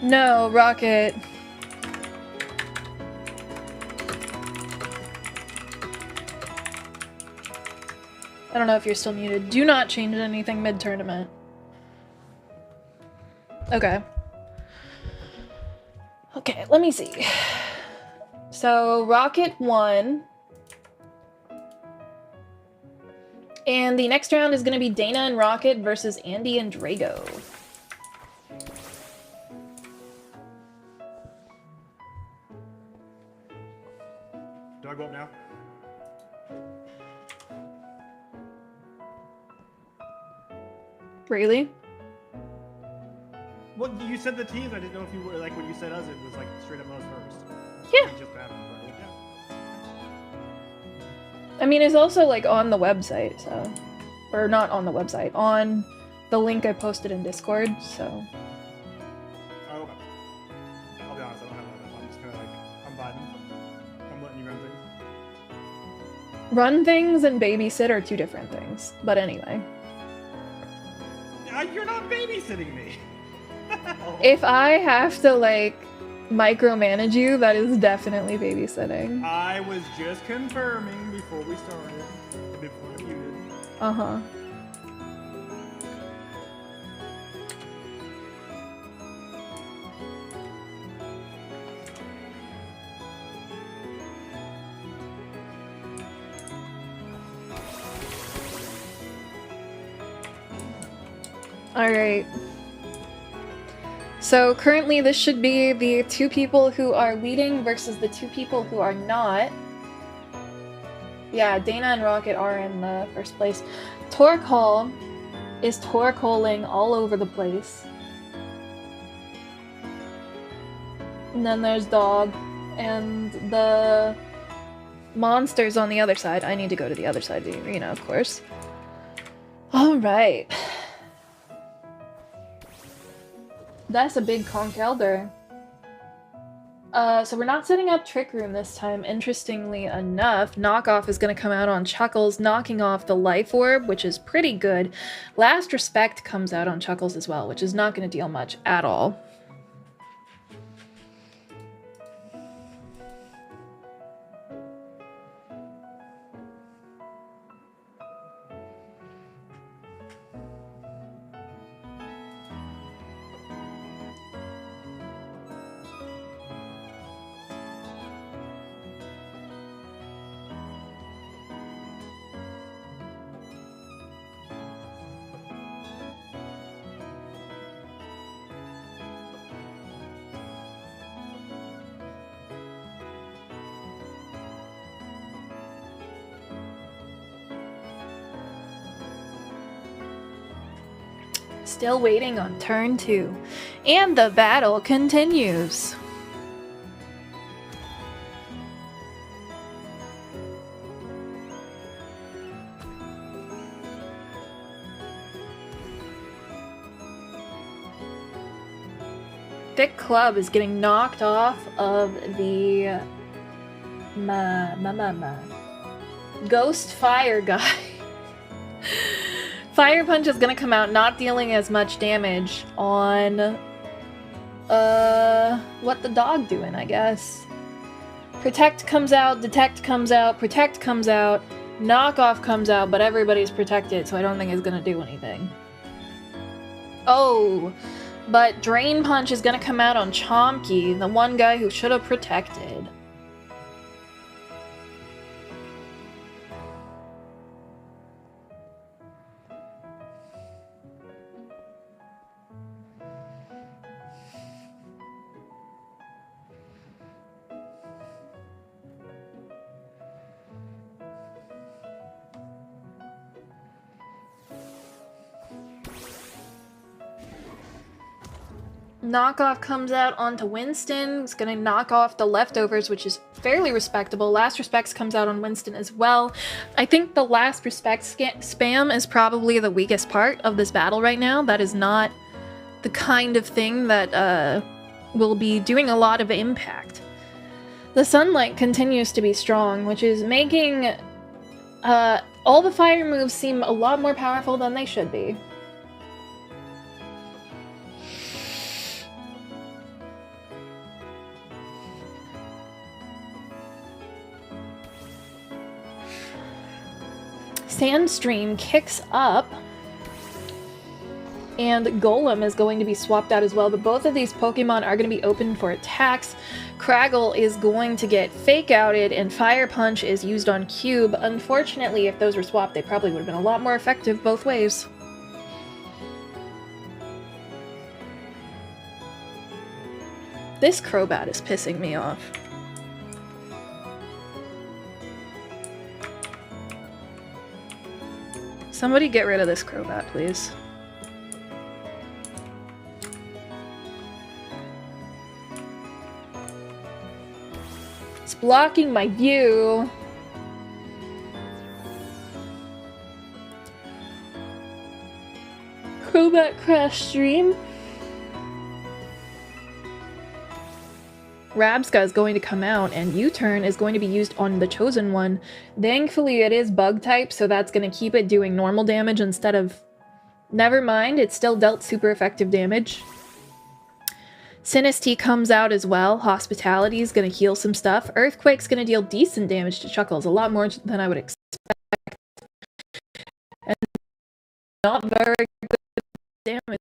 No, Rocket. I don't know if you're still muted. Do not change anything mid-tournament. Okay. Okay, let me see. So, Rocket won. And the next round is going to be Dana and Rocket versus Andy and Drago. Do I go up now? Really? Well, you said the teams. I didn't know if you were like when you said us. It was like straight up us first. Yeah. We just battled, but, yeah. I mean, it's also like on the website, so. Or not on the website, on the link I posted in Discord, so. Oh, okay. I'll be honest, I don't have that. I'm just kind of like, I'm vibing. I'm letting you run things. Run things and babysit are 2 different things. But anyway. You're not babysitting me. If I have to, like, micromanage you, that is definitely babysitting. I was just confirming before we started. Before I muted. Uh-huh. Alright. So currently this should be the 2 people who are leading versus the 2 people who are not. Yeah, Dana and Rocket are in the first place. Torque Hall is torque holing all over the place. And then there's Dog and the monsters on the other side. I need to go to the other side of the arena, of course. Alright. That's a big conch elder. So we're not setting up Trick Room this time, interestingly enough. Knockoff is going to come out on Chuckles, knocking off the Life Orb, which is pretty good. Last Respect comes out on Chuckles as well, which is not going to deal much at all. Still waiting on turn 2. And the battle continues. Thick Club is getting knocked off of the Ghost Fire guy. Fire Punch is gonna come out, not dealing as much damage on what the dog doing, I guess. Protect comes out, Detect comes out, Protect comes out, Knockoff comes out, but everybody's protected, so I don't think it's gonna do anything. Oh, but Drain Punch is gonna come out on Chomky, the one guy who should have protected. Knockoff comes out onto Winston. It's gonna knock off the leftovers, which is fairly respectable. Last Respects comes out on Winston as well. I think the Last Respects spam is probably the weakest part of this battle right now. That is not the kind of thing that will be doing a lot of impact. The Sunlight continues to be strong, which is making all the fire moves seem a lot more powerful than they should be. Sandstream kicks up, and Golem is going to be swapped out as well, but both of these Pokemon are going to be open for attacks. Craggle is going to get Fake Outed, and Fire Punch is used on Cube. Unfortunately, if those were swapped, they probably would have been a lot more effective both ways. This Crobat is pissing me off. Somebody get rid of this Crobat, please. It's blocking my view. Crobat Crash Stream. Rabska is going to come out, and U-Turn is going to be used on the Chosen One. Thankfully, it is bug type, so that's going to keep it doing normal damage instead of... Never mind, it still dealt super effective damage. Sinistea comes out as well. Hospitality is going to heal some stuff. Earthquake's going to deal decent damage to Chuckles, a lot more than I would expect. And not very good damage.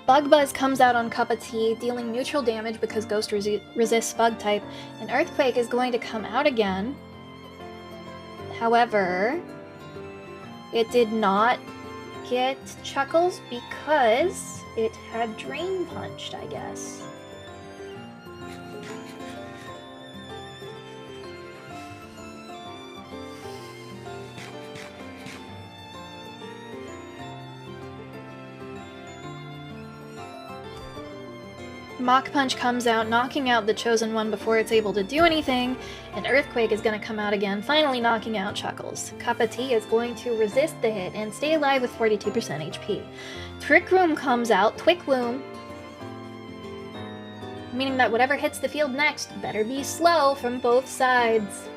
Bug Buzz comes out on Cup of Tea, dealing neutral damage because Ghost resists Bug type, and Earthquake is going to come out again. However, it did not get Chuckles because it had Drain Punched, I guess. Mach Punch comes out, knocking out the Chosen One before it's able to do anything, and Earthquake is going to come out again, finally knocking out Chuckles. Cup of Tea is going to resist the hit and stay alive with 42% HP. Trick Room comes out, Twick Loom, meaning that whatever hits the field next better be slow from both sides.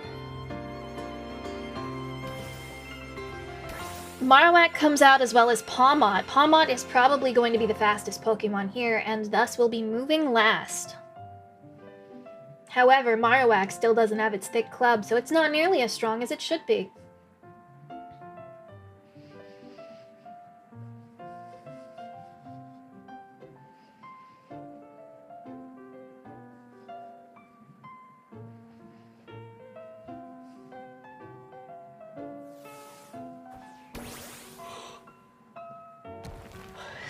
Marowak comes out as well as Pawmot. Pawmot is probably going to be the fastest Pokemon here, and thus will be moving last. However, Marowak still doesn't have its thick club, so it's not nearly as strong as it should be.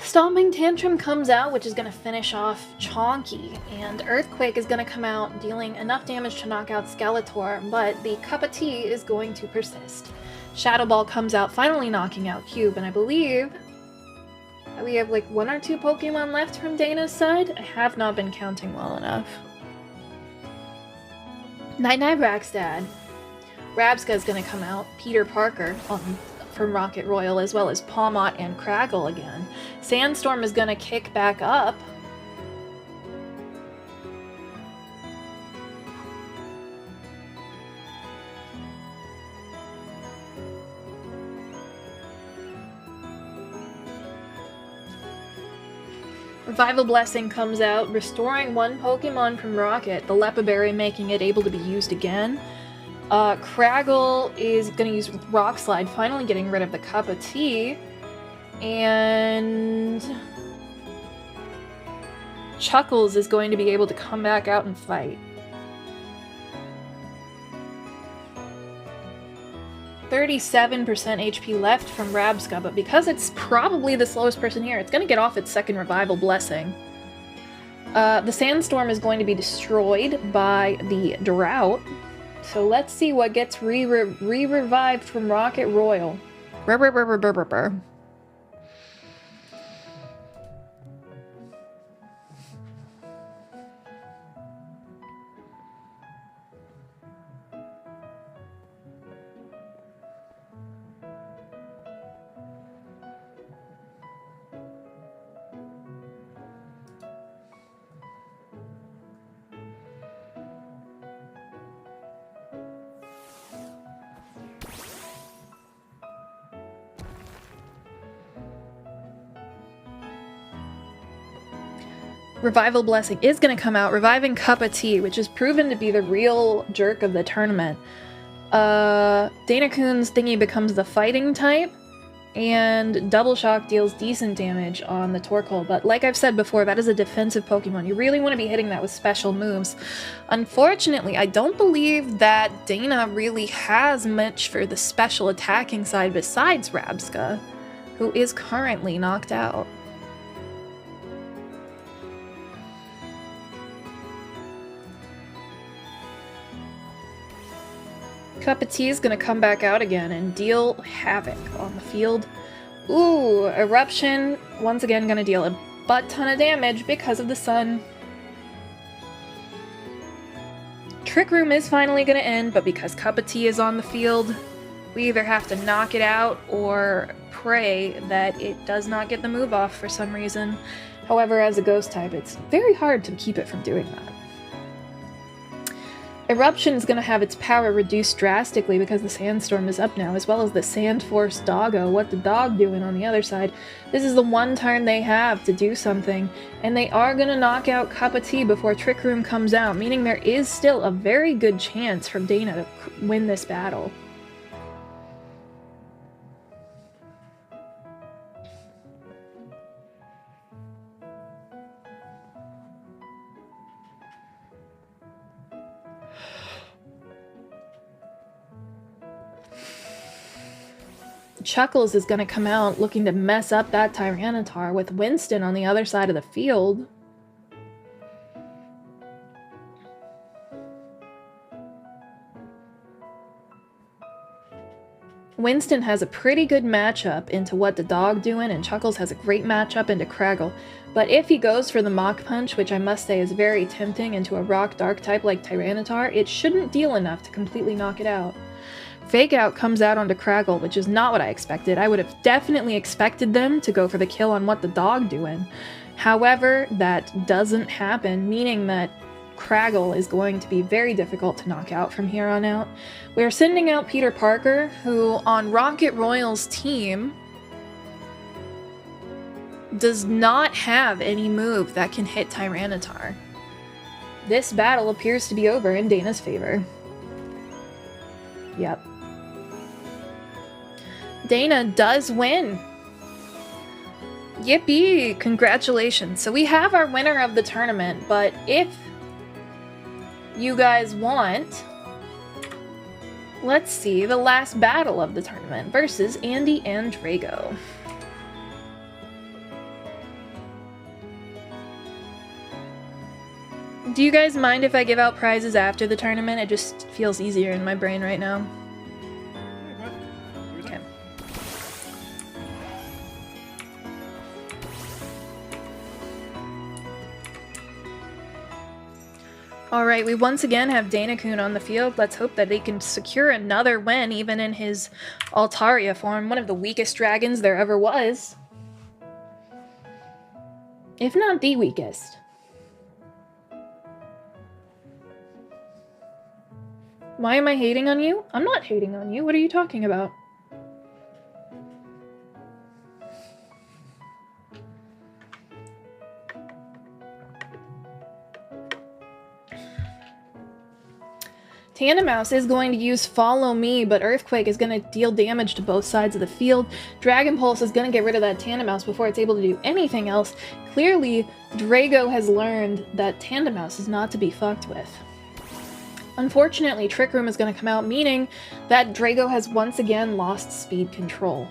Stomping Tantrum comes out, which is going to finish off Chonky, and Earthquake is going to come out, dealing enough damage to knock out Skeletor, but the Cup of Tea is going to persist. Shadow Ball comes out, finally knocking out Cube, and I believe that we have like 1 or 2 Pokemon left from Dana's side. I have not been counting well enough. Night-Night Raxdad. Rabska is going to come out, Peter Parker from Rocket Royal, as well as Pawmot and Craggle again. Sandstorm is going to kick back up. Revival Blessing comes out, restoring 1 Pokemon from Rocket, the Lepaberry making it able to be used again. Craggle is going to use Rock Slide, finally getting rid of the Cup of Tea. And Chuckles is going to be able to come back out and fight. 37% HP left from Rabska, but because it's probably the slowest person here, it's going to get off its second Revival Blessing. The Sandstorm is going to be destroyed by the Drought. So let's see what gets re-revived from Rocket Royal. Brr. Revival Blessing is going to come out, reviving Cup of Tea, which is proven to be the real jerk of the tournament. Dana-kun's thingy becomes the fighting type, and Double Shock deals decent damage on the Torkoal, but like I've said before, that is a defensive Pokemon. You really want to be hitting that with special moves. Unfortunately, I don't believe that Dana really has much for the special attacking side besides Rabska, who is currently knocked out. Cup of Tea is going to come back out again and deal havoc on the field. Ooh, Eruption, once again going to deal a butt ton of damage because of the sun. Trick Room is finally going to end, but because Cup of Tea is on the field, we either have to knock it out or pray that it does not get the move off for some reason. However, as a ghost type, it's very hard to keep it from doing that. Eruption is going to have its power reduced drastically because the Sandstorm is up now, as well as the Sand Force Doggo. What the dog doing on the other side? This is the one turn they have to do something, and they are going to knock out Cup of Tea before Trick Room comes out, meaning there is still a very good chance for Dana to win this battle. Chuckles is going to come out looking to mess up that Tyranitar with Winston on the other side of the field. Winston has a pretty good matchup into What the Dog Doing, and Chuckles has a great matchup into Craggle. But if he goes for the Mach Punch, which I must say is very tempting, into a Rock Dark type like Tyranitar, it shouldn't deal enough to completely knock it out. Fake Out comes out onto Craggle, which is not what I expected. I would have definitely expected them to go for the kill on What the Dog Doing. However, that doesn't happen, meaning that Craggle is going to be very difficult to knock out from here on out. We're sending out Peter Parker, who on Rocket Royal's team does not have any move that can hit Tyranitar. This battle appears to be over in Dana's favor. Yep. Dana does win. Yippee! Congratulations. So we have our winner of the tournament, but if you guys want, let's see the last battle of the tournament versus Andy and Drago. Do you guys mind if I give out prizes after the tournament? It just feels easier in my brain right now. Okay. Alright, we once again have Dana-kun on the field. Let's hope that they can secure another win, even in his Altaria form, one of the weakest dragons there ever was. If not the weakest. Why am I hating on you? I'm not hating on you. What are you talking about? Tandemaus is going to use Follow Me, but Earthquake is going to deal damage to both sides of the field. Dragon Pulse is going to get rid of that Tandemaus before it's able to do anything else. Clearly, Drago has learned that Tandemaus is not to be fucked with. Unfortunately, Trick Room is going to come out, meaning that Drago has once again lost speed control.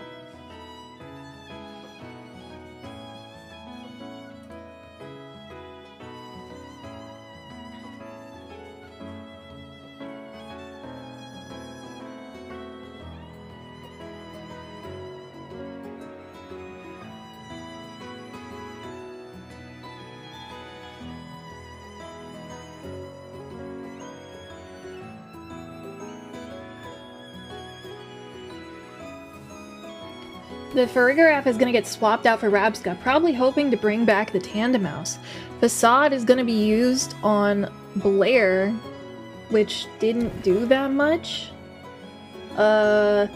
The Farigiraf is going to get swapped out for Rabsca, probably hoping to bring back the Tandemaus. Facade is going to be used on Blair, which didn't do that much. I'm a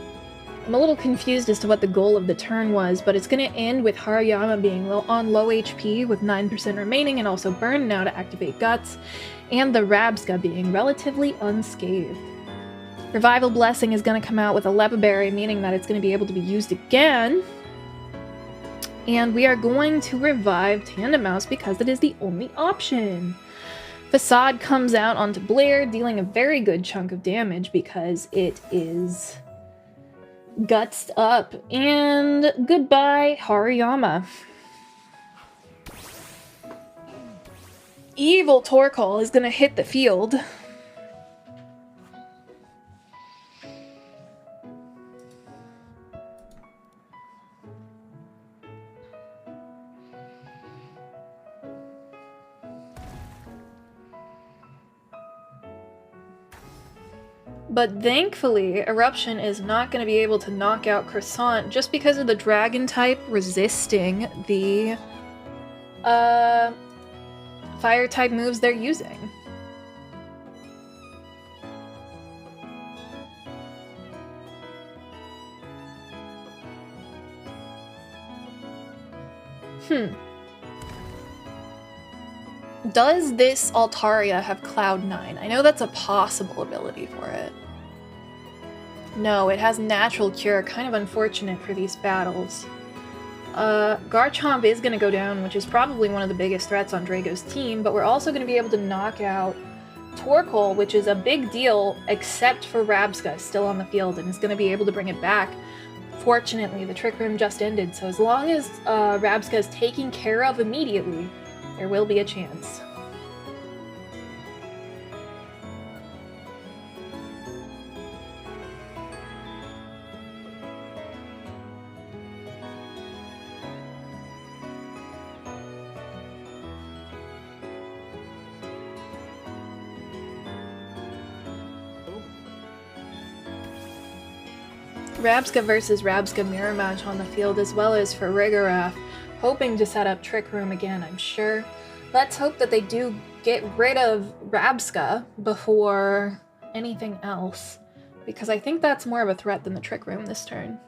little confused as to what the goal of the turn was, but it's going to end with Hariyama being on low HP with 9% remaining and also burn now to activate Guts, and the Rabsca being relatively unscathed. Revival Blessing is going to come out with a Lepa Berry, meaning that it's going to be able to be used again. And we are going to revive Tandemaus because it is the only option. Facade comes out onto Blair, dealing a very good chunk of damage because it is gutsed up. And goodbye, Hariyama. Evil Torkoal is going to hit the field. But thankfully, Eruption is not going to be able to knock out Croissant just because of the Dragon type resisting the Fire type moves they're using. Does this Altaria have Cloud 9? I know that's a possible ability for it. No, it has Natural Cure. Kind of unfortunate for these battles. Garchomp is going to go down, which is probably one of the biggest threats on Drago's team, but we're also going to be able to knock out Torkoal, which is a big deal, except for Rabsca, still on the field, and is going to be able to bring it back. Fortunately, the Trick Room just ended, so as long as Rabsca is taken care of immediately, there will be a chance. Rabsca versus Rabsca mirror match on the field, as well as for Farigiraf, hoping to set up Trick Room again, I'm sure. Let's hope that they do get rid of Rabsca before anything else, because I think that's more of a threat than the Trick Room this turn.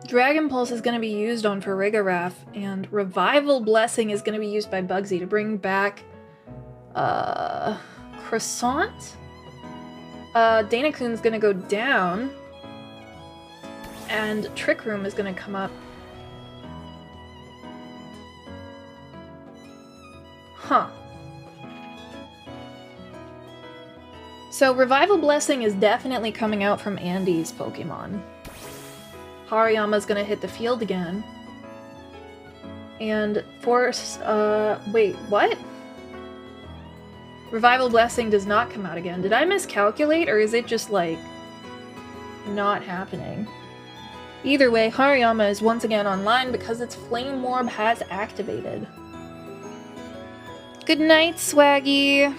Dragon Pulse is going to be used on Farigiraf, and Revival Blessing is going to be used by Bugsy to bring back Croissant. Danacoon's going to go down, and Trick Room is going to come up. Huh. So Revival Blessing is definitely coming out from Andy's Pokemon. Hariyama's gonna hit the field again. And Force, wait, what? Revival Blessing does not come out again. Did I miscalculate, or is it just, like, not happening? Either way, Hariyama is once again online because its Flame Orb has activated. Good night, Swaggy!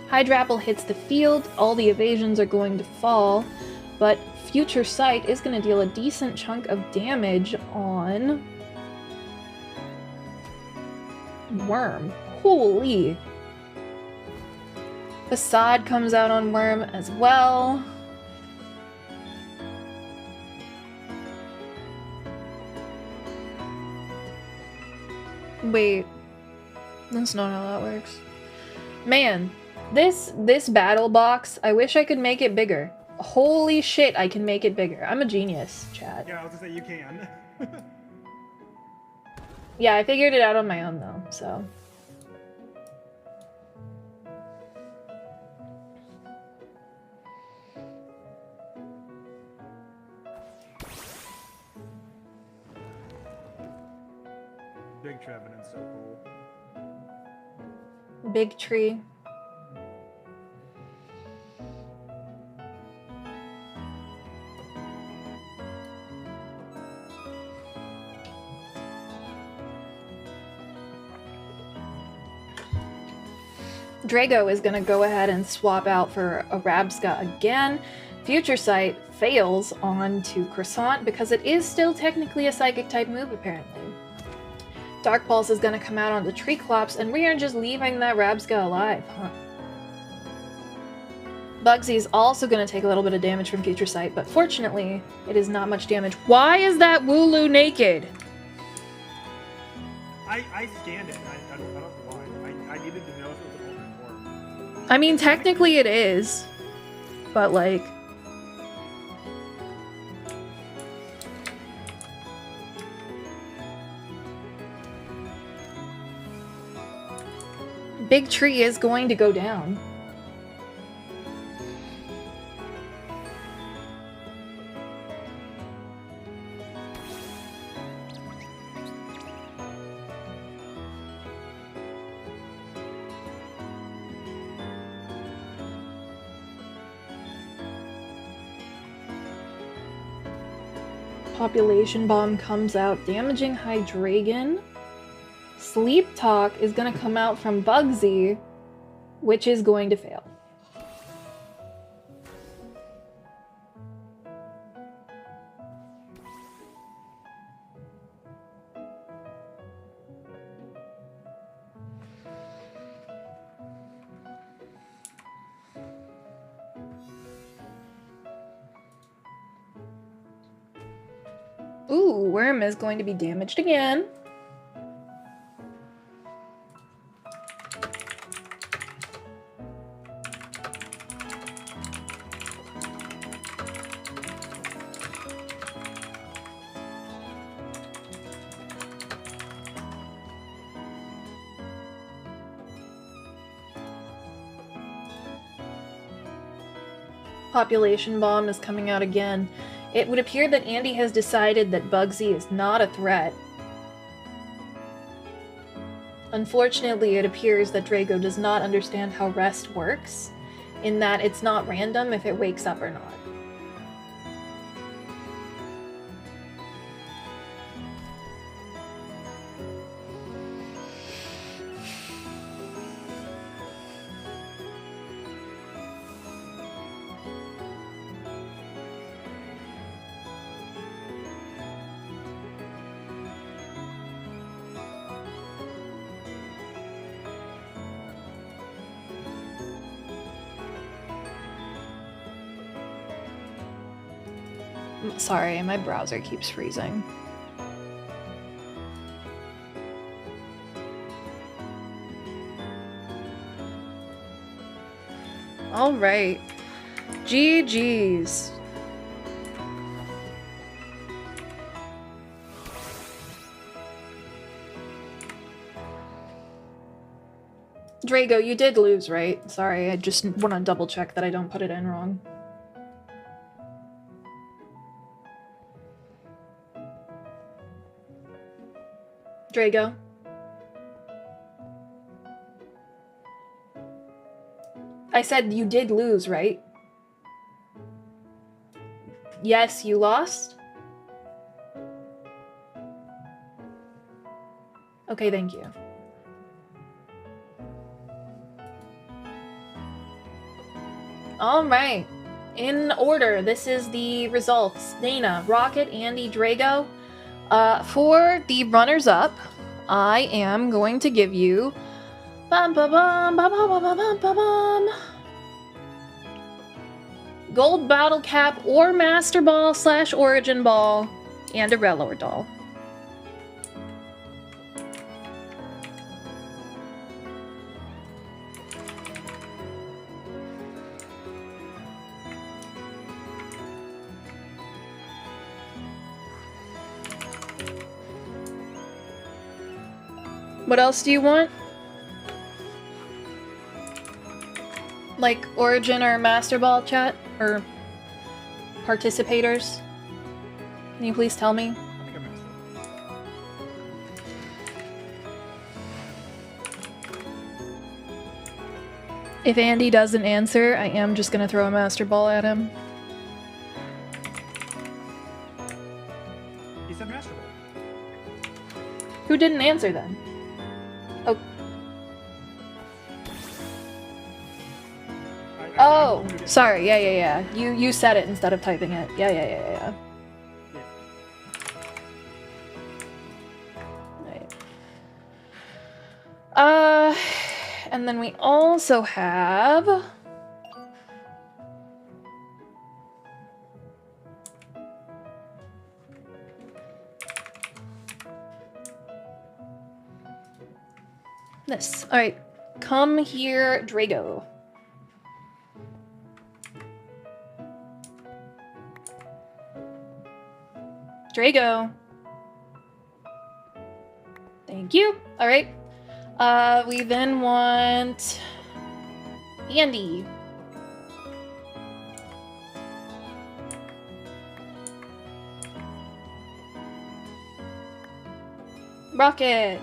Hydrapple hits the field, all the evasions are going to fall, but Future Sight is going to deal a decent chunk of damage on Worm. Holy! Facade comes out on Worm as well. Wait, that's not how that works. Man. This battle box, I wish I could make it bigger. Holy shit, I can make it bigger. I'm a genius, chat. Yeah, I was gonna say you can. Yeah, I figured it out on my own though, so. Big Trevenant's so cool. Big tree. Drago is going to go ahead and swap out for a Rabsca again. Future Sight fails onto Croissant because it is still technically a Psychic-type move, apparently. Dark Pulse is going to come out onto Treeclops, and we are just leaving that Rabsca alive, huh? Bugsy is also going to take a little bit of damage from Future Sight, but fortunately, it is not much damage. Why is that Wooloo naked? I scanned it, and I don't know why. I needed to know if it was an older form. I mean, technically it is, but like... Big Tree is going to go down. Population Bomb comes out, damaging Hydreigon. Sleep Talk is going to come out from Bugsy, which is going to fail. Ooh, Worm is going to be damaged again. Population Bomb is coming out again. It would appear that Andy has decided that Bugsy is not a threat. Unfortunately, it appears that Drago does not understand how rest works, in that it's not random if it wakes up or not. Sorry, my browser keeps freezing. All right. GG's. Drago, you did lose, right? Sorry, I just want to double check that I don't put it in wrong. Drago. I said you did lose, right? Yes, you lost? Okay, thank you. Alright. In order, this is the results. Dana, Rocket, Andy, Drago. For the runners-up, I am going to give you Gold Battle Cap or Master Ball / Origin Ball and a Relor doll. What else do you want? Like Origin or Master Ball chat? Or participators? Can you please tell me? I think I missed it. If Andy doesn't answer, I am just gonna throw a Master Ball at him. He said Master Ball. Who didn't answer then? Oh. Oh, sorry. Yeah. You said it instead of typing it. Yeah. Right. And then we also have this. All right, come here, Drago. Drago. Thank you. All right. We then want Andy. Rocket.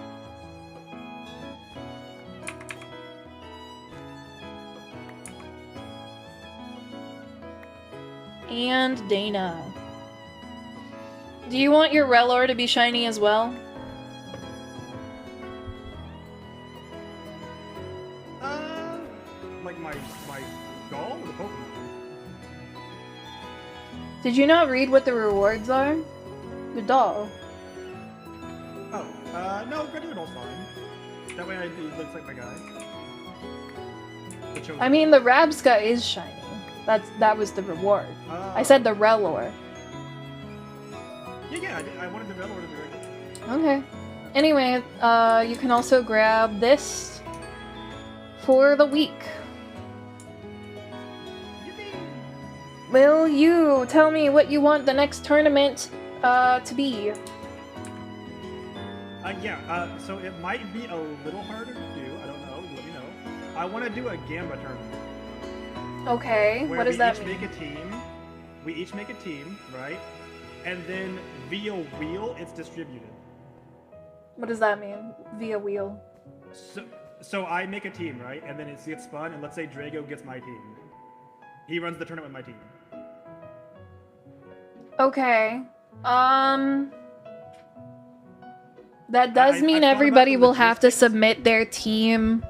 And Dana. Do you want your Relor to be shiny as well? Like my doll or the Pokemon? Did you not read what the rewards are? The doll. Oh, no, regular doll's fine. That way it looks like my guy. I mean, the Rabska is shiny. That was the reward. I said the Relor. Yeah, I wanted the Relor to be regular. Okay. Anyway, you can also grab this for the week. Yippee! Will you tell me what you want the next tournament to be? So it might be a little harder to do. I don't know. Let me know. I want to do a Gamba tournament. Okay, what does that mean? We each make a team, right? And then via wheel, it's distributed. What does that mean? Via wheel? So I make a team, right? And then it gets spun, and let's say Drago gets my team. He runs the tournament with my team. Okay. That does mean everybody will have to submit their team.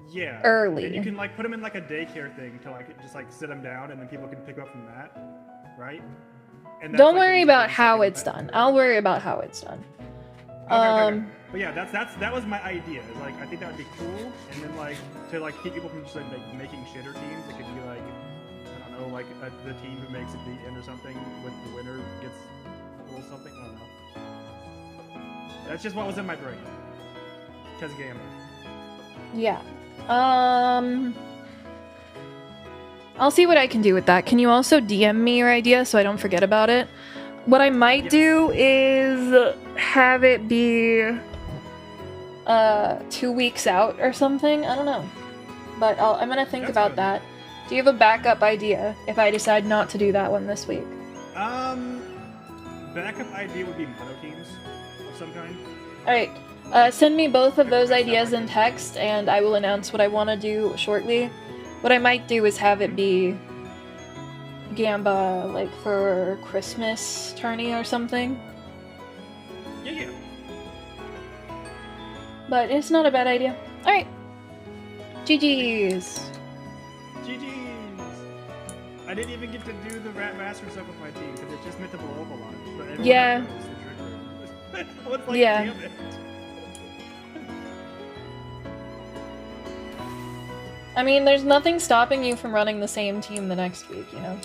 Yeah. Early. And you can like put them in like a daycare thing to like just like sit them down, and then people can pick up from that, right? And don't worry about how it's done. I'll worry about how it's done. Okay. But yeah, that was my idea. Is like I think that would be cool, and then like to like keep people from just like making shitter teams. It could be like mono, like the team who makes it the end or something with the winner gets a little something. I don't know. That's just what was in my brain. Because Gamma. Yeah. I'll see what I can do with that. Can you also DM me your idea so I don't forget about it? What I might do is have it be 2 weeks out or something. I don't know. But I'm gonna think about that. Do you have a backup idea if I decide not to do that one this week? Backup idea would be mono teams of some kind. Alright. Send me both of those ideas in text and I will announce what I want to do shortly. What I might do is have it be Gamba, like, for Christmas tourney or something. Yeah. But it's not a bad idea. Alright. GG's. I didn't even get to do the Rat Master stuff with my team because it's just meant to blow up a lot. But everyone Yeah. knows the trick. I was like, Yeah. damn it. I mean, there's nothing stopping you from running the same team the next week, you know?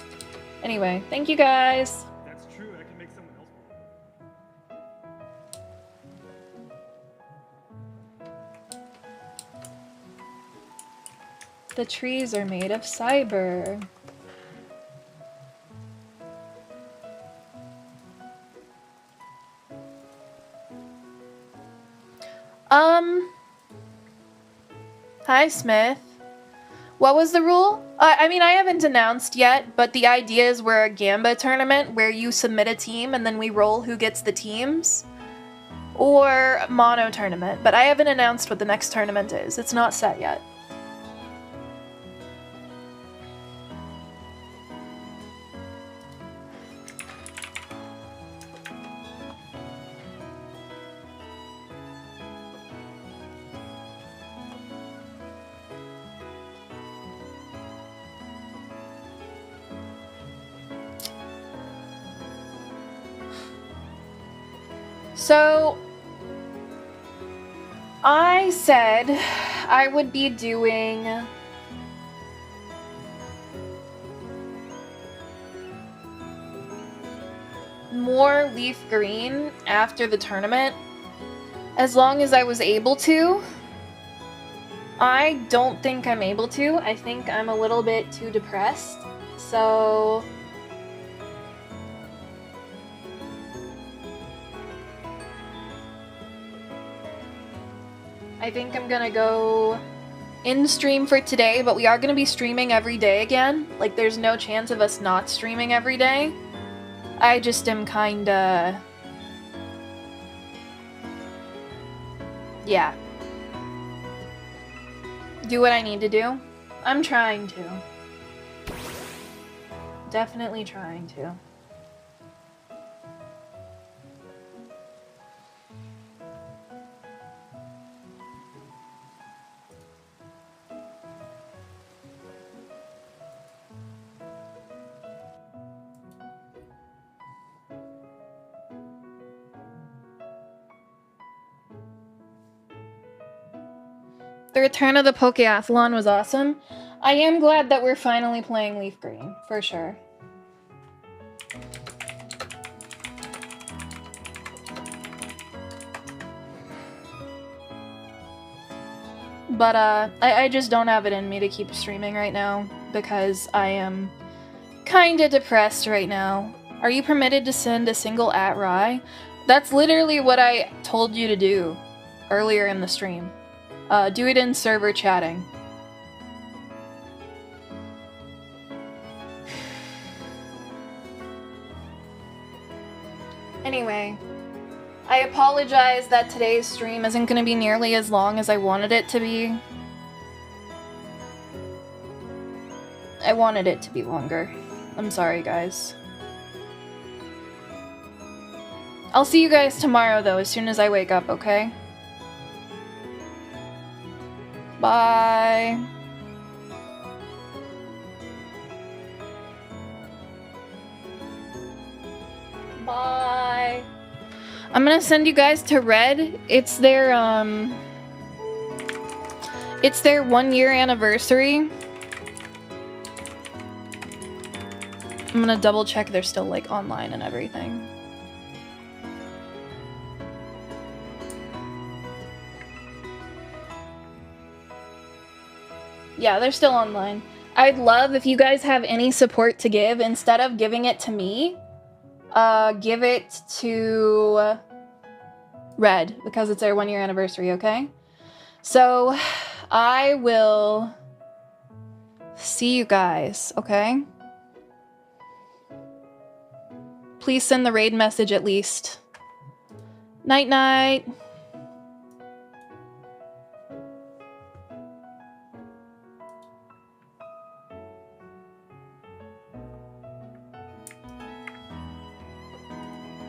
Anyway, thank you guys. That's true. I can make someone else blow. The trees are made of cyber. Hi, Smith. What was the rule? I mean, I haven't announced yet, but the idea is we're a Gamba tournament where you submit a team and then we roll who gets the teams. Or mono tournament, but I haven't announced what the next tournament is. It's not set yet. So, I said I would be doing more leaf green after the tournament, as long as I was able to. I don't think I'm able to. I think I'm a little bit too depressed, so... I think I'm gonna go in stream for today, but we are gonna be streaming every day again. Like, there's no chance of us not streaming every day. I just am kinda... yeah. Do what I need to do. I'm trying to. Definitely trying to. The return of the Pokeathlon was awesome. I am glad that we're finally playing Leaf Green, for sure. But I just don't have it in me to keep streaming right now because I am kinda depressed right now. Are you permitted to send a single @Rye? That's literally what I told you to do earlier in the stream. Do it in server chatting. Anyway, I apologize that today's stream isn't going to be nearly as long as I wanted it to be. I wanted it to be longer. I'm sorry, guys. I'll see you guys tomorrow, though, as soon as I wake up, okay? Bye. Bye. I'm gonna send you guys to Red. It's their 1 year anniversary. I'm gonna double check they're still like online and everything. Yeah, they're still online. I'd love if you guys have any support to give. Instead of giving it to me, give it to Red, because it's their 1-year anniversary, okay? So, I will see you guys, okay? Please send the raid message at least. Night-night.